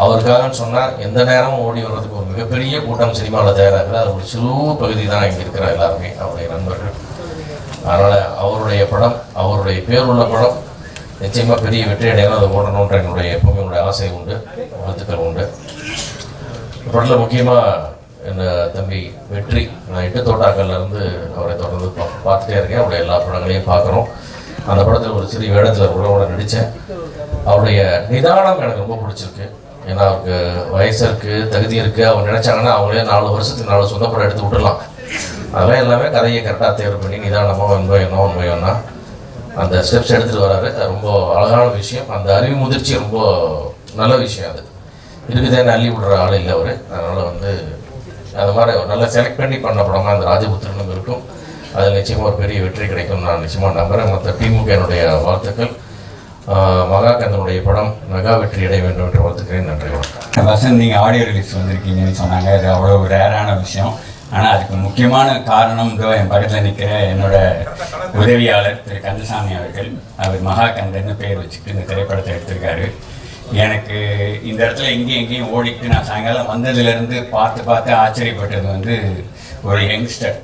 அவருக்காக சொன்னால் எந்த நேரமும் ஓடி வர்றதுக்கு ஒரு மிகப்பெரிய கூட்டம் சினிமாவில் தயாராகுது. அது ஒரு சிறு பகுதி தான் இங்கே இருக்கிற எல்லாருமே அவருடைய நண்பர்கள். அதனால் அவருடைய படம், அவருடைய பேருள்ள படம் நிச்சயமாக பெரிய வெற்றி அடையணும், அதை ஓடணுன்ற எப்பவுமே என்னுடைய ஆசை உண்டு, வாழ்த்துக்கள் உண்டு. படத்தில் முக்கியமாக என்ன தம்பி வெற்றி, நான் 8 தோட்டாக்கள்லேருந்து அவரை தொடர்ந்து பார்த்துட்டே இருக்கேன். அவருடைய எல்லா படங்களையும் பார்க்குறோம். அந்த படத்தில் ஒரு சிறிய வேடத்தில் கூட நடித்தேன். அவருடைய நிதானம் எனக்கு ரொம்ப பிடிச்சிருக்கு. ஏன்னா அவருக்கு வயசு இருக்குது, தகுதி இருக்குது. அவங்க நினச்சாங்கன்னா அவங்களே 4 வருஷத்துக்கு 4 சொந்த படம் எடுத்து விட்டுடலாம். அதெல்லாம் எல்லாமே கதையை கரெக்டாக தேர்வு பண்ணி நிதானமாக ஒன்பது அந்த ஸ்டெப்ஸ் எடுத்துகிட்டு வராரு. அது ரொம்ப அழகான விஷயம். அந்த அறிவு முதிர்ச்சி ரொம்ப நல்ல விஷயம். அது இருக்குதேன்னு அள்ளி விடுற ஆள் இல்லை அவர். அதனால் வந்து அது மாதிரி நல்லா செலக்ட் பண்ணி பண்ண படமாக அந்த ராஜபுத்திரனும் இருக்கும். அதில் நிச்சயமாக ஒரு பெரிய வெற்றி கிடைக்கும் நான் நிச்சயமாக நம்புகிறேன். மற்ற திமுக என்னுடைய வாழ்த்துக்கள். மகாகந்தனுடைய படம் மெகா வெற்றி அடைய வேண்டும் என்று வாழ்த்துக்கிறேன். நன்றி, வணக்கம். வசந்த், நீங்கள் ஆடியோ ரிலீஸ் வந்திருக்கீங்கன்னு சொன்னாங்க. அது அவ்வளோ ரேரான விஷயம். ஆனால் அதுக்கு முக்கியமான காரணம் இதோ என் பக்கத்தில் நிற்கிற என்னோட உதவியாளர் திரு கந்தசாமி அவர்கள். அவர் மகாகந்தன்னு பேர் வச்சுக்கிட்டு இந்த திரைப்படத்தை எடுத்திருக்காரு. எனக்கு இந்த இடத்துல எங்கேயும் ஓடிக்கிட்டு நான் சாயங்காலம் வந்ததுலேருந்து பார்த்து ஆச்சரியப்பட்டது வந்து ஒரு யங்ஸ்டர்.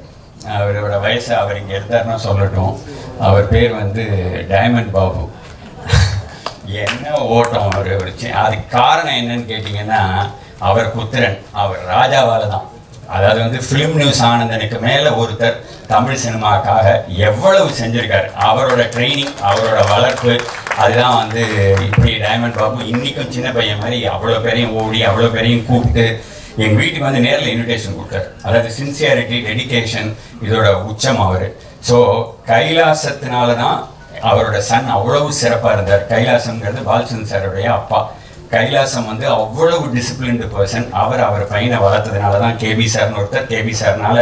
அவரோட வயசு அவர் இங்கே எடுத்தாருன்னா சொல்லட்டும். அவர் பேர் வந்து டைமண்ட் பாபு. என்ன ஓட்டம் அவர் அதுக்கு காரணம் என்னன்னு கேட்டிங்கன்னா, அவர் புத்திரன், அவர் ராஜாவால் தான். அதாவது வந்து ஃபிலிம் நியூஸ் ஆனந்தனுக்கு மேலே ஒருத்தர் தமிழ் சினிமாவுக்காக எவ்வளவு செஞ்சுருக்காரு. அவரோட ட்ரைனிங், அவரோட வளர்ப்பு, அதுதான் வந்து இப்படி டைமண்ட் பாபு இன்றைக்கும் சின்ன பையன் மாதிரி அவ்வளோ பேரையும் ஓடி அவ்வளோ பேரையும் கூப்பிட்டு எங்கள் வீட்டுக்கு வந்து நேரில் இன்விடேஷன் கொடுத்தார். அதாவது சின்சியாரிட்டி, டெடிகேஷன், இதோட உச்சம் அவர். ஸோ கைலாசத்தினால தான் அவரோட சன் அவ்வளவு சிறப்பாக இருந்தார். கைலாசம்ங்கிறது பாலச்சந்திரன் சாருடைய அப்பா. கைலாசம் வந்து அவ்வளவு டிசிப்ளின்டு பர்சன். அவர் பையனை வளர்த்ததுனால தான் கேபி சார்னு ஒருத்தர். கேபி சார்னால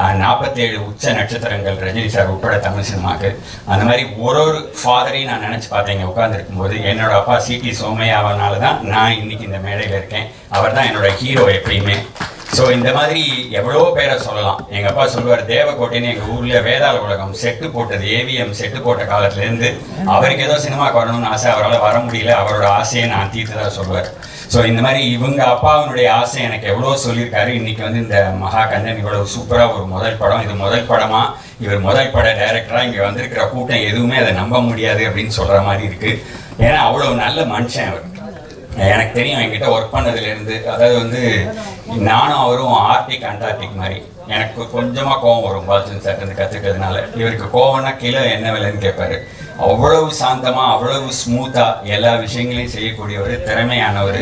47 உச்ச நட்சத்திரங்கள் ரஜினி சார் உட்பட தமிழ் சினிமாவுக்கு. அந்த மாதிரி ஒரு ஃபாதரையும் நான் நினச்சி பார்த்தேன் இங்கே உட்காந்துருக்கும் போது. என்னோட அப்பா சிடி சோமையாவனால தான் நான் இன்னைக்கு இந்த மேடையில் இருக்கேன். அவர் தான் என்னோட ஹீரோ எப்பயுமே. ஸோ இந்த மாதிரி எவ்வளோ பேரை சொல்லலாம். எங்கள் அப்பா சொல்லுவார், தேவக்கோட்டைன்னு எங்கள் ஊரில் வேதாள உலகம் செட்டு போட்டது, ஏவிஎம் செட்டு போட்ட காலத்துலேருந்து அவருக்கு ஏதோ சினிமாவுக்கு வரணும்னு ஆசை, அவரால் வர முடியல. அவரோட ஆசையை நான் தீர்த்ததாக சொல்லுவார். ஸோ இந்த மாதிரி இவங்க அப்பாவினுடைய ஆசை எனக்கு எவ்வளோ சொல்லியிருக்காரு. இன்றைக்கி வந்து இந்த மகாகந்தன் இவ்வளவு சூப்பராக ஒரு முதல் படம், இது முதல் படமாக, இவர் முதல் பட டைரக்டராக இங்கே வந்திருக்கிற கூட்டம் எதுவுமே அதை நம்ப முடியாது அப்படின்னு சொல்கிற மாதிரி இருக்குது. ஏன்னா அவ்வளோ நல்ல மனுஷன் அவர். எனக்கு தெரியும் என்கிட்ட ஒர்க் பண்ணதுலேருந்து. அதாவது வந்து நானும் அவரும் ஆர்டிக் அண்டார்டிக் மாதிரி. எனக்கு கொஞ்சமாக கோவம் வரும் பாலச்சந்திரன் சார்ட்டு கற்றுக்கிறதுனால. இவருக்கு கோவம்னா கிலோ என்ன விலைன்னு கேட்பாரு. அவ்வளவு சாந்தமாக, அவ்வளவு ஸ்மூத்தாக எல்லா விஷயங்களையும் செய்யக்கூடியவர், திறமையானவர்.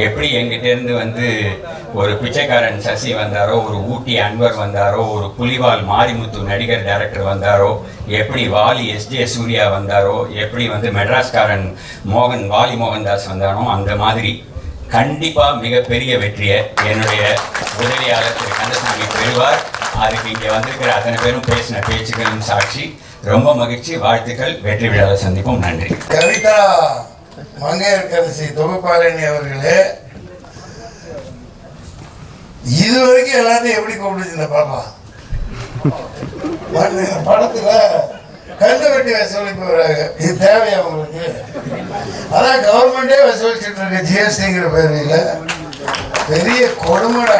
எப்படி எங்கிட்டேருந்து வந்து ஒரு பிச்சைக்காரன் சசி வந்தாரோ, ஒரு ஊட்டி அன்வர் வந்தாரோ, ஒரு புலிவால் மாரிமுத்து நடிகர் டைரக்டர் வந்தாரோ, எப்படி வாலி எஸ்ஜே சூர்யா வந்தாரோ, எப்படி வந்து மெட்ராஸ்காரன் வாலி மோகன்தாஸ் வந்தானோ, அந்த மாதிரி கண்டிப்பாக மிகப்பெரிய வெற்றியை என்னுடைய உதவியாளர் திரு கந்தசாமி பெறுவார். அதுக்கு இங்கே வந்திருக்கிற அத்தனை பேரும் பேசின பேச்சுக்களும் சாட்சி. ரொம்ப மகிழ்ச்சி, வாழ்த்துக்கள். வெற்றி விழாவில் சந்திப்போம். நன்றி. கவிதா மங்கையர்கரசி தொகுப்பாளினி அவர்களே, இதுவரைக்கும் எல்லாத்தையும் எப்படி கூப்பிடுச்சு இந்த பாப்பா? படத்துல கந்து வெட்டி வசூலிப்பு வராங்க. இது தேவையா உங்களுக்கு? அதான் கவர்மெண்டே வசூலிச்சுட்டு இருக்கு ஜிஎஸ்டிங்கிற பேரில். பெரிய கொடுமைடா.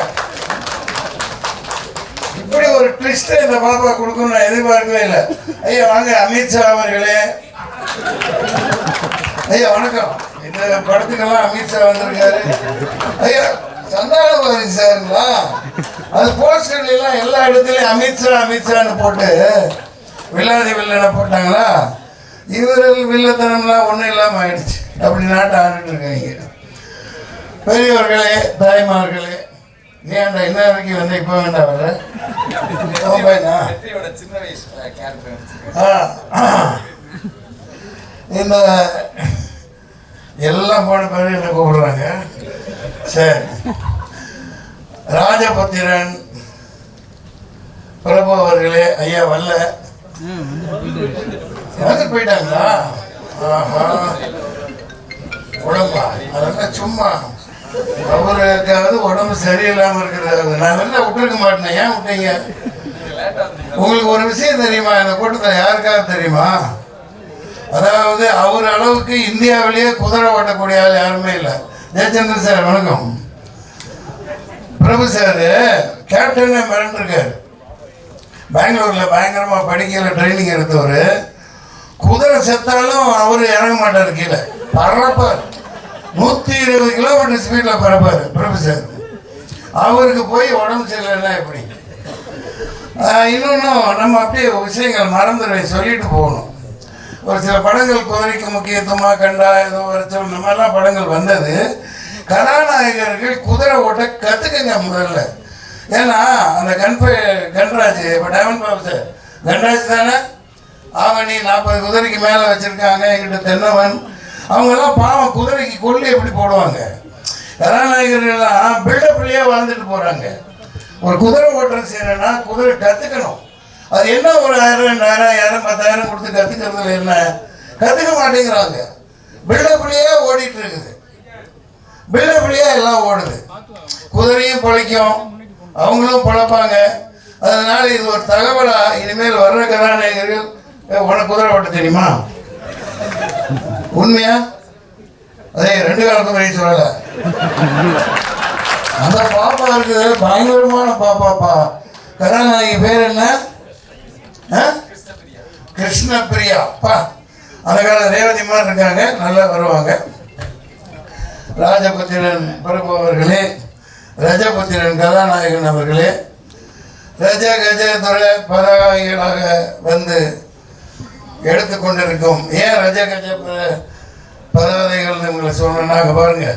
இப்படி ஒரு ட்விஸ்ட் இந்த பாப்பா கொடுக்கணும் நான் எதிர்பார்க்கவே இல்லை. ஐயா வாங்க, அமித்ஷா அவர்களே. ஐயா வணக்கம். இந்த படத்துக்கெல்லாம் அமித்ஷா வந்திருக்காரு. ஐயா சந்தானபாரி சாருங்களா? அது போஸ்டர்ல எல்லாம் எல்லா இடத்துலயும் அமித்ஷான்னு போட்டு வில்லாதி வில்லனை போட்டாங்களா? இவர்கள் வில்லத்தனம்லாம் ஒன்றும் இல்லாமல் ஆயிடுச்சு. அப்படி நாட்டை ஆண்டுட்டு இருக்காங்க. பெரியவர்களே, தாய்மார்களே, நீ ஏன்டா என்ன வரைக்கும் வந்து இப்போ வேண்டாம் வர இந்த எல்லாம் போன பேர் என்ன கூப்பிடுறாங்க. சரி, ராஜபுத்திரன் பிரபு அவர்களே, ஐயா வரல, வந்து போயிட்டாங்களா? உடம்பா? அதெல்லாம் சும்மா அவருக்காவது உடம்பு சரியில்லாம இருக்கிறது. நான் வெளில விட்டுருக்க மாட்டேன். ஏன் விட்டீங்க? உங்களுக்கு ஒரு விஷயம் தெரியுமா? இந்த கூட்டத்தில் யாருக்காவது தெரியுமா? அதாவது அவர் அளவுக்கு இந்தியாவிலேயே குதிரை ஓட்டக்கூடிய ஆள் யாருமே இல்லை. ஜெயச்சந்திரன் சார் வணக்கம். பிரபு சார் கேப்டனே மிரண்டிருக்காரு. பெங்களூர்ல பயங்கரமா படிக்கல ட்ரைனிங் எடுத்தவர். குதிரை செத்தாலும் அவரு இறங்க மாட்டார், கீழே பறப்பார். 120 கிலோமீட்டர் ஸ்பீட்ல பறப்பாரு பிரபு சார். அவருக்கு போய் உடம்பு சரியில்லைன்னா எப்படி? இன்னொன்றும் நம்ம அப்படியே விஷயங்கள் மறந்துடுவேன், சொல்லிட்டு போகணும். ஒரு சில படங்கள் குதிரைக்கு முக்கியத்துவமாக கண்டா ஏதோ வரைச்சல் இந்த மாதிரிலாம் படங்கள் வந்தது. கதாநாயகர்கள் குதிரை ஓட்ட கற்றுக்குங்க முதல்ல. ஏன்னா அந்த கன்ராஜ் இப்போ டைமண்ட் பாபு சார் கன்ராஜ் தானே, ஆவணி 40 குதிரைக்கு மேலே வச்சுருக்காங்க. எங்கிட்ட தென்னவன் அவங்கெல்லாம் பாவம் குதிரைக்கு கொள்ளு எப்படி போடுவாங்க. கதாநாயகர்கள்லாம் பில்டப்லேயே வாழ்ந்துட்டு போகிறாங்க. ஒரு குதிரை ஓட்டம் செய்யணும்னா குதிரை கற்றுக்கணும். அது என்ன ஒரு 1000 2000 10,000 கொடுத்து கற்றுக்கிறதுல என்ன? கற்றுக்க மாட்டேங்கிறாங்க. பில்டப்லேயே ஓடிட்டு இருக்குது. பில்டப்லேயே எல்லாம் ஓடுது. குதிரையும் பிழைக்கும், அவங்களும் பிழைப்பாங்க. அதனால இது ஒரு தகவலா இனிமேல் வர்ற கதாநாயகர்கள். உனக்கு குதிரை ஓட்ட தெரியுமா? உண்மையா? அதே 2 காலத்து வரை சொல்லல. அந்த பாப்பா இருக்குது, பயங்கரமான பாப்பாப்பா. கதாநாயகி பேர் என்ன? கிருஷ்ணபிரியா. பா அந்த கால ரேவதி மாதிரி இருக்காங்க, நல்லா வருவாங்க. ராஜபுத்திரன் பிரபு அவர்களே, ரஜபுத்திரன் கதாநாயகன் அவர்களே, ரஜ கஜதுரை பதாகைகளாக வந்து எடுத்துக்கொண்டிருக்கும். ஏன் ரஜ கஜ பதாதைகள் உங்களை சொன்னாங்க பாருங்க.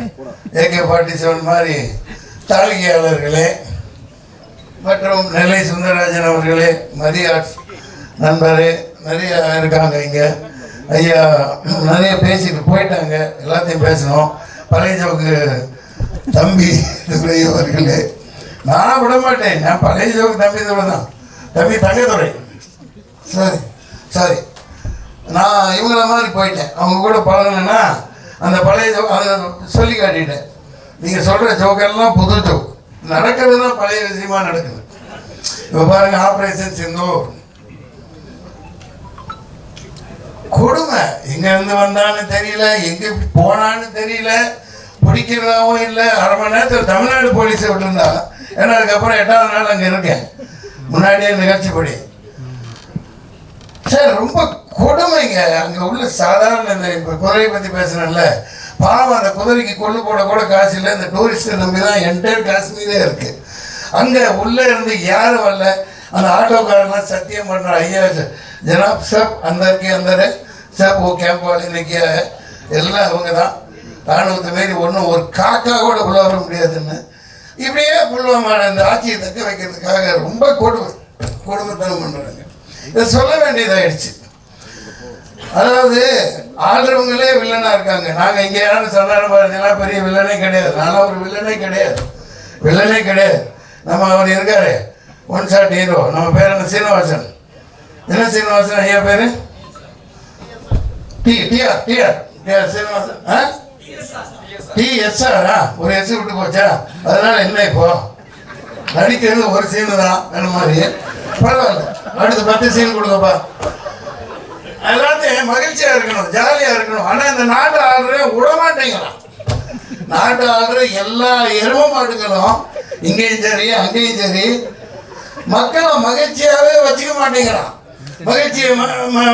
AK-47 மாதிரி தாளிகையாளர்களே மற்றும் நெல்லை சுந்தரராஜன் அவர்களே, மரியாட் நண்பரே, நிறைய இருக்காங்க இங்கே. ஐயா நிறைய பேசிட்டு போயிட்டாங்க, எல்லாத்தையும் பேசணும். பழைய ஜோக்கு தம்பி துறை அவர்களே, நான் விட மாட்டேன். நான் பழைய ஜோக்கு தம்பி துறை தான், தம்பி தங்கத்துறை. சரி சரி, நான் இவங்கள மாதிரி போயிட்டேன். அவங்க கூட பழகினேன்னா அந்த பழைய ஜோக் அதை சொல்லி காட்டிட்டேன். நீங்கள் சொல்கிற ஜோக்கெல்லாம் புது ஜோக், நடக்கிறது தான் பழைய விஷயமா நடக்குது. இப்போ பாருங்க, ஆப்ரேஷன் சிந்தூர் கொடுமை. எங்கேருந்து வந்தான்னு தெரியல, எங்கே போனான்னு தெரியல, பிடிக்கிறதாவும் இல்லை. 1/2 மணி நேரத்தில் தமிழ்நாடு போலீஸை விட்டுருந்தா. ஏன்னா அதுக்கப்புறம் 8வது நாள் அங்கே இருக்கேன், முன்னாடியே நிகழ்ச்சிப்படி. சார் ரொம்ப கொடுமைங்க. அங்கே உள்ள சாதாரண இந்த இப்போ குதிரையை பற்றி பேசுனேன்ல, பாவம் அந்த குதிரைக்கு கொள்ளு போட கூட காசு இல்லை. இந்த டூரிஸ்ட்டை நம்பி தான் என்டையர் காஷ்மீரே இருக்குது. அங்கே உள்ளே இருந்து யாரும் வரல. அந்த ஆட்டோக்காரெல்லாம் சத்தியம் பண்ணுற, ஐயா ஜனாப் சாப் அந்தருக்கு அந்த சாப் ஓ கேம்ப் வாலி இன்னைக்கு எல்லாம் அவங்க தான். ராணுவத்தை மாரி ஒன்றும் ஒரு காக்கா கூட உள்ள வர முடியாதுன்னு இப்படியே புல்வாமான இந்த ஆட்சியை தக்க வைக்கிறதுக்காக ரொம்ப கொடுமைத்தனம் பண்ணுறாங்க. இதை சொல்ல வேண்டியதாகிடுச்சு. அதாவது ஆடுறவங்களே வில்லனாக இருக்காங்க. நாங்கள் இங்கே யாரும் சாதாரண பாரதியெல்லாம் பெரிய வில்லனே கிடையாது. நானும் ஒரு வில்லனே கிடையாது. நம்ம அவர் இருக்காரு ஒன் ஷாட் ஹீரோ, நம்ம பேர் என்ன? சீனிவாசன். என்ன சீனிவாசன் ஐயா பேரு? டிஆர் சீனிவாசன். TSR ஒரு எஸ் விட்டு போச்சா? அதனால என்ன இப்போ நடிக்கிறது ஒரு சீனு தான் அந்த மாதிரி. பரவாயில்ல, அடுத்து 10 சீன் கொடுங்கப்பா. எல்லாத்தையும் மகிழ்ச்சியா இருக்கணும், ஜாலியா இருக்கணும். ஆனா இந்த நாட்டு ஆளுநரை விடமாட்டேங்கிறான். நாட்டு ஆளுநர் எல்லா எரும மாட்டுகளும் இங்கேயும் சரி அங்கேயும் சரி மக்களை மகிழ்ச்சியாவே வச்சுக்க மாட்டேங்கிறான். மகிழ்ச்சியை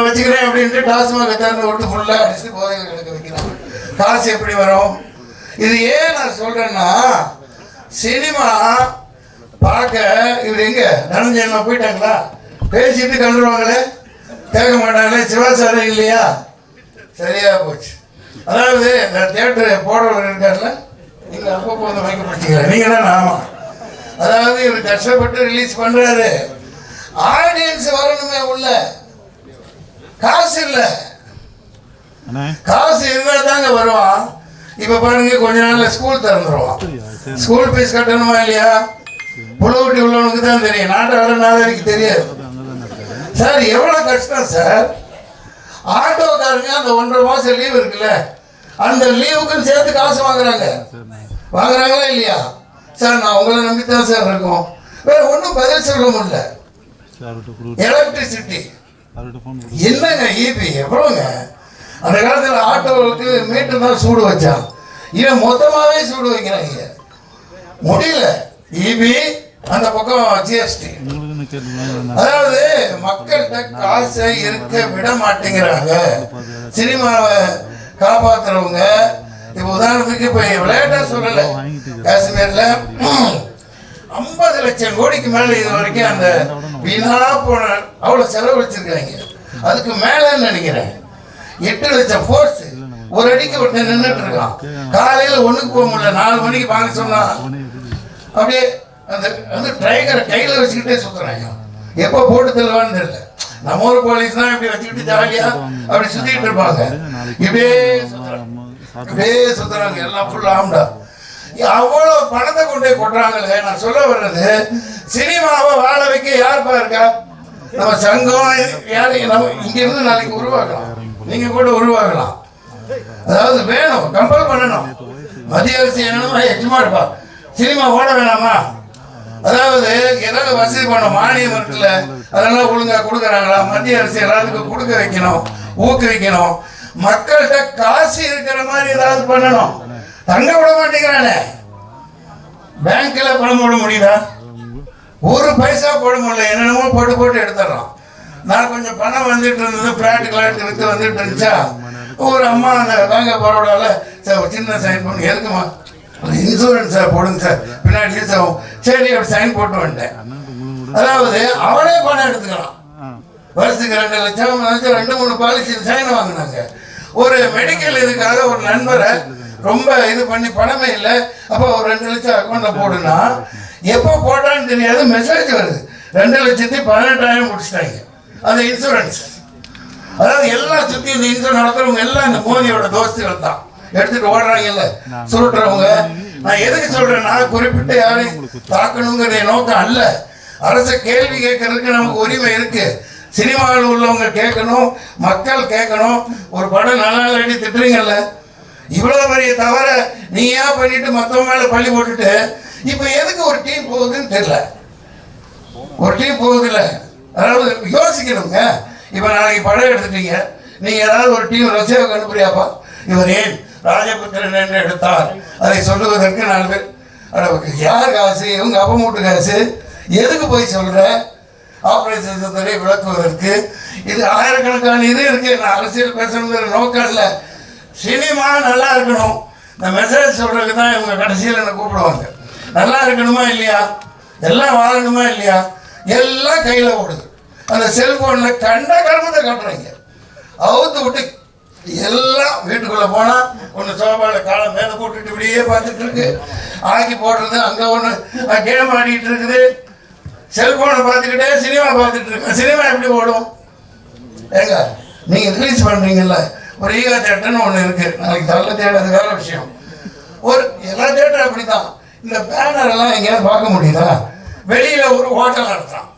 வச்சுக்கிறேன் அப்படின்ட்டு டாஸ்மாக திறந்து விட்டு ஃபுல்லாக அடிச்சுட்டு போதைகள் எடுக்க வைக்கிறான். காசு எப்படி வரும்? இது ஏன் நான் சொல்றேன்னா, சினிமா பார்க்க இவர் எங்க தனஞ்சயமா போயிட்டாங்களா? பேசிட்டு கண்டுருவாங்களே, கேட்க மாட்டாங்களே. சிவாசாரி இல்லையா? சரியா போச்சு. அதாவது இந்த தியேட்டர் போடுறவர் இருக்காருல்ல, நீங்கள் அப்பப்போ வந்து வைக்க பிடிச்சிக்கல, நீங்கள் தான். ஆமாம், அதாவது இவர் கஷ்டப்பட்டு ரிலீஸ் பண்ணுறாரு. ஆடியன்ஸ் வரணுமே உள்ள, காசு இல்லை. காசு இருந்தால் தாங்க வருவான். இப்போ பாருங்க, கொஞ்ச நாளில் ஸ்கூல் திறந்துருவான். ஸ்கூல் ஃபீஸ் கட்டணுமா இல்லையா? புலவட்டி உள்ளவனுக்கு தான் தெரியும், நாட்டாள நாதாரிக்கு தெரியாது. சார் எவ்வளோ கஷ்டம் சார். ஆட்டோக்காரங்க அந்த 1.5 மாதம் லீவ் இருக்குல்ல, அந்த லீவுக்குன்னு சேர்த்து காசு வாங்குறாங்களா இல்லையா? சார் நான் உங்களை நம்பி தான் சார் இருக்கோம். வேற ஒன்றும் பதில் சொல்ல முடியல. எலக்ட்ரிசிட்டி என்னங்க, ஈபி எவ்வளோங்க? அந்த காலத்தில் ஆட்டோவுக்கு மீட்டர் தான் சூடு வச்சான், இவன் மொத்தமாகவே சூடு வைக்கிறாங்க. முடியல. ஈபி அந்த பக்கம் ஜிஎஸ்டி. அதாவது மக்கள்கிட்ட காசை இருக்க விட மாட்டேங்கிறாங்க. சினிமாவை காப்பாற்றுறவங்க இப்போ உதாரணத்துக்கு இப்போ விளையாட்டா சொல்லலை, காஷ்மீரில் 50 லட்சம் கோடிக்கு மேல இது வரைக்கும் அந்த வீணா போன அவ்வளவு செலவழிச்சிருக்காங்க. அதுக்கு மேலன்னு நினைக்கிறேன் 8 லட்சம் ஃபோர்ஸ் ஒரு அடிக்கு ஒருத்தன் நின்றுட்டு இருக்கான். காலையில ஒண்ணுக்கு போக முடியல, 4 மணிக்கு வாங்க சொன்னா அப்படியே அந்த அந்த ட்ரைகரை கையில வச்சுக்கிட்டே சுத்துறாங்க. எப்போ போட்டு தருவான்னு தெரியல. நம்ம ஒரு போலீஸ் தான் இப்படி வச்சுக்கிட்டு ஜாலியா அப்படி சுத்திட்டு இருப்பாங்க. இப்படியே சுத்துறாங்க எல்லாம் ஃபுல் ஆம்டா. அவ்வளவு பணத்தை கொண்டே கொட்டுறாங்களே. நான் சொல்ல வர்றது, சினிமாவை வாழ வைக்க யாருப்பா இருக்கா? நம்ம சங்கம் யாரையும் நம்ம இங்க இருந்து நாளைக்கு உருவாக்கலாம், நீங்க கூட உருவாக்கலாம். அதாவது வேணும், கம்பல் பண்ணணும். மத்திய அரசு என்னமா எச்சுமா இருப்பா, சினிமா ஓட வேணாமா? அதாவது ஏதாவது வசதி பண்ண மானியம் இருக்குல்ல, அதெல்லாம் ஒழுங்கா கொடுக்குறாங்களா? மத்திய அரசு எல்லாத்துக்கும் கொடுக்க வைக்கணும், ஊக்குவிக்கணும். மக்கள்கிட்ட காசு இருக்கிற மாதிரி ஏதாவது பண்ணணும். தங்க விட மாட்டேங்கிறானே. பேங்க்ல பணம் போட முடியுதா? ஒரு பைசா போட முடியல. என்னென்னமோ போட்டு போட்டு எடுத்துடுறோம். நான் கொஞ்சம் பணம் வந்துட்டு இருந்தது, பிளாட் கிளாட் வித்து வந்துட்டு இருந்துச்சா, ஒரு அம்மா அந்த பேங்க பரோடால சார் சின்ன சைன் பண்ணி எதுக்குமா இன்சூரன்ஸ் சார் போடுங்க சார் பின்னாடி யூஸ் ஆகும். சரி அப்படி சைன் போட்டு வந்துட்டேன். அதாவது அவனே பணம் எடுத்துக்கலாம். வருஷத்துக்கு 2 லட்சம் 2-3 பாலிசி சைன் வாங்கினாங்க. ஒரு மெடிக்கல் இதுக்காக ஒரு நண்பரை ரொம்ப இது பண்ணி பணமே இல்லை, அப்போ ஒரு 2 லட்சம் அக்கௌண்ட்ல போடுனா எப்போ போட்டான்னு தெரியாது, மெசேஜ் வருது 2,18,000 முடிச்சிட்டாங்க அந்த இன்சூரன்ஸ். அதாவது எல்லாம் சுற்றி இந்த இன்சூரன்ஸ் நடத்துறவங்க எல்லாம் இந்த மோதியோட தோஸ்துகள் தான் எடுத்துட்டு ஓடுறாங்கல்ல சுருட்டுறவங்க. நான் எதுக்கு சொல்றேன்னா, குறிப்பிட்ட யாரையும் தாக்கணுங்கிற நோக்கம் அல்ல. அரசு கேள்வி கேட்கறதுக்கு நமக்கு உரிமை இருக்கு. சினிமாவில் உள்ளவங்க கேட்கணும், மக்கள் கேட்கணும். ஒரு படம் நல்லா அடி திட்டுறீங்கல்ல, இவ்வளவு பெரிய தவற நீ ஏன் பண்ணிட்டு மத்தவங்க மேல பழி போட்டுட்டு இப்ப எதுக்கு ஒரு டீம் போகுதுன்னு தெரியல. ஒரு டீம் போகுது இல்ல, அதாவது யோசிக்கணுங்க. இப்ப நாளைக்கு படம் எடுத்துட்டீங்க, நீங்க ஏதாவது ஒரு டீம் ரஷ்யாவுக்கு அனுப்புறியாப்பா? இவர் ஏன் ராஜபுத்திரன் என்று எடுத்தார் அதை சொல்லுவதற்கு 4 பேர். யார் காசு? இவங்க அப்ப மூட்டு காசு. எதுக்கு போய் சொல்ற? ஆபரேஷன் சந்தரை விளக்குவதற்கு. இது ஆயிரக்கணக்கான இது இருக்கு. நான் அரசியல் பேசணுங்கிற நோக்கம் இல்லை. சினிமா நல்லா இருக்கணும், இந்த மெசேஜ் சொல்றதுக்கு தான் இவங்க கடைசியில் என்ன கூப்பிடுவாங்க. நல்லா இருக்கணுமா இல்லையா, எல்லாம் வாழணுமா இல்லையா, எல்லாம் கையில் ஓடுது. அந்த செல்போன்ல கண்ட கர்மத்தை காட்டுறாங்க. அவுத்து விட்டு எல்லாம் வீட்டுக்குள்ள போனா ஒன்று சோபாவில் காலம் மேலே போட்டுட்டு இப்படியே பார்த்துட்டு இருக்கு. ஆக்கி போடுறது அங்கே ஒன்று கேம் ஆடிட்டு இருக்குது. செல்போனை பார்த்துக்கிட்டே சினிமா பார்த்துட்டு இருக்கு. சினிமா எப்படி ஓடும்? ஏங்க நீங்கள் ரிலீஸ் பண்ணுறீங்கல்ல, ஒரு ஈகா தேட்டர்னு ஒன்று இருக்கு. நாளைக்கு தள்ள தேட்டர் வேற விஷயம். ஒரு எல்லா தேட்டரும் அப்படி தான். இந்த பேனர் எல்லாம் எங்கேயாவது பார்க்க முடியுதா? வெளியில் ஒரு ஹோட்டல் நடத்துகிறான்,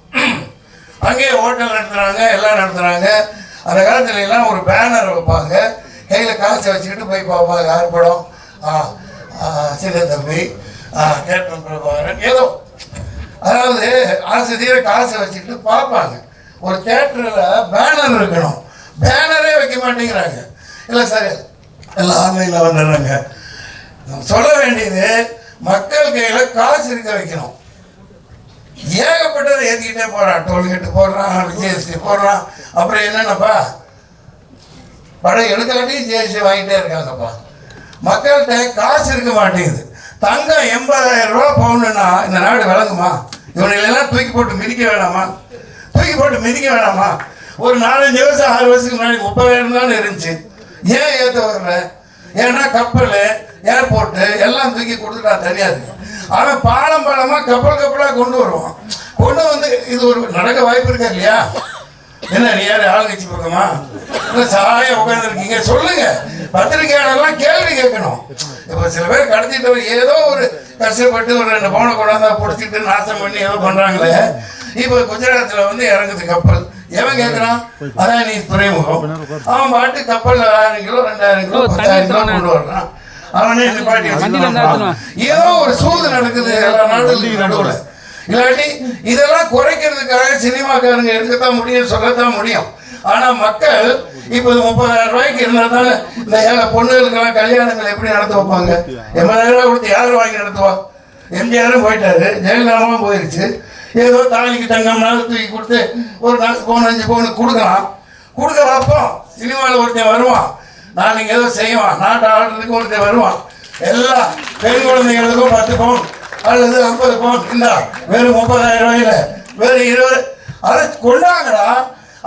அங்கேயே ஹோட்டல் நடத்துகிறாங்க, எல்லாம் நடத்துகிறாங்க. அந்த காலத்துல எல்லாம் ஒரு பேனர் வைப்பாங்க, கையில் காசை வச்சுக்கிட்டு போய் பார்ப்பாங்க. யார் படம்? சின்ன தம்பி, கேப்டன் பிரபாகரன், ஏதோ அதாவது ஆசிரியர் காசை வச்சுக்கிட்டு பார்ப்பாங்க. ஒரு தேட்டரில் பேனர் இருக்கணும், பேனரே வைக்க மாட்டேங்கிறாங்க. இல்லை சார் எல்லாம் ஆன்லைனில் வந்துடுறாங்க. சொல்ல வேண்டியது, மக்கள் கையில் காசு இருக்க வைக்கணும். ஏகப்பட்டதை ஏற்றிக்கிட்டே போகிறான். டோல்கேட்டு போடுறான், ஜிஎஸ்டி போடுறான். அப்புறம் என்னென்னப்பா படம் எடுக்காட்டி ஜிஎஸ்டி வாங்கிட்டே இருக்காங்கப்பா. மக்கள்கிட்ட காசு இருக்க மாட்டேங்குது. தங்கம் 80,000 ரூபா பவுனுன்னா இந்த நாடு விளங்குமா? இவனையெல்லாம் தூக்கி போட்டு மிதிக்க வேணாமா? தூக்கி போட்டு மிதிக்க வேணாமா? ஒரு 4-5 வருஷம் 6 வருஷத்துக்கு முன்னாடி 30,000 தான் இருந்துச்சு. ஏன் ஏற்ற வர்ற? ஏன்னா கப்பல், ஏர்போர்ட்டு எல்லாம் தூக்கி கொடுத்துட்டா தனியாக இருக்கு. அவன் பாலம் பாலமாக கப்பலாக கொண்டு வருவான். கொண்டு வந்து இது ஒரு நடக்க வாய்ப்பு இருக்கா இல்லையா? என்ன நீ யார் ஆளுங்கட்சி பக்கமா இல்லை சாய உட்காந்துருக்கீங்க? சொல்லுங்க. பத்திரிகையாளர்லாம் கேள்வி கேட்கணும். இப்போ சில பேர் கடத்திட்டு ஏதோ ஒரு கஷ்டப்பட்டு ஒரு 2 பவுனை கொண்டாந்தா பிடிச்சிட்டு நாசம் பண்ணி ஏதோ பண்ணுறாங்களே. இப்போ குஜராத்தில் வந்து இறங்குது கப்பல். எவன் கேட்குறான்? அதான் நீ துறைமுகம். அவன் பாட்டு கப்பல் 1000 கிலோ 2000 கிலோ 10,000 கிலோ கொண்டு வர்றான். அவனே நிப்பாட்டி வச்சுக்கலாம். ஏதோ ஒரு சூது நடக்குது எல்லா நாடுகளுக்கும் நடுவில். இல்லாட்டி இதெல்லாம் குறைக்கிறதுக்காக சினிமாக்காரங்க எடுக்கத்தான் முடியும், சொல்லத்தான் முடியும். ஆனால் மக்கள் இப்போ 30,000 ரூபாய்க்கு இருந்ததால இந்த ஏழை பொண்ணுகளுக்கெல்லாம் கல்யாணங்கள் எப்படி நடத்த வைப்பாங்க? 80,000 ரூபாய் கொடுத்து யார் வாங்கி நடத்துவா? எம்ஜிஆரும் போயிட்டாரு, ஜெயலலிதாவும் போயிடுச்சு. ஏதோ தாலிக்கு தங்கம் நாள் தூக்கி கொடுத்து ஒரு 4 பவுன் 5 பவுன் கொடுக்கலாம். கொடுக்க பார்ப்போம். சினிமாவில் ஒருத்தன் வருவான், நாளைக்கு ஏதோ செய்வான், நாட்டை ஆடுறதுக்கு ஒருத்தன் வருவான். எல்லா பெண் குழந்தைகளுக்கும் 10 பவுன் அல்லது 50 பவுன் இந்தா வெறும் 30,000 ரூபாயில வெறும் 20 அதை கொண்டாங்கடா.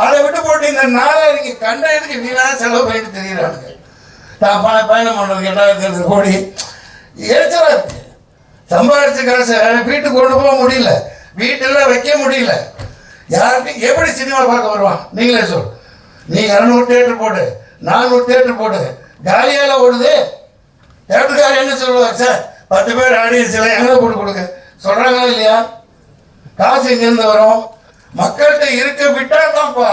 அதை விட்டு போட்டு இந்த நாளை நீங்க கண்ட இதுக்கு வீணா செலவு பண்ணிட்டு தெரியுறாங்க. நான் பயணம் பண்ணுறதுக்கு 8,000 கோடி எரிச்சலா இருக்கு. சம்பாதிச்ச காசை வீட்டுக்கு கொண்டு போக முடியல, வீட்டில் வைக்க முடியல. யாருக்கும் எப்படி சினிமா பார்க்க வருவான்? நீங்களே சொல். நீ 200 தியேட்டர் போடு, 400 தியேட்டர் போடு, காலியால் ஓடுது. தியேட்டருக்காரர் என்ன சொல்லுவார்? சார் 10 பேர் ஆடியன்ஸ் எல்லாம் எங்கே போட்டு கொடுங்க சொல்கிறாங்களா இல்லையா? காசு இங்கேருந்து வரும், மக்கள்கிட்ட இருக்க விட்டா தான்ப்பா.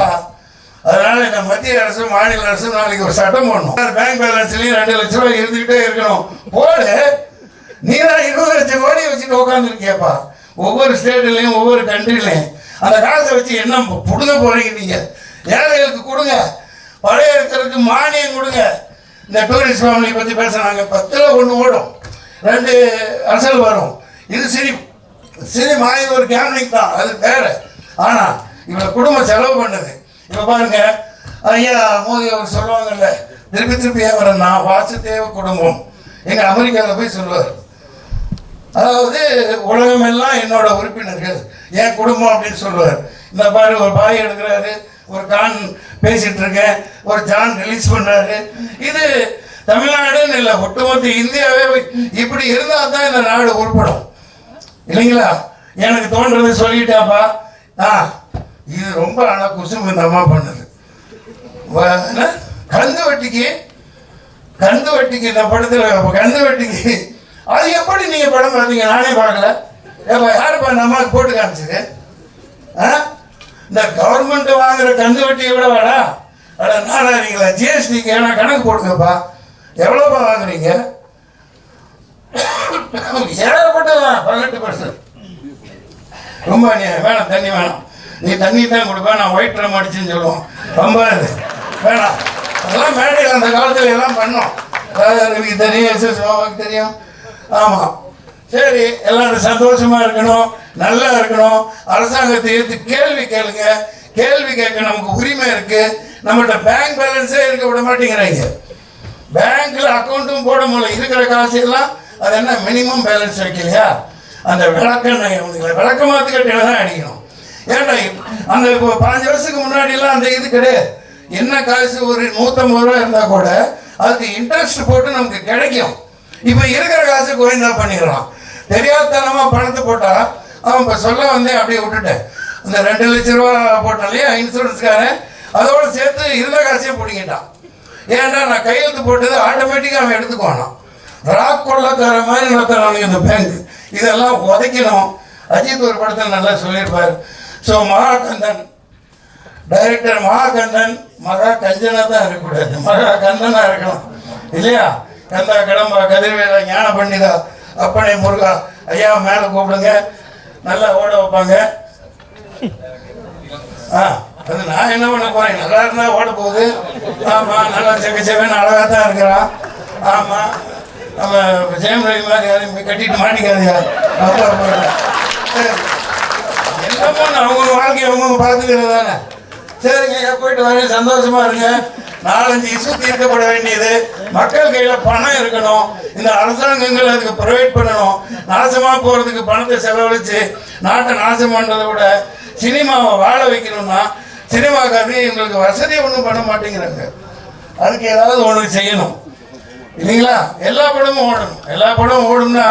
அதனால இந்த மத்திய அரசு மாநில அரசு நாளைக்கு ஒரு சட்டம் போடணும். பேங்க் பேலன்ஸ்லையும் 2 லட்ச ரூபாய் இருந்துக்கிட்டே இருக்கணும். போடு. நீ தான் 20 லட்சம் கோடி வச்சுட்டு உட்காந்துருக்கியப்பா. ஒவ்வொரு ஸ்டேட்லையும் ஒவ்வொரு கண்ட்ரிலையும் அந்த காசை வச்சு என்ன புடுங்க போறீங்க? நீங்க ஏழைகளுக்கு கொடுங்க, பழைய இருக்கிறதுக்கு மானியம் கொடுங்க. இந்த டூரிஸ்ட் ஃபேமிலி பற்றி பேசுகிறாங்க. 10ல் 1 ஓடும், 2 அசல் வரும். இது சினிமா, இது ஒரு கேம்லிங் தான், அது வேற. ஆனால் இவ்வளோ குடும்பம் செலவு பண்ணுது. இப்போ பாருங்க, ஐயா மோடி அவர் சொல்லுவாங்கல்ல, திருப்பி திருப்பி ஏன் நான் வாசுதேவ குடும்பம் எங்கள் அமெரிக்காவில் போய் சொல்லுவார். அதாவது உலகம் எல்லாம் என்னோட உறுப்பினர்கள், என் குடும்பம் அப்படின்னு சொல்லுவார். இந்த பாரு ஒரு பாய் எடுக்கிறாரு, ஒரு கான் பேசிட்டு இருக்கேன், ஒரு ஜான் ரிலீஸ் பண்றாரு. இது தமிழ்நாடுன்னு இல்லை, ஒட்டுமொத்த இந்தியாவே இப்படி இருந்தால் தான் இந்த நாடு உருப்படும் இல்லைங்களா? எனக்கு தோன்றது சொல்லிட்டாப்பா. இது ரொம்ப ஆனால் குசும்பு இந்த அம்மா பண்ணுது. கந்து வட்டிக்கு இந்த படத்தில் கந்து வட்டிக்கு அது எப்படி நீங்க படம் பார்த்தீங்க? நானே பார்க்கல. ஏப்பா யாருப்பா இந்த அம்மாவுக்கு போட்டு காமிச்சது? இந்த கவர்மெண்ட் வாங்குற கந்து வட்டியை விட வேடா அட நாடாதீங்களா? ஜிஎஸ்டிக்கு ஏன்னா கணக்கு போடுங்கப்பா. எவ்வளோப்பா வாங்குறீங்க? ஏகப்பட்டதான் 18%. ரொம்ப வேணாம், தண்ணி வேணாம். நீ தண்ணி தான் கொடுப்பேன், நான் ஒயிட் ட்ரம் அடிச்சுன்னு சொல்லுவோம். ரொம்ப வேணாம். அதெல்லாம் மேடையில் அந்த காலத்தில் எல்லாம் பண்ணோம். எனக்கு தெரியும், எஸ்எஸ்ஓவுக்கு தெரியும். ஆமாம், சரி, எல்லாரும் சந்தோஷமா இருக்கணும், நல்லா இருக்கணும். அரசாங்கத்தை எடுத்து கேள்வி கேளுங்க. கேள்வி கேட்க நமக்கு உரிமை இருக்கு. நம்மகிட்ட பேங்க் பேலன்ஸே இருக்க விட மாட்டேங்கிறாங்க. பேங்க்ல அக்கௌண்ட்டும் போட முடியல. இருக்கிற காசு எல்லாம் அது என்ன மினிமம் பேலன்ஸ் வைக்கலையா? அந்த விளக்கமாத்து கட்டில தான் அடிக்கணும். ஏன்டா அந்த 5 வருஷத்துக்கு முன்னாடிலாம் அந்த இது கிடையாது. என்ன காசு ஒரு 150 ரூபா இருந்தா கூட அதுக்கு இன்ட்ரெஸ்ட் போட்டு நமக்கு கிடைக்கும். இப்போ இருக்கிற காசு குறைந்தா பண்ணிடுறான். தெரியாதனமா பணத்தை போட்டா அவன் இப்போ சொல்ல வந்தேன், அப்படியே விட்டுட்டேன். அந்த 2 லட்ச ரூபா போட்டான் இல்லையா இன்சூரன்ஸ்காரன், அதோட சேர்த்து இருந்த காசையும் பிடிக்கிட்டான். ஏன்னா நான் கையெழுத்து போட்டது ஆட்டோமேட்டிக்காக அவன் எடுத்துக்குவானா. ராக் கொள்ளக்கார மாதிரி நடத்துறானுங்க இந்த பேங்க். இதெல்லாம் உதைக்கணும். அஜித் ஒரு படத்தில் நல்லா சொல்லியிருப்பார். ஸோ மகாகந்தன் டைரக்டர் மகாகந்தன் மகா கஞ்சனா தான் இருக்கக்கூடாது, மகா கந்தனா இருக்கணும் இல்லையா? கந்தா கடம்பா கதிர்வேலா ஞான பண்டிதா அப்பனை முருகா ஐயா மேலே கூப்பிடுங்க, நல்லா ஓட வைப்பாங்க. அது நான் என்ன பண்ண போறேன்? நல்லா இருந்தா ஓட போகுது. ஆமாம், நல்லா செவன்னு அழகாக தான் இருக்கிறான். ஆமாம், நம்ம ஜெயம் ரவி மாதிரி யாரையும் கட்டிட்டு மாட்டிக்காதையா? என்னமோ அவங்க வாழ்க்கையை அவங்க பார்த்துக்கிறது தானே. சரிங்க, போயிட்டு வரேன், சந்தோஷமா இருங்க. 4-5 இஷ்யூ தீர்க்கப்பட வேண்டியது. மக்கள் கையில பணம் இருக்கணும். இந்த அரசாங்கங்கள் அதுக்கு ப்ரொவைட் பண்ணணும். நாசமா போறதுக்கு பணத்தை செலவழிச்சு நாட்டை நாசம் பண்றதை விட சினிமாவை வாழ வைக்கணும்னா சினிமாக்காரங்க எங்களுக்கு வசதி ஒன்றும் பண்ண மாட்டேங்கிறாங்க. அதுக்கு ஏதாவது ஒன்று செய்யணும் இல்லைங்களா? எல்லா படமும் ஓடணும். எல்லா படமும் ஓடணும்னா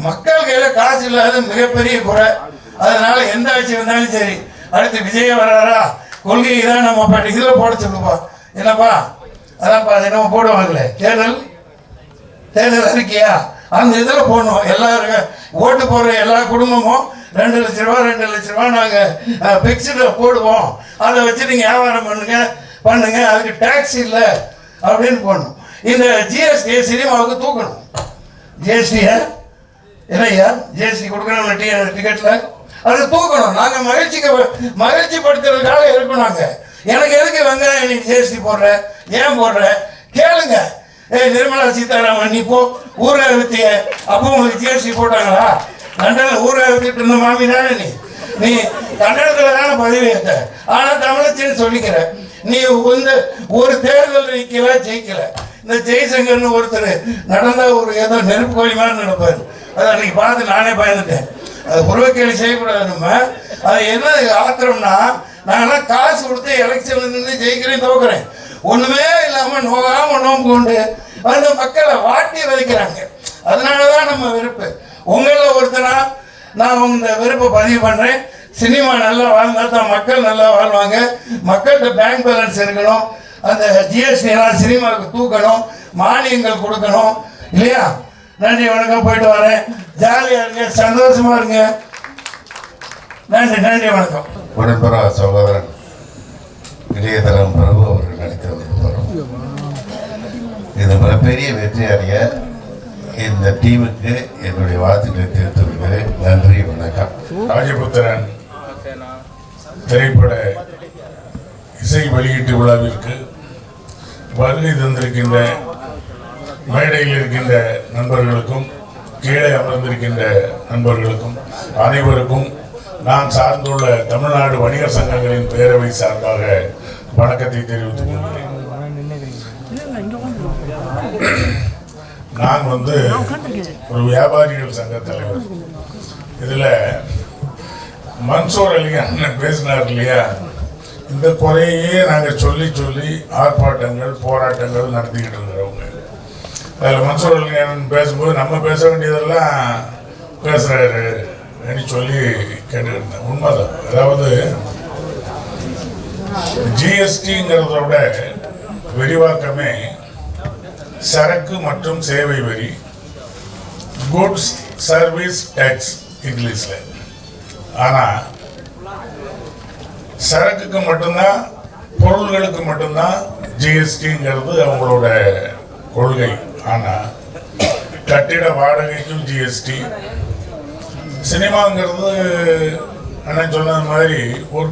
மக்கள் கையில காசு இல்லாத மிகப்பெரிய குறை. அதனால எந்த ஆட்சி வந்தாலும் சரி, அடுத்து விஜய் வர்றாரா, கொள்கை தான் நம்ம பாட்டு இதில் போட சொல்லுப்பா. என்னப்பா அதான்ப்பா, அது என்னமோ போடுவாங்களே தேர்தல் அறிக்கையா, அந்த இதில் போடணும். எல்லாருக்கும் ஓட்டு போடுற எல்லா குடும்பமும் 2 லட்ச ரூபா 2 லட்ச ரூபா நாங்கள் ஃபிக்ஸ்டில் போடுவோம், அதை வச்சு நீங்கள் வியாபாரம் பண்ணுங்க, அதுக்கு டேக்ஸ் இல்லை அப்படின்னு போடணும். இந்த ஜிஎஸ்டி சினிமாவுக்கு தூக்கணும். ஜிஎஸ்டியை இல்லையா, ஜிஎஸ்டி கொடுக்கணும் டிக்கெட்டில், அது தூக்கணும். நாங்கள் மகிழ்ச்சி படுத்துறதுக்காக இருக்கணும். நாங்கள் எனக்கு எதுக்கு வெங்காயம் நீ ஜிஎஸ்டி போடுற, ஏன் போடுற கேளுங்க. நிர்மலா சீதாராமன் நீ போ ஊரக வித்திய, அப்போ உங்களுக்கு ஜிஎஸ்டி போட்டாங்களா? லண்டனில் ஊரக வித்துட்டு இருந்த மாமி தானே நீ கன்னடத்தில் தானே பதவி ஏற்ற, ஆனால் தமிழச்சின்னு சொல்லிக்கிற. நீ வந்து ஒரு தேர்தல் நிற்கல, ஜெயிக்கல. இந்த ஜெய்சங்கர்னு ஒருத்தர் நடந்தா ஒரு ஏதோ நெருப்பு கோழி மாதிரி நடப்பார். அதை அன்னைக்கு பார்த்து நானே பயந்துட்டேன். அது புறவக்கேலி செய்யக்கூடாது. நம்ம அது என்ன ஆத்திரம்னா, நாங்களாம் காசு கொடுத்து எலெக்ஷன்ல நின்று ஜெயிக்கிறேன் தோக்குறேன், ஒண்ணுமே இல்லாம நோகாம நோம்பு கொண்டு அந்த மக்களை வாட்டி வதைக்கிறாங்க. அதனாலதான் நம்ம வெறுப்பு. உங்களில் ஒருத்தனா நான் இந்த வெறுப்பை பதிவு பண்றேன். சினிமா நல்லா வாழ்ந்தா தான் மக்கள் நல்லா வாழ்வாங்க. மக்கள்கிட்ட பேங்க் பேலன்ஸ் இருக்கணும், அந்த ஜிஎஸ்டி எல்லாம் சினிமாவுக்கு தூக்கணும், மானியங்கள் கொடுக்கணும் இல்லையா? நன்றி, வணக்கம், போயிட்டு வரேன். ஜாலியா இருங்க, சந்தோஷமா இருங்க. நன்றி, நன்றி, வணக்கம். உடன்பரா சகோதரன் இளையதளம் பிரபு அவர்கள் நடித்த ஒரு படம். இது மிகப்பெரிய வெற்றி அடைய இந்த டீமுக்கு என்னுடைய வாழ்த்துக்களை தெரிவித்துக் கொள்கிறேன். நன்றி, வணக்கம். ராஜபுத்திரன் திரைப்பட இசை வெளியீட்டு விழாவிற்கு வருகை தந்திருக்கின்ற மேடையில் இருக்கின்ற நண்பர்களுக்கும் கீழே அமர்ந்திருக்கின்ற நண்பர்களுக்கும் அனைவருக்கும் நான் சார்ந்துள்ள தமிழ்நாடு வணிகர் சங்கங்களின் பேரவை சார்பாக வணக்கத்தை தெரிவித்துக் கொள்கிறேன். நான் ஒரு வியாபாரிகள் சங்க தலைவர். இதுல மன்சூர் அலி அண்ணன் பேசினார் இல்லையா, இந்த குறையே நாங்கள் சொல்லி சொல்லி ஆர்ப்பாட்டங்கள் போராட்டங்கள் நடத்திக்கிட்டு இருக்கிறவங்க. அதில் மன்சூர் அலி அண்ணன் பேசும்போது நம்ம பேச வேண்டியதெல்லாம் பேசுறாரு சொல்லி கேட்டுக்கிட்டேன். உண்மைதான். அதாவது ஜிஎஸ்டிங்கிறதோட விரிவாக்கமே சரக்கு மற்றும் சேவை வரி, குட்ஸ் சர்வீஸ் டேக்ஸ் இங்கிலீஷ்ல. ஆனா சரக்குக்கு மட்டும்தான், பொருள்களுக்கு மட்டும்தான் ஜிஎஸ்டிங்கிறது அவங்களோட கொள்கை. ஆனா கட்டிட வாடகைக்கும் ஜிஎஸ்டி, சினிமாங்கிறது அண்ணன் சொன்னது மாதிரி ஒரு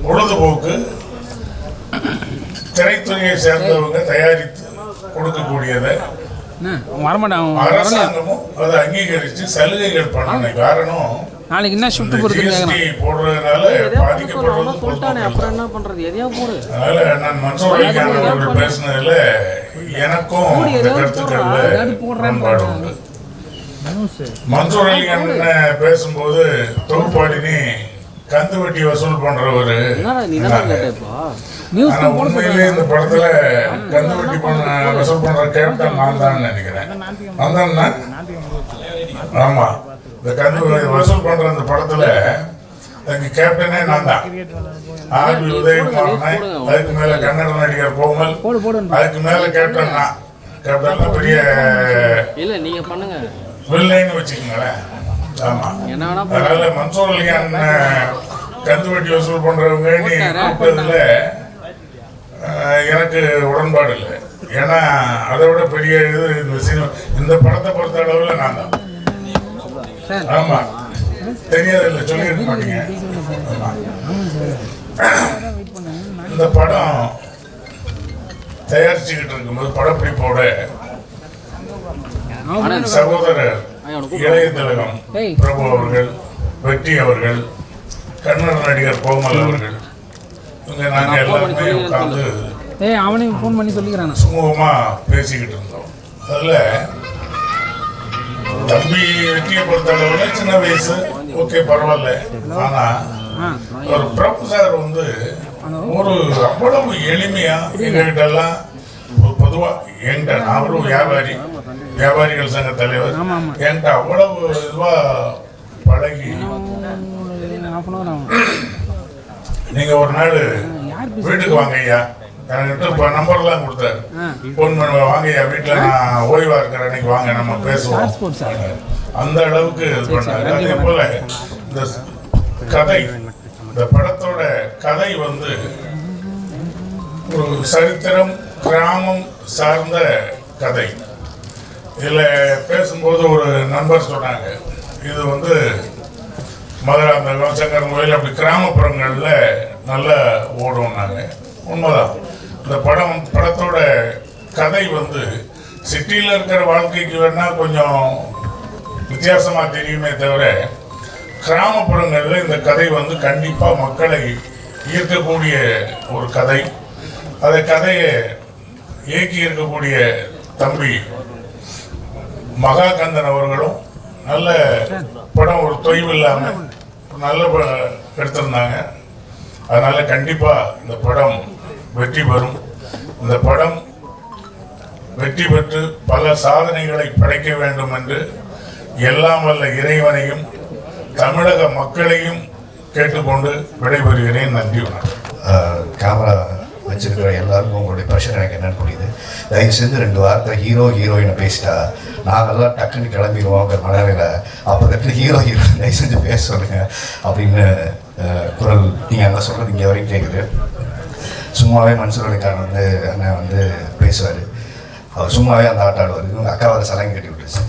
பொழுதுபோக்கு திரைத்துறையை சேர்ந்தவங்க தயாரித்து கொடுக்கக்கூடியதை அரசாங்கமும் அதை அங்கீகரித்து சலுகைகள் பண்ணணும். காரணம் நாளைக்கு என்ன ஷிஃப்ட் போடுறதுனால பாதிக்கப்படுறது. அதனால நான் மன்சூர் அலிகான் அவர்கள் பேசினதுல எனக்கும் இந்த கருத்துக்கள்ல உடன்பாடு உண்டு. மன்சூர் அலிகான் பேசும்போது தொகுப்பாளினி கந்து வட்டி வசூல் பண்றவரு, ஆனா உண்மையிலே இந்த படத்துல கந்து வட்டி வசூல் பண்ற கேப்டன் நான் தான் நினைக்கிறேன். ஆமா, இந்த கந்து வசூல் பண்ற அந்த படத்துல கேப்டனே நான் தான். ஆர்பி உதயகுமார், அதுக்கு மேல கன்னட நடிகர் கோமல், அதுக்கு மேல கேப்டன் நான். கேப்டன் பெரிய வில்லைன்னு வச்சுக்கோங்களேன். ஆமா, அதனால மன்சூர் அலிகான் கந்து வட்டி வசூல் பண்றவங்க நீ கூப்பிட்டதுல எனக்கு உடன்பாடு இல்லை. ஏன்னா அதை விட பெரிய இது இந்த படத்தை பொறுத்த அளவுல நான் தான். ஆமா, தெரியாது இல்லை, சொல்லியிருக்க மாட்டீங்க. இந்த படம் தயாரிச்சுக்கிட்டு இருக்கும்போது படப்பிடிப்போட சகோதரர் இளையதிலகம் பிரபு அவர்கள், வெற்றி அவர்கள், கன்னட நடிகர் கோமல் அவர்கள், இவங்க நாங்க எல்லாருமே உட்கார்ந்து சுமூகமா பேசிக்கிட்டு இருந்தோம். அதுல தம்பி வெற்றியை பொறுத்த அளவுல சின்ன வயசு, ஓகே பரவாயில்ல. ஆனா ஒரு பிரபு சார் ஒரு அவ்வளவு எளிமையா எங்ககிட்ட எல்லாம் பொதுவா என்கிட்ட, நான் ஒரு வியாபாரிகள் சங்க தலைவர், என்கிட்ட அவ்வளவு இதுவா பழகி, நீங்க ஒரு நாள் வீட்டுக்கு வாங்க ஐயா, எனக்கு நம்பர்லாம் கொடுத்தாரு. போன் பண்ண வாங்க ஐயா, வீட்டுல நான் ஓய்வா இருக்கிற அன்னைக்கு வாங்க, நம்ம பேசுவோம். அந்த அளவுக்கு இது பண்ணாரு. அதே போல இந்த கதை, இந்த படத்தோட கதை ஒரு சரித்திரம், கிராமம் சார்ந்த கதை. இதுல பேசும்போது ஒரு நண்பர் சொன்னாங்க, இது மதுராந்தகம், சங்கரன் கோயில் அப்படி கிராமப்புறங்கள்ல நல்லா ஓடும்னாங்க. உண்மைதான். இந்த படத்தோட கதை சிட்டியில் இருக்கிற வாழ்க்கைக்கு வேணா கொஞ்சம் வித்தியாசமா தெரியுமே தவிர, கிராமப்புறங்கள்ல இந்த கதை கண்டிப்பா மக்களை ஈர்க்கக்கூடிய ஒரு கதை. அந்த கதையை இயக்கி இருக்கக்கூடிய தம்பி மகாகந்தன் அவர்களும் நல்ல படம், ஒரு தொய்வு இல்லாமல் நல்ல எடுத்திருந்தாங்க. அதனால கண்டிப்பா இந்த படம் வெற்றி பெறும். இந்த படம் வெற்றி பெற்று பல சாதனைகளை படைக்க வேண்டும் என்று எல்லாம் வல்ல இறைவனையும் தமிழக மக்களையும் கேட்டுக்கொண்டு விடைபெறுகிறேன். நன்றி, வணக்கம். கேமரா வச்சிருக்கிற எல்லாருக்கும் உங்களுடைய ப்ரெஷர் எனக்கு என்னன்னு புரியுது. தயவு செஞ்சு 2 வார்த்தை ஹீரோயினை பேசிட்டா நாங்கள்லாம் டக்குன்னு கிளம்பிடுவோம் மனநில. அப்போ தட்டு ஹீரோயின் தயவு செஞ்சு பேச சொல்லுங்க அப்படின்னு குரல் நீங்கள் அங்கே சொல்கிறது இங்கே வரைக்கும் கேட்குது. சும்மாவே மன்சூர் அலிகான் வந்து அண்ணன் வந்து பேசுவார். அவர் சும்மாவே அந்த ஆட்டம் ஆடுவார். இவங்க அக்காவை சலங்கை கட்டி விட்டுருச்சு.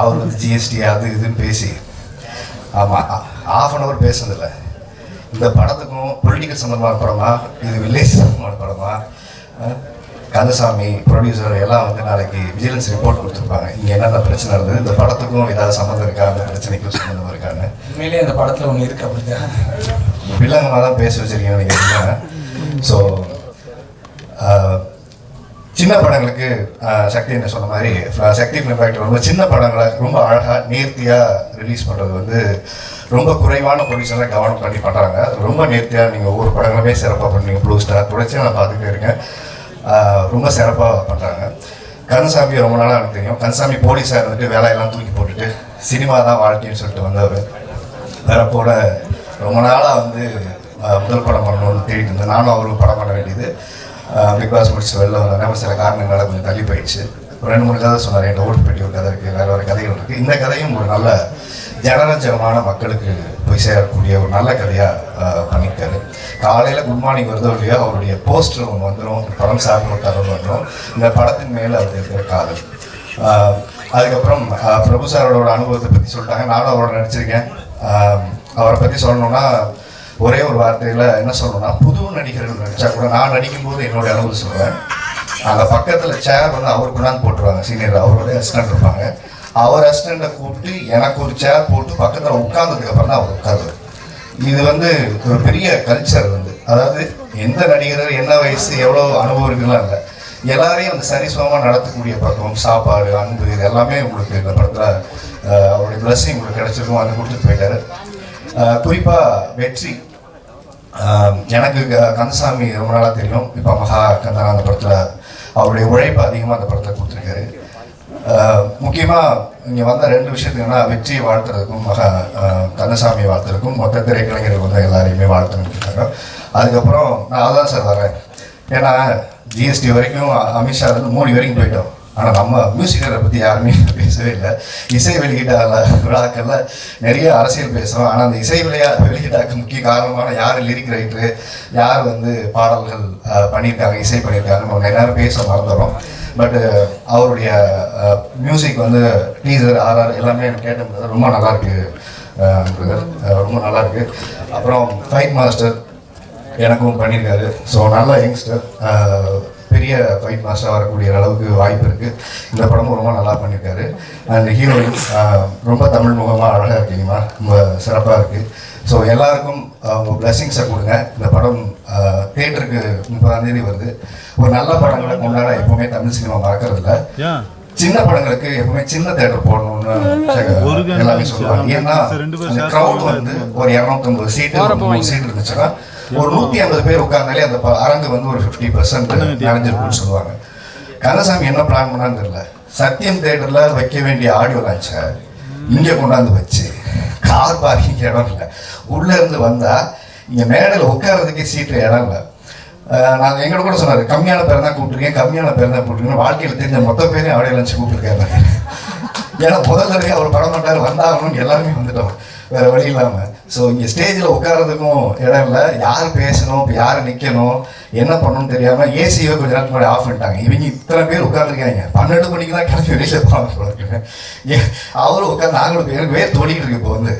அவர் வந்து ஜிஎஸ்டி அது இதுன்னு பேசி ஆமாம் ½ அன் ஹவர் பேசுனதில்லை. இந்த படத்துக்கும் பொலிட்டிக்கல் சம்பந்தமான படமா, இது வில்லேஜ் சம்பந்தமான படமா, கந்தசாமி ப்ரொடியூசர் எல்லாம் வந்து நாளைக்கு விஜிலன்ஸ் ரிப்போர்ட் கொடுத்துருப்பாங்க. இங்கே என்னென்ன பிரச்சனை இருந்தது, இந்த படத்துக்கும் ஏதாவது சம்மந்தம் இருக்கா, அந்த பிரச்சனைக்கும் சம்மந்தமாக இருக்கான்னு. உண்மையிலேயே அந்த படத்தில் ஒன்று இருக்குது. அப்படிதான் வில்லங்கமாக தான் பேச வச்சிருக்கீங்கன்னு நினைக்கிறேன். ஸோ சின்ன படங்களுக்கு சக்தி என்ன சொன்ன மாதிரி சக்தி ஃபிலிம் ஃபேக்டரி ரொம்ப சின்ன படங்களை ரொம்ப அழகாக நேர்த்தியாக ரிலீஸ் பண்ணுறது வந்து ரொம்ப குறைவான ப்ரொடியூசராக கவனம் பண்ணி பண்ணுறாங்க. ரொம்ப நேர்த்தியாக நீங்கள் ஒவ்வொரு படங்களுமே சிறப்பாக பண்ணுறீங்க. ப்ளூ ஸ்டார் தொடர்ச்சியாக நான் பார்த்துட்டே இருக்கேன். ரொம்ப சிறப்பாக பண்ணுறாங்க. கந்தசாமி ரொம்ப நாளாக எனக்கு தெரியும். கந்தசாமி போலீஸாக இருந்துட்டு வேலையெல்லாம் தூக்கி போட்டுட்டு சினிமா தான் வாழ்க்கைன்னு சொல்லிட்டு வந்தவர். வரப்போட ரொம்ப நாளாக வந்து முதல் படம் பண்ணணும்னு தேடிட்டு இருந்தேன். நானும் அவருக்கு படம் பண்ண வேண்டியது பிக் பாஸ் முடிச்சு வெளில வந்தோடனே சில காரணங்களால் கொஞ்சம் தள்ளி போயிடுச்சு. ஒரு 2-3 கதை சொன்னார். என்கிட்ட ஓட்டு பெட்டி ஒரு கதை இருக்குது, வேறு கதைகள் இருக்குது. இந்த கதையும் ஒரு நல்ல ஜனரஞ்சகமான மக்களுக்கு போய் சேரக்கூடிய ஒரு நல்ல கதையாக பண்ணியிருக்காரு. காலையில் குட் மார்னிங் வருதோ இல்லையா, அவருடைய போஸ்டர் ஒன்று வந்துடும், படம் சார்ந்த ஒரு தகவல் வந்துடும். இந்த படத்தின் மேலே அவர் இருக்கிற காதல். அதுக்கப்புறம் பிரபு சாரோட அனுபவத்தை பற்றி சொல்லிட்டாங்க. நானும் அவரோட நடிச்சிருக்கேன். அவரை பற்றி சொல்லணுன்னா ஒரே ஒரு வார்த்தையில் என்ன சொல்லணும்னா, புது நடிகர்கள் நடித்தா கூட நான் நடிக்கும்போது என்னுடைய அனுபவம் சொல்லுவேன். அந்த பக்கத்தில் சேர் வந்து அவருக்கு கொண்டாந்து போட்டுருவாங்க. சீனியர் அவரோட அசிஸ்டன்ட் இருப்பாங்க. அவர் அசிஸ்டண்ட்டை கூப்பிட்டு எனக்கு ஒரு சேர் போட்டு பக்கத்தில் உட்கார்ந்ததுக்கப்புறம் தான் அவர் உட்காருவார். இது வந்து ஒரு பெரிய கல்ச்சர் வந்து, அதாவது எந்த நடிகர் என்ன வயசு எவ்வளோ அனுபவம் இருக்குலாம் இல்லை, எல்லாரையும் அந்த சரிசமமாக நடத்தக்கூடிய பக்கம், சாப்பாடு, அன்பு, இது எல்லாமே உங்களுக்கு இந்த படத்தில் அவருடைய பிளஸ்ஸிங் உங்களுக்கு கிடைச்சிருக்கும். அதை கொடுத்துட்டு போயிட்டாரு. குறிப்பாக வெற்றி, எனக்கு கந்தசாமி ரொம்ப நாளாக தெரியும். இப்போ மகா கந்தன் அந்த படத்தில் அவருடைய உழைப்பு அதிகமாக அந்த படத்தில் கொடுத்துருக்காரு. முக்கியமாக இங்கே வந்த 2 விஷயத்துக்குன்னா வெற்றியை வாழ்த்துறதுக்கும் கந்தசாமியை வாழ்த்துறதுக்கும் மொத்த திரைக்கலைஞர்கள் வந்து எல்லாரையுமே வாழ்த்துன்னு. அதுக்கப்புறம் நான் அதான் சார் வரேன். ஏன்னா ஜிஎஸ்டி வரைக்கும் அமித்ஷா 3 வரைக்கும் போயிட்டோம். ஆனால் நம்ம மியூசிக்கரை பற்றி யாருமே பேசவே இல்லை. இசை வெளியீட்டு விழாக்கள்ல நிறைய அரசியல் பேசுகிறோம். ஆனால் அந்த இசை வெளியீட்டாக்கு முக்கிய காரணமான யார் லிரிக் ரைட்டரு, யார் வந்து பாடல்கள் பண்ணியிருக்காங்க, இசை பண்ணியிருக்காங்க, நம்ம நேரம் பேச மறந்துடும். பட் அவருடைய மியூசிக் வந்து டீசர் ஆர்ஆர் எல்லாமே எனக்கு கேட்டது ரொம்ப நல்லாயிருக்கு, ரொம்ப நல்லாயிருக்கு. அப்புறம் ஃபைட் மாஸ்டர் எனக்கும் பண்ணியிருக்காரு. ஸோ நல்ல யங்ஸ்டர், பெரிய ஃபைட் மாஸ்டராக வரக்கூடிய அளவுக்கு வாய்ப்பு இருக்குது. இந்த படமும் ரொம்ப நல்லா பண்ணியிருக்காரு. அண்ட் ஹீரோயின் ரொம்ப தமிழ் முகமாக அழகாக இருக்கீங்கம்மா, ரொம்ப சிறப்பாக இருக்குது. ஸோ எல்லாருக்கும் உங்கள் பிளெஸிங்ஸை கொடுங்க. இந்த படம் தியேட்டருக்கு 30ஆம் தேதி வருது. ஒரு நல்ல படங்களை கொண்டாட எப்போவுமே தமிழ் சினிமா மறக்கிறதில்ல. சின்ன படங்களுக்கு எப்பவுமே சின்ன தேட்டர் போடணும்னு எல்லாமே சொல்லுவாங்க. ஏன்னா அந்த க்ரௌட் வந்து ஒரு 250 சீட்டு 300 சீட் இருந்துச்சுன்னா ஒரு 150 பேர் உட்கார்ந்தாலே அந்த அரங்கு வந்து ஒரு 50% நிறைஞ்சிருக்குன்னு சொல்லுவாங்க. கந்தசாமி என்ன பிளான் பண்ணான்னு தெரியல, சத்தியம் தேட்டர்ல வைக்க வேண்டிய ஆடியோ லான்ச்சை இங்கே கொண்டாந்து வச்சு கார் பார்க்கிங் இடம் இல்லை, உள்ள இருந்து வந்தா இங்க மேடையில் உட்கார்றதுக்கே சீட்டு இடம் இல்லை. நாங்கள் எங்களோட கூட சொன்னார், கம்மியான பேர் தான் கூப்பிட்டுருக்கேன், கம்மியான பேர் தான் கூப்பிட்டுருக்கேன். வாழ்க்கையில் தெரிஞ்ச மொத்த பேரையும் ஆடியோ லான்ச் கூப்பிட்டுருக்காரு. ஏன்னா முதல் தடவை அவர் படம் மாட்டார், வந்தாகணும்னு எல்லாருமே வந்துட்டோம் வேற வழி இல்லாமல். ஸோ இங்கே ஸ்டேஜில் உட்காரதுக்கும் இடம் இல்லை, யார் பேசணும், இப்போ யார் நிற்கணும், என்ன பண்ணணும்னு தெரியாமல் ஏசியை கொஞ்ச நேரத்துக்கு முன்னாடி ஆஃப் பண்ணிட்டாங்க. இவங்க இத்தனை பேர் உட்காந்துருக்காங்க, 12 மணிக்கு தான் கிளம்பி வெளியில் போகிறாங்க. அவரும் உட்காந்து நாங்களும் எனக்கு வேறு தோடிக்கிட்டு இருக்கு. இப்போ வந்து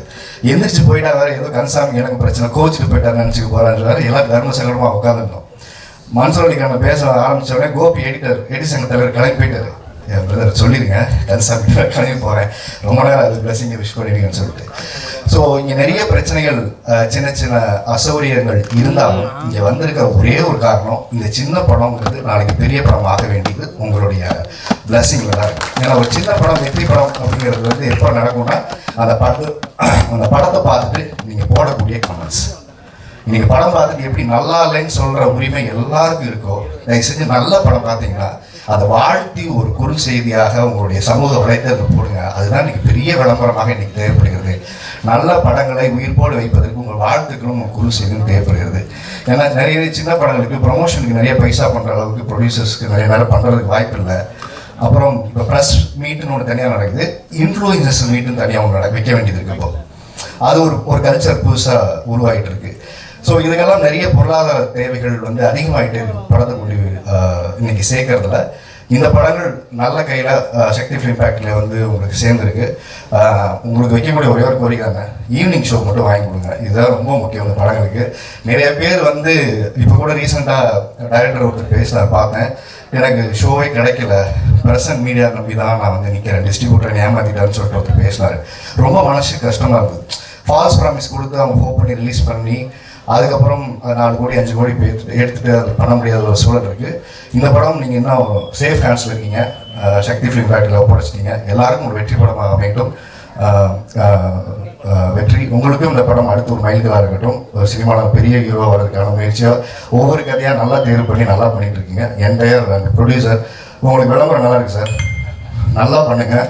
எந்திரிச்சு போயிட்டா வேறு ஏதோ கந்தசாமி எனக்கு பிரச்சனை, கோச்சிட்டு போயிட்டாரு நினச்சிக்க போகிறான்னு வேறு எல்லாம் தர்ம சங்கடமாக உட்காந்துருந்தோம். மன்சூர் அலிகான பேச ஆரம்பித்தோடனே கோபி எடிட்டர் எடிசங்க தலைவர் கிளம்பி போயிட்டாரு. என் பிரதர் சொல்லிடுங்க, கன்சாமி கிளம்பி போகிறேன், ரொம்ப நேரம் அது பிளஸிங்கை விஷ் பண்ணிடுங்கன்னு சொல்லிட்டு. ஸோ இங்கே நிறைய பிரச்சனைகள், சின்ன சின்ன அசௌகரியங்கள் இருந்தாலும் இங்கே வந்திருக்க ஒரே ஒரு காரணம், இந்த சின்ன படம்ங்கிறது நாளைக்கு பெரிய படம் ஆக வேண்டியது உங்களுடைய பிளஸிங்கில் தான் இருக்குது. ஏன்னா ஒரு சின்ன படம் வெற்றி படம் அப்படிங்கிறது வந்து எப்போ நடக்கும்னா அந்த படத்தை பார்த்துட்டு நீங்கள் போடக்கூடிய கமெண்ட்ஸ். இன்னைக்கு படம் பார்த்துட்டு எப்படி நல்லா இல்லைன்னு சொல்கிற உரிமை எல்லாருக்கும் இருக்கோ, தயவு செஞ்சு நல்ல படம் பார்த்தீங்கன்னா அதை வாழ்த்தி ஒரு குறு செய்தியாக உங்களுடைய சமூக வலைத்தளத்தில் போடுங்க. அதுதான் இன்னைக்கு பெரிய விளம்பரமாக இன்னைக்கு தேவைப்படுகிறது. நல்ல படங்களை உயிர்ப்போடு வைப்பதற்கு உங்கள் வாழ்த்துக்களும் உங்கள் குறு செய்தியும் தேவைப்படுகிறது. ஏன்னா நிறைய சின்ன படங்களுக்கு ப்ரொமோஷனுக்கு நிறைய பைசா பண்ணுற அளவுக்கு ப்ரொடியூசர்ஸ்க்கு நிறைய நேரம் பண்ணுறதுக்கு வாய்ப்பு இல்லை. அப்புறம் இப்போ ப்ரெஸ் மீட்டுன்னு ஒன்று தனியாக நடக்குது, இன்ஃப்ளூயன்சர்ஸ் மீட்டுன்னு தனியாக ஒன்று வைக்க வேண்டியது இருக்கு. இப்போ அது ஒரு கல்ச்சர் புதுசாக உருவாகிட்டு இருக்கு. ஸோ இதுக்கெல்லாம் நிறைய பொருளாதார தேவைகள் வந்து அதிகமாகிட்டு படத்தை கொண்டு இன்னைக்கு சேர்க்கறதுல இந்த படங்கள் நல்ல கையில் சக்தி ஃபிலிம் ஃபேக்டரியில் வந்து உங்களுக்கு சேர்ந்துருக்கு. உங்களுக்கு வைக்கக்கூடிய ஒரே ஒரு கோரிக்கைங்க, ஈவினிங் ஷோ மட்டும் வாங்கி கொடுங்க. இதுதான் ரொம்ப முக்கியம் இந்த படங்களுக்கு. நிறைய பேர் வந்து இப்போ கூட ரீசெண்டாக டைரக்டர் ஒருத்தர் பேசினார், பார்த்தேன், எனக்கு ஷோவே கிடைக்கல, ப்ரெசன்ட் மீடியா நம்பி தான் நான் வந்து நிற்கிறேன், டிஸ்ட்ரிபியூட்டரை ஏமாற்றிட்டான்னு சொல்லிட்டு ஒருத்தர் பேசினார். ரொம்ப மனசு கஷ்டமாக இருந்தது. ஃபால்ஸ் ப்ராமிஸ் கொடுத்து அவங்க ஹோப் பண்ணி ரிலீஸ் பண்ணி அதுக்கப்புறம் 4 கோடி 5 கோடி எடுத்துகிட்டு அது பண்ண முடியாத ஒரு சூழல் இருக்குது. இந்த படம் நீங்கள் இன்னும் சேஃப் ஹேண்ட்ஸில் இருக்கீங்க, சக்தி ஃபிலிம் ஃபேக்டரியில் ஒப்படைச்சிட்டீங்க. எல்லாருக்கும் ஒரு வெற்றி படமாக அமையட்டும். வெற்றி உங்களுக்கும் இந்த படம் அடுத்து ஒரு மைல்களாக இருக்கட்டும். ஒரு சினிமாவில் பெரிய ஹீரோ வர்றதுக்கான முயற்சியாக ஒவ்வொரு கதையாக நல்லா தேர்வு பண்ணி நல்லா பண்ணிகிட்டு இருக்கீங்க. என்டையர் ப்ரொடியூசர் உங்களுக்கு விளம்பரம் நல்லா இருக்குது சார், நல்லா பண்ணுங்கள்.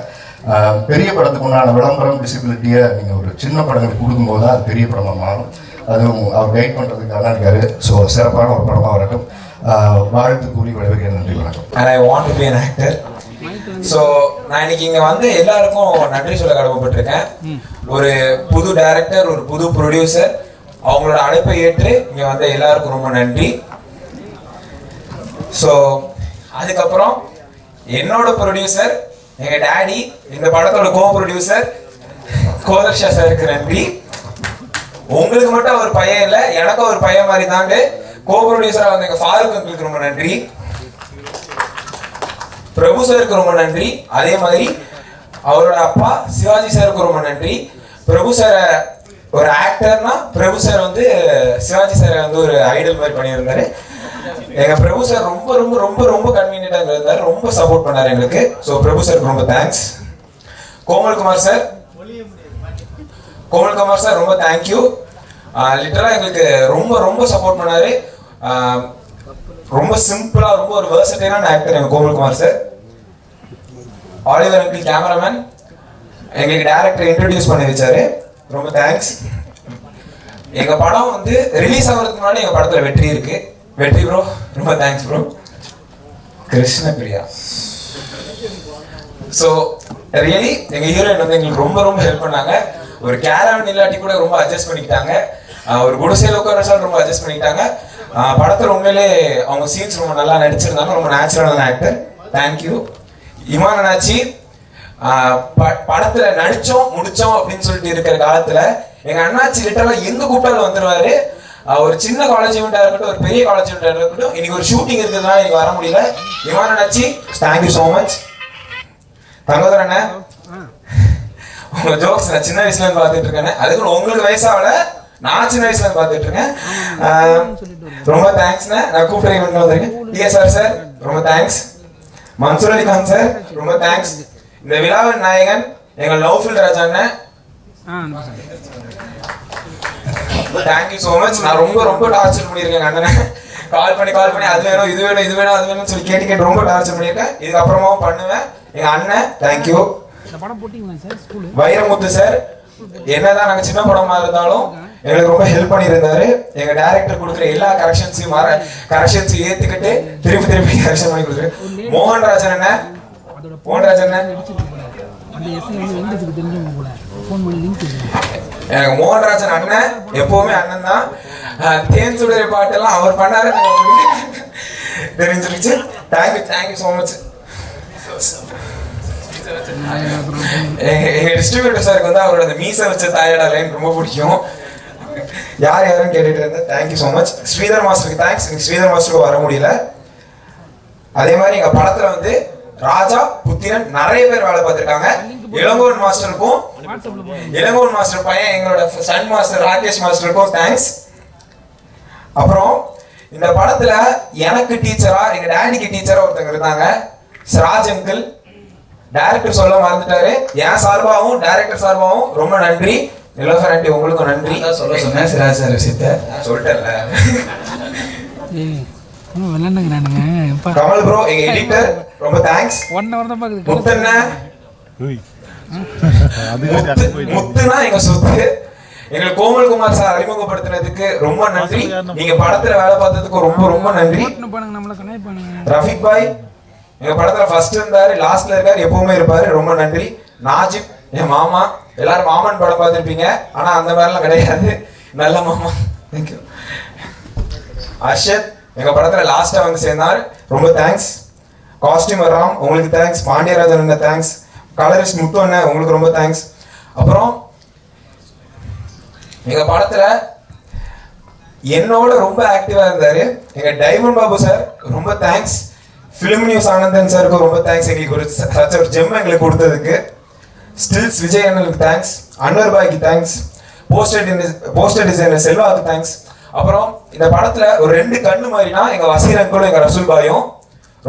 பெரிய படத்துக்கு உண்டான விளம்பரம் விசிபிலிட்டியை நீங்கள் ஒரு சின்ன படங்களுக்கு கொடுக்கும்போது தான் அது பெரிய படமாக மாறும். அதுவும் அவர் கைட் பண்ணுறதுக்கு நல்லா இருக்காரு. ஸோ சிறப்பான ஒரு படமாக வரட்டும். வாழ்த்து கூறி விளைவிக்க நன்றி, வணக்கம். And I want to be an actor. So நான் இன்னைக்கு இங்கே வந்து எல்லாருக்கும் நன்றி சொல்ல கடமைப்பட்டிருக்கேன். ஒரு புது டைரக்டர், ஒரு புது ப்ரொடியூசர், அவங்களோட அழைப்பை ஏற்று இங்கே வந்த எல்லாருக்கும் ரொம்ப நன்றி. ஸோ அதுக்கப்புறம் என்னோட ப்ரொடியூசர், எங்கள் டேடி, இந்த படத்தோட கோ ப்ரொடியூசர் கோதர்ஷா சாருக்கு நன்றி. உங்களுக்கு மட்டும் ஒரு பையன் இல்லை, எனக்கும் ஒரு பையன் மாதிரி தாங்க. கோ ப்ரொடியூசராக வந்து எங்கள் ஃபாரூக் அங்கிளுக்கு ரொம்ப நன்றி. பிரபு சாருக்கு ரொம்ப நன்றி. அதே மாதிரி அவரோட அப்பா சிவாஜி சாருக்கு ரொம்ப நன்றி. பிரபு சாரை ஒரு ஆக்டர்னா பிரபு சார் வந்து சிவாஜி சாரை வந்து ஒரு ஐடல் மாதிரி பண்ணியிருந்தாரு. எங்க பிரபு சார் ரொம்ப ரொம்ப ரொம்ப ரொம்ப கன்வீனியன்ட்டாக இருந்தாரு, ரொம்ப சப்போர்ட் பண்ணாரு எங்களுக்கு. ஸோ பிரபு சாருக்கு ரொம்ப தேங்க்ஸ். கோமல்குமார் சார் ரொம்ப தேங்க்யூ. லிட்டரலாக எங்களுக்கு ரொம்ப ரொம்ப சப்போர்ட் பண்ணாரு. ரொம்ப சிம்பிளாக ரொம்ப ஒரு வெர்சடைலான ஆக்டர் எங்கள் கோமல்குமார் சார். ஆலிவர் அங்கிள் கேமராமேன் எங்களுக்கு டைரக்டர் இன்ட்ரடியூஸ் பண்ணி வச்சாரு, ரொம்ப தேங்க்ஸ். எங்கள் படம் வந்து ரிலீஸ் ஆகிறதுக்கு முன்னாடி எங்கள் படத்தில் வெற்றி இருக்கு. வெற்றி ப்ரோ ரொம்ப thanks bro. Krishnapriya. So really எங்கள் ஹீரோயின் வந்து எங்களுக்கு ரொம்ப ரொம்ப ஹெல்ப் பண்ணாங்க. ஒரு கேரவன் இல்லாட்டி கூட ரொம்ப அட்ஜஸ்ட் பண்ணிக்கிட்டாங்க. ஒரு குடிசையில் உட்கார ரொம்ப அட்ஜஸ்ட் பண்ணிக்கிட்டாங்க. படத்தில் உண்மையிலே அவங்க சீன்ஸ் ரொம்ப நல்லா நடிச்சிருந்தாங்க. ரொம்ப நேச்சுரலான ஆக்டர். தேங்க்யூ. இமான் அண்ணாச்சி படத்துல நடிச்சோம் முடிச்சோம் அப்படின்னு சொல்லிட்டு இருக்கிற காலத்துல எங்க அண்ணாச்சி லிட்டரலா எங்க கூப்பிட்டாலும் வந்துருவாரு. ஒரு சின்ன காலேஜ் ஈவெண்டா இருக்கட்டும், ஒரு பெரிய காலேஜ் ஈவெண்டா இருக்கட்டும். இன்னைக்கு ஒரு ஷூட்டிங் இருக்கிறதுனால எனக்கு வர முடியல. Imman Annachi thank you so much. தங்கோதர் அண்ணன், உங்க ஜோக்ஸ் நான் சின்ன வயசுல இருந்து பார்த்துட்டு இருக்கேன். அதுக்கு உங்களுக்கு வயசாகல, நான் சின்ன வயசுல இருந்து பார்த்துட்டு இருக்கேன். ரொம்ப தேங்க்ஸ்ண்ணே. நான் கூப்பிட்டு ஈவெண்ட் வந்திருக்கேன். டிஎஸ்ஆர் சார் ரொம்ப தேங்க்ஸ். மன்சூர் அலி கான் சார் ரொம்ப தேங்க்ஸ். இந்த விழாவின் நாயகன் எங்கள் லவ்ஃபில் ராஜா அண்ணன், தேங்க்யூ ஸோ மச். நான் ரொம்ப ரொம்ப டார்ச்சர் பண்ணியிருக்கேன் அண்ணனை. கால் பண்ணி அது வேணும் இது வேணும் இது வேணும் அது வேணும்னு சொல்லி கேட்டு ரொம்ப டார்ச்சர் பண்ணியிருக்கேன். இதுக்கப்புறமாவும் பண்ணுவேன். எங்க அண்ணன் தேங்க்யூ. வைரமுத்து சார் என்னதான் நாங்கள் சின்ன படமா இருந்தாலும் எங்களுக்கு ரொம்ப ஹெல்ப் பண்ணியிருந்தாரு. எங்க டைரக்டர் கொடுக்குற எல்லா கரெக்ஷன்ஸையும் ஏத்துக்கிட்டு திருப்பி கரெக்ஷன் பண்ணி கொடுக்குறேன். மோகன்ராஜன் அண்ணன் எனக்கு மோகன்ராஜன் அண்ணன் எப்பவுமே அண்ணன் தான். தேன் சுடரை பாட்டெல்லாம் அவர் பண்ணாரு தெரிஞ்சிருச்சு. Thank you so much. எங்க டிஸ்ட்ரிபியூட்டர் சாருக்கு வந்து அவரோட அந்த மீசை வச்ச தாயடா லைன் ரொம்ப பிடிக்கும். யாரும் கேட்டுட்டு இருந்தேன். Thank you so much. ஸ்ரீதர் மாஸ்டருக்கு தேங்க்ஸ். ஸ்ரீதர் மாஸ்டருக்கு வர முடியல. அதே மாதிரி எங்க படத்துல வந்து ராஜா, புத்திரன் நிறைய பேர் வேலை பார்த்திருக்காங்க. இளங்கோவன் மாஸ்டருக்கும் இளங்கோவன் மாஸ்டர் பையன் எங்களோட சன் மாஸ்டர் ராகேஷ் மாஸ்டருக்கும் தேங்க்ஸ். அப்புறம் இந்த படத்துல எனக்கு டீச்சரா எங்க டேடிக்கு டீச்சரா ஒருத்தங்க இருந்தாங்க, சிராஜ் அங்கிள். டைரக்டர் சொல்ல மறந்துட்டாரு. என் சார்பாகவும் டைரக்டர் சார்பாகவும் ரொம்ப நன்றி. நிலோஃபர் ஆண்டி உங்களுக்கும் நன்றி. சொல்ல சொன்னேன் சிராஜ் சார் விஷயத்த சொல்லிட்டேன்ல. விளையாண்டுங்கிறானுங்க. கமல் ப்ரோ எங்க எடிட்டர் ரொம்ப தேங்க்ஸ். 1 hour தான் பாக்குது. முத்துண்ணா முத்துனா எங்க சொத்து. எங்களுக்கு கோமல்குமார் சார் அறிமுகப்படுத்தினதுக்கு ரொம்ப நன்றி. நீங்க படத்துல வேலை பார்த்ததுக்கு ரொம்ப ரொம்ப நன்றி. ரஃபிக் பாய் எங்க படத்துல ஃபர்ஸ்ட் இருந்தாரு, லாஸ்ட்ல இருக்காரு, எப்பவுமே இருப்பாரு. ரொம்ப நன்றி. நாஜிப் என் மாமா. எல்லாரும் மாமன் படம் பார்த்துருப்பீங்க, ஆனா அந்த மாதிரிலாம் கிடையாது. நல்ல மாமா. தேங்க்யூ. அர்ஷத் எங்க படத்துல லாஸ்டா வந்து சேர்ந்தார். ரொம்ப தேங்க்ஸ். காஸ்டியூமர் ராம் உங்களுக்கு தேங்க்ஸ். பாண்டியராஜன் அண்ணா தேங்க்ஸ். கலரிஸ்ட் முத்து அண்ணன் உங்களுக்கு ரொம்ப தேங்க்ஸ். அப்புறம் எங்க படத்துல என்னோட ரொம்ப ஆக்டிவா இருந்தாரு எங்க டைமண்ட் பாபு சார், ரொம்ப தேங்க்ஸ். ஃபிலிம் நியூஸ் ஆனந்தன் சாருக்கு ரொம்ப தேங்க்ஸ், எங்களுக்கு ஒரு சச்ச ஒரு ஜெம் எங்களுக்கு கொடுத்ததுக்கு. ஸ்டில்ஸ் விஜய் அண்ணனுக்கு தேங்க்ஸ். அன்வர் பாய்க்கு தேங்க்ஸ். போஸ்டர் டிசைனர் செல்வாவுக்கு தேங்க்ஸ். அப்புறம் இந்த படத்துல ஒரு 2 கண்ணு மாதிரினா எங்க வசீர் அங்கிளும் எங்க ரசூல் பாயும்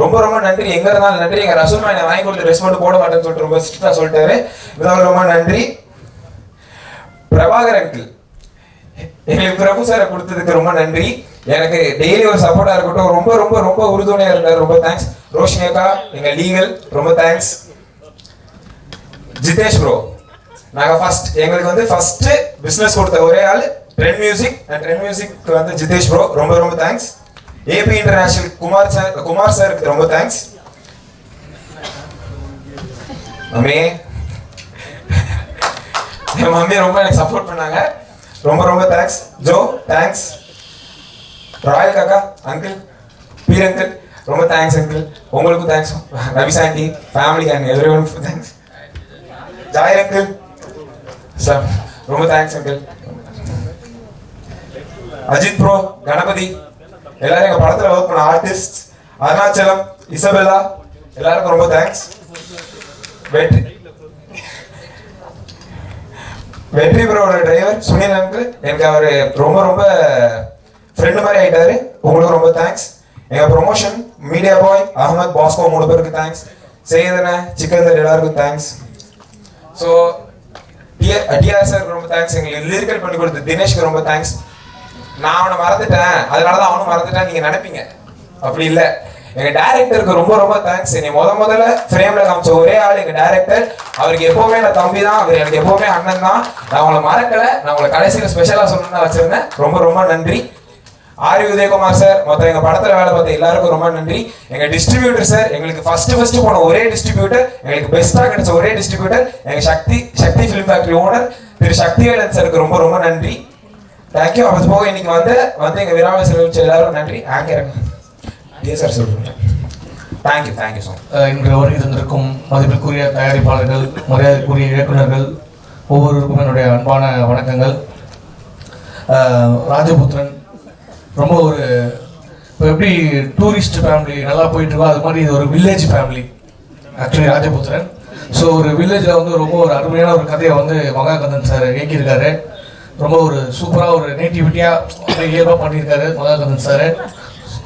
ரொம்ப ரொம்ப நன்றி. எங்க இருந்தாலும் நன்றி. எங்க ரசூல் பாய் வாங்கி கொடுத்து ட்ரெஸ் மட்டும் போட மாட்டேன்னு சொல்லிட்டு ரொம்ப ஸ்ட்ரிக்டா சொல்லிட்டாரு. இதனால ரொம்ப நன்றி. பிரபாகர் அங்கிள் எங்களுக்கு பிரபு சாரை கொடுத்ததுக்கு ரொம்ப நன்றி. எனக்கு டெய்லி ஒரு சப்போர்ட்டா இருக்கட்டும், ரொம்ப ரொம்ப ரொம்ப உறுதுணையா இருந்தாரு. ரொம்ப தேங்க்ஸ். ரோஷினி அக்கா எங்க லீகல் ரொம்ப தேங்க்ஸ். ஜிதேஷ் ப்ரோ நாங்க எங்களுக்கு வந்து ஃபர்ஸ்ட் பிசினஸ் கொடுத்த ஒரே ஆள் ட்ரெண்ட் மியூசிக். ட்ரெண்ட் மியூசிக் வந்து ஜிதேஷ் ப்ரோ ரொம்ப ரொம்ப தேங்க்ஸ். ஏபி இன்டர்நேஷனல் குமார் சாருக்கு ரொம்ப தேங்க்ஸ். மம்மி என் மம்மி ரொம்ப எனக்கு சப்போர்ட் பண்ணாங்க. ரொம்ப ரொம்ப தேங்க்ஸ். ஜோ தேங்க்ஸ். ராயல் காக்கா அங்கிள், பீர் அங்கிள் ரொம்ப தேங்க்ஸ் அங்கிள். உங்களுக்கும் thanks. Ravi Sandy family and எவ்ரிவனுக்கும் தேங்க்ஸ். ஜாய் அங்கிள் சார் ரொம்ப thanks uncle. Ajith bro, Ganapathi எல்லாரும் எங்க படத்துல ஒர்க் பண்ண ஆர்டிஸ்ட், அருணாச்சலம், இசபெல்லா எல்லாருக்கும் ரொம்ப தேங்க்ஸ். வெற்றி ப்ரோட டிரைவர் சுனில் அங்கிள் எனக்கு அவரு ரொம்ப ரொம்ப ஃப்ரெண்டு மாதிரி ஆயிட்டாரு. உங்களுக்கு ரொம்ப தேங்க்ஸ். எங்க ப்ரொமோஷன் மீடியா பாய் அகமத் பாஸ்கோ 3 பேருக்கு தேங்க்ஸ். செய்தன சிக்கந்தர் எல்லாருக்கும் தேங்க்ஸ். ஸோ டிஆர் சார் ரொம்ப தேங்க்ஸ். எங்களுக்கு லிரிக்கல் பண்ணி கொடுத்த தினேஷ்க்கு ரொம்ப தேங்க்ஸ். நான் அவனை மறந்துட்டேன், அதனாலதான் அவனும் மறந்துட்டேன் நீங்க நினைப்பீங்க, அப்படி இல்லை. எங்க டைரக்டருக்கு ரொம்ப ரொம்ப தேங்க்ஸ். என்னை முதல்ல ஃப்ரேம்ல காமிச்ச ஒரே ஆள் எங்க டைரக்டர். அவருக்கு எப்பவுமே நான் தம்பி தான், அவர் எனக்கு எப்பவுமே அண்ணன் தான். நான் உங்களை மறக்கல, நான் உங்களை கடைசியில் ஸ்பெஷலா சொல்லணும்னு வச்சிருந்தேன். ரொம்ப ரொம்ப நன்றி. ஆர் உதயகுமார் சார், மொத்தம் எங்க படத்துல வேலை பார்த்த எல்லாருக்கும் ரொம்ப நன்றி. எங்க டிஸ்ட்ரிபியூட்டர் சார், எங்களுக்கு ஃபர்ஸ்ட் போன ஒரே டிஸ்ட்ரிபியூட்டர், எங்களுக்கு பெஸ்டா கிடைச்ச ஒரே டிஸ்ட்ரிபியூட்டர் எங்க சக்தி ஃபிலிம் ஃபேக்டரி ஓனர் திரு சக்திவேலன் சாருக்கு ரொம்ப ரொம்ப நன்றி. தேங்க்யூ. அது போக இன்னைக்கு வந்து எங்க விராம செலவிச்ச எல்லாருக்கும் நன்றி. ஆங்கர் சார் சொல்றேன். Thank you so much. இன்று வருகை தந்திருக்கும் மதிப்பிற்குரிய தயாரிப்பாளர்கள், மரியாதைக்குரிய இயக்குநர்கள் ஒவ்வொருவருக்கும் என்னுடைய அன்பான வணக்கங்கள். ராஜபுத்திரன் ரொம்ப ஒரு இப்போ எப்படி டூரிஸ்ட் ஃபேமிலி நல்லா போயிட்டு இருக்கோ அது மாதிரி இது ஒரு வில்லேஜ் ஃபேமிலி ஆக்சுவலி ராஜபுத்திரன். ஸோ ஒரு வில்லேஜில் வந்து ரொம்ப ஒரு அருமையான ஒரு கதையை வந்து மகாகந்தன் சார் இயக்கியிருக்காரு. ரொம்ப ஒரு சூப்பராக ஒரு நேட்டிவிட்டியாக இயல்பாக பண்ணியிருக்காரு மகாகந்தன் சார்,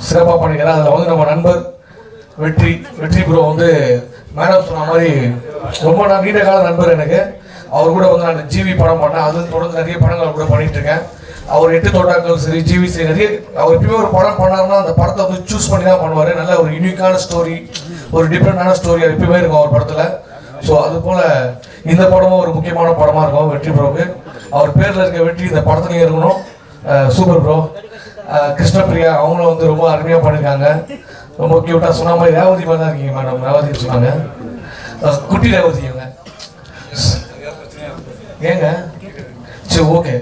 சிறப்பாக பண்ணியிருக்காரு. அதில் வந்து நம்ம நண்பர் வெற்றி ப்ரோ வந்து மேடம் சொன்ன மாதிரி ரொம்ப நீண்ட கால நண்பர் எனக்கு. அவர் கூட வந்து நான் ஜிவி படம் பண்ணேன், அது தொடர்ந்து நிறைய படங்கள் கூட பண்ணிட்டு இருக்கேன். அவர் 8 தோட்டாக்கள் சரி, ஜிவி சரி, நிறைய அவர் எப்பயுமே ஒரு படம் பண்ணாருன்னா அந்த படத்தை வந்து சூஸ் பண்ணி தான் பண்ணுவார். நல்ல ஒரு யூனிக்கான ஸ்டோரி, ஒரு டிஃப்ரெண்டான ஸ்டோரி எப்பயுமே இருக்கும் அவர் படத்தில். ஸோ அது போல் இந்த படமும் ஒரு முக்கியமான படமாக இருக்கும் வெற்றி ப்ரோவுக்கு. அவர் பேரில் இருக்க வெற்றி இந்த படத்துலையும் இருக்கணும். Super bro. கிருஷ்ணபிரியா அவங்களும் வந்து ரொம்ப அருமையாக பண்ணியிருக்காங்க. ரொம்ப க்யூட்டாக சொன்ன மாதிரி ரேவதி மாதிரி தான் இருக்கீங்க மேடம். ரேவதின்னு சொன்னாங்க, குட்டி ரேவதி இவங்க. ஏங்க சரி ஓகே,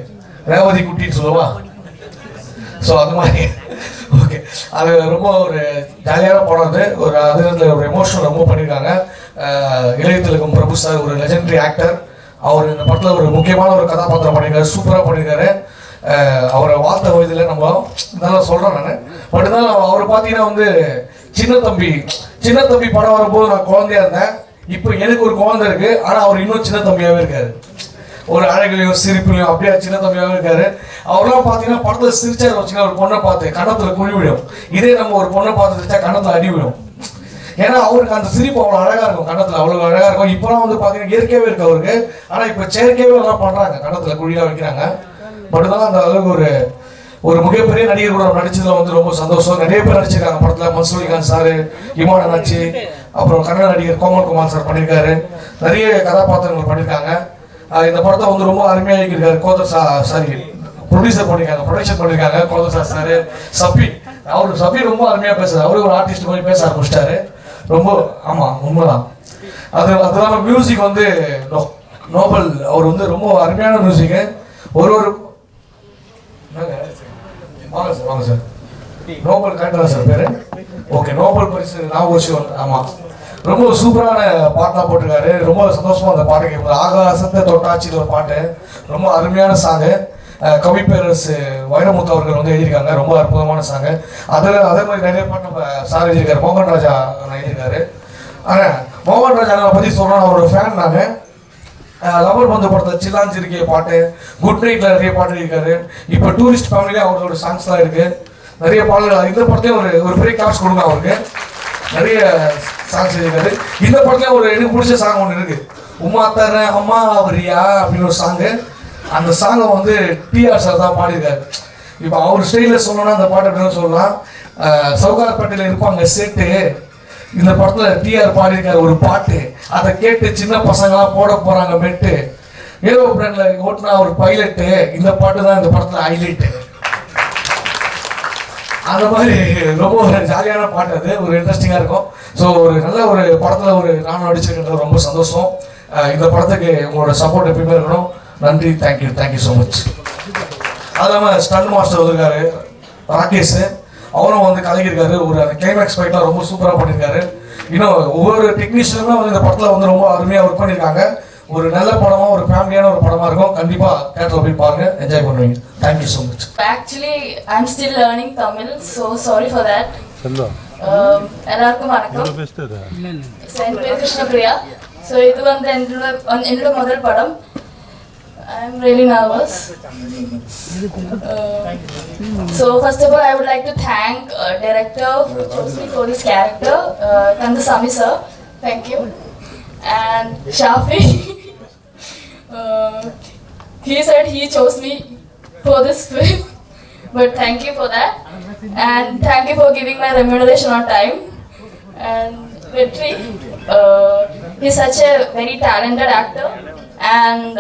ரேவதி குட்டின்னு சொல்லுவா. ஸோ அது மாதிரி ஓகே, அது ரொம்ப ஒரு ஜாலியான படம். அது ஒரு அதில் ஒரு எமோஷனல் ரொம்ப பண்ணியிருக்காங்க. இளையத்திலகம் பிரபு சார் ஒரு லெஜெண்டரி ஆக்டர். அவர் இந்த படத்தில் ஒரு முக்கியமான ஒரு கதாபாத்திரம் பண்ணியிருக்காரு, சூப்பராக பண்ணியிருக்காரு. அவரை வாழ்த்த வயதில் நம்ம நல்லா சொல்கிறேன் நான். பட் இருந்தாலும் அவரை பார்த்தீங்கன்னா வந்து சின்ன தம்பி படம் வரும்போது நான் குழந்தையா இருந்தேன். இப்போ எனக்கு ஒரு குழந்தை இருக்கு, ஆனா அவர் இன்னும் சின்ன தம்பியாவே இருக்காரு. ஒரு அழகுலையும் சிரிப்புலையும் அப்படியே சின்ன தம்பியாவே இருக்காரு. அவர்லாம் பார்த்தீங்கன்னா படத்துல சிரிச்சாரு வச்சுக்கலாம். ஒரு பொண்ணை பார்த்து கன்னத்துல குழி விடும். இதே நம்ம ஒரு பொண்ணை பார்த்து சிரிச்சா கன்னத்துல அடி விடும். ஏன்னா அவருக்கு அந்த சிரிப்பு அவ்வளோ அழகா இருக்கும், கன்னத்துல அவ்வளோ அழகா இருக்கும். இப்போலாம் வந்து பார்த்தீங்கன்னா இயற்கையாவே இருக்கு அவருக்கு. ஆனா இப்போ செயற்கையாவே எல்லாம் பண்றாங்க, கன்னத்துல குழியெல்லாம் வைக்கிறாங்க. பட் தான் அந்த அளவுக்கு ஒரு மிகப்பெரிய நடிகர் கூட நடிச்சதுல வந்து ரொம்ப சந்தோஷம். நிறைய பேர் நடிச்சிருக்காங்க படத்துல. மன்சூரிகாந்த் சாரு, இமான் அண்ணாச்சி, அப்புறம் கன்னட நடிகர் கோமல் குமார் சார் பண்ணியிருக்காரு. நிறைய கதாபாத்திரங்கள் பண்ணியிருக்காங்க. இந்த படத்தை வந்து ரொம்ப அருமையாக இயக்கியிருக்காரு. ப்ரொடியூசர் பண்ணியிருக்காங்க, ப்ரொடக்ஷன் பண்ணியிருக்காங்க கோதர் சார். சபி ரொம்ப அருமையாக பேசுறாரு. அவரு ஒரு ஆர்டிஸ்ட் மாதிரி பேச ஆரம்பிச்சிட்டாரு. ரொம்ப ஆமாம் உண்மைதான். அது இல்லாமல் மியூசிக் வந்து நோபல் அவர் வந்து ரொம்ப அருமையான மியூசிக்கு. ஒரு வாங்க சார் நோபல் கரெக்டாக சார் பேர். ஓகே, நோபல் பரிசு நாகோஷிவன். ஆமாம், ரொம்ப சூப்பரான பாட்டெலாம் போட்டிருக்காரு. ரொம்ப சந்தோஷமா அந்த பாட்டு கேட்கும்போது ஆகாசத்தை தொட்டாச்சின்னு ஒரு பாட்டு, ரொம்ப அருமையான சாங்கு. கவிப்பேரரசு வைரமுத்து அவர்கள் வந்து எழுதியிருக்காங்க, ரொம்ப அற்புதமான சாங்கு. அதே மாதிரி நிறைய பாட்டு நம்ம சார் எழுதியிருக்காரு. மோகன் ராஜா எழுதியிருக்காரு. ஆனால் மோகன் ராஜா பற்றி சொல்கிறேன், அவரோட ஃபேன் நான். லவர் பந்து படத்தில் சில்லாஞ்சிருக்கிய பாட்டு, குட் நைட்ல நிறைய பாட்டு எழுதியிருக்காரு. இப்போ டூரிஸ்ட் ஃபேமிலியே அவரோட சாங்ஸ்லாம் இருக்கு, நிறைய பாடல்கள். இந்த படத்தையும் ஒரு பெரிய கிளாஸ் கொடுங்க அவருக்கு. நிறைய சாங்ஸ் எழுதியிருக்காரு. இந்த படத்துல எனக்கு பிடிச்ச சாங் ஒன்று இருக்கு, உமா தர அம்மா அவரியா அப்படின்னு ஒரு சாங்கு. அந்த சாங்கை வந்து டிஆர் சார் தான் பாடியிருக்காரு. இப்போ அவர் ஸ்டைலில் சொல்லணும்னா அந்த பாட்டு அப்படின்னு சொல்லலாம். சவுகார்பேட்டையில் இருப்பாங்க செட்டு, இந்த படத்துல டிஆர் பாடியிருக்காரு ஒரு பாட்டு. அதை கேட்டு சின்ன பசங்களாம் போட போறாங்க மெட்டு. ஏரோப்ளேன்ல ஓட்டுனா ஒரு பைலட்டு. இந்த பாட்டு தான் இந்த படத்துல ஹைலைட்டு. அந்த மாதிரி ரொம்ப ஒரு ஜாலியான பாட்டு, அது ஒரு இன்ட்ரெஸ்டிங்காக இருக்கும். ஸோ ஒரு நல்ல ஒரு படத்தில் நானும் நடிச்சிருக்கிறது ரொம்ப சந்தோஷம். இந்த படத்துக்கு உங்களோட சப்போர்ட் எப்பயுமே இருக்கணும். நன்றி, தேங்க்யூ ஸோ மச். அது இல்லாமல் ஸ்டண்ட் மாஸ்டர் வந்திருக்காரு ராகேஷ், அவரும் வந்து கலக்கியிருக்காரு. ஒரு அந்த கிளைமேக்ஸ் ஃபைட்லாம் ரொம்ப சூப்பராக பண்ணியிருக்காரு. இன்னும் ஒவ்வொரு டெக்னீஷியனுமே வந்து இந்த படத்தில் வந்து ரொம்ப அருமையாக ஒர்க் பண்ணியிருக்காங்க. ஒரு நல்ல படமா, ஒரு ஃபேமிலியான ஒரு படமா இருக்கும். கண்டிப்பா தியேட்டர்ல போய் பாருங்க, என்ஜாய் பண்ணுவீங்க. Thank you so much. Actually, I'm still learning Tamil, so sorry for that. எல்லாருக்கும் வணக்கம். என் பேர் கிருஷ்ணபிரியா. ஸோ இது வந்து என்னோட முதல் படம். I'm really nervous. So first of all, I would like to thank director who chose me for this character, Kandasamy sir. Thank you. And Shafi, he said he chose me for this film, but thank you for that, and thank you for giving my remuneration on time. And Vetri, he's such a very talented actor and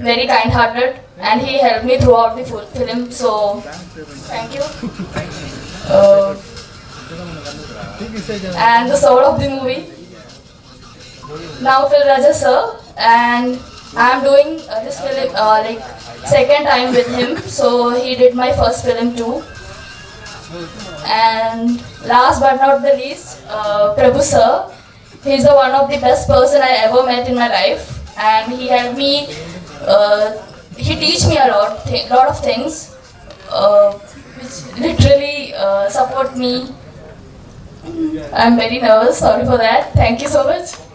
very kind-hearted, and he helped me throughout the full film, so thank you. And the soul of the movie, Naufal Raja sir, and I'm doing this film like second time with him, so he did my first film too. And last but not the least, Prabhu sir, he's the one of the best person I ever met in my life, and he helped me, he teach me a lot of things, which literally support me. I'm very nervous, sorry for that. Thank you so much.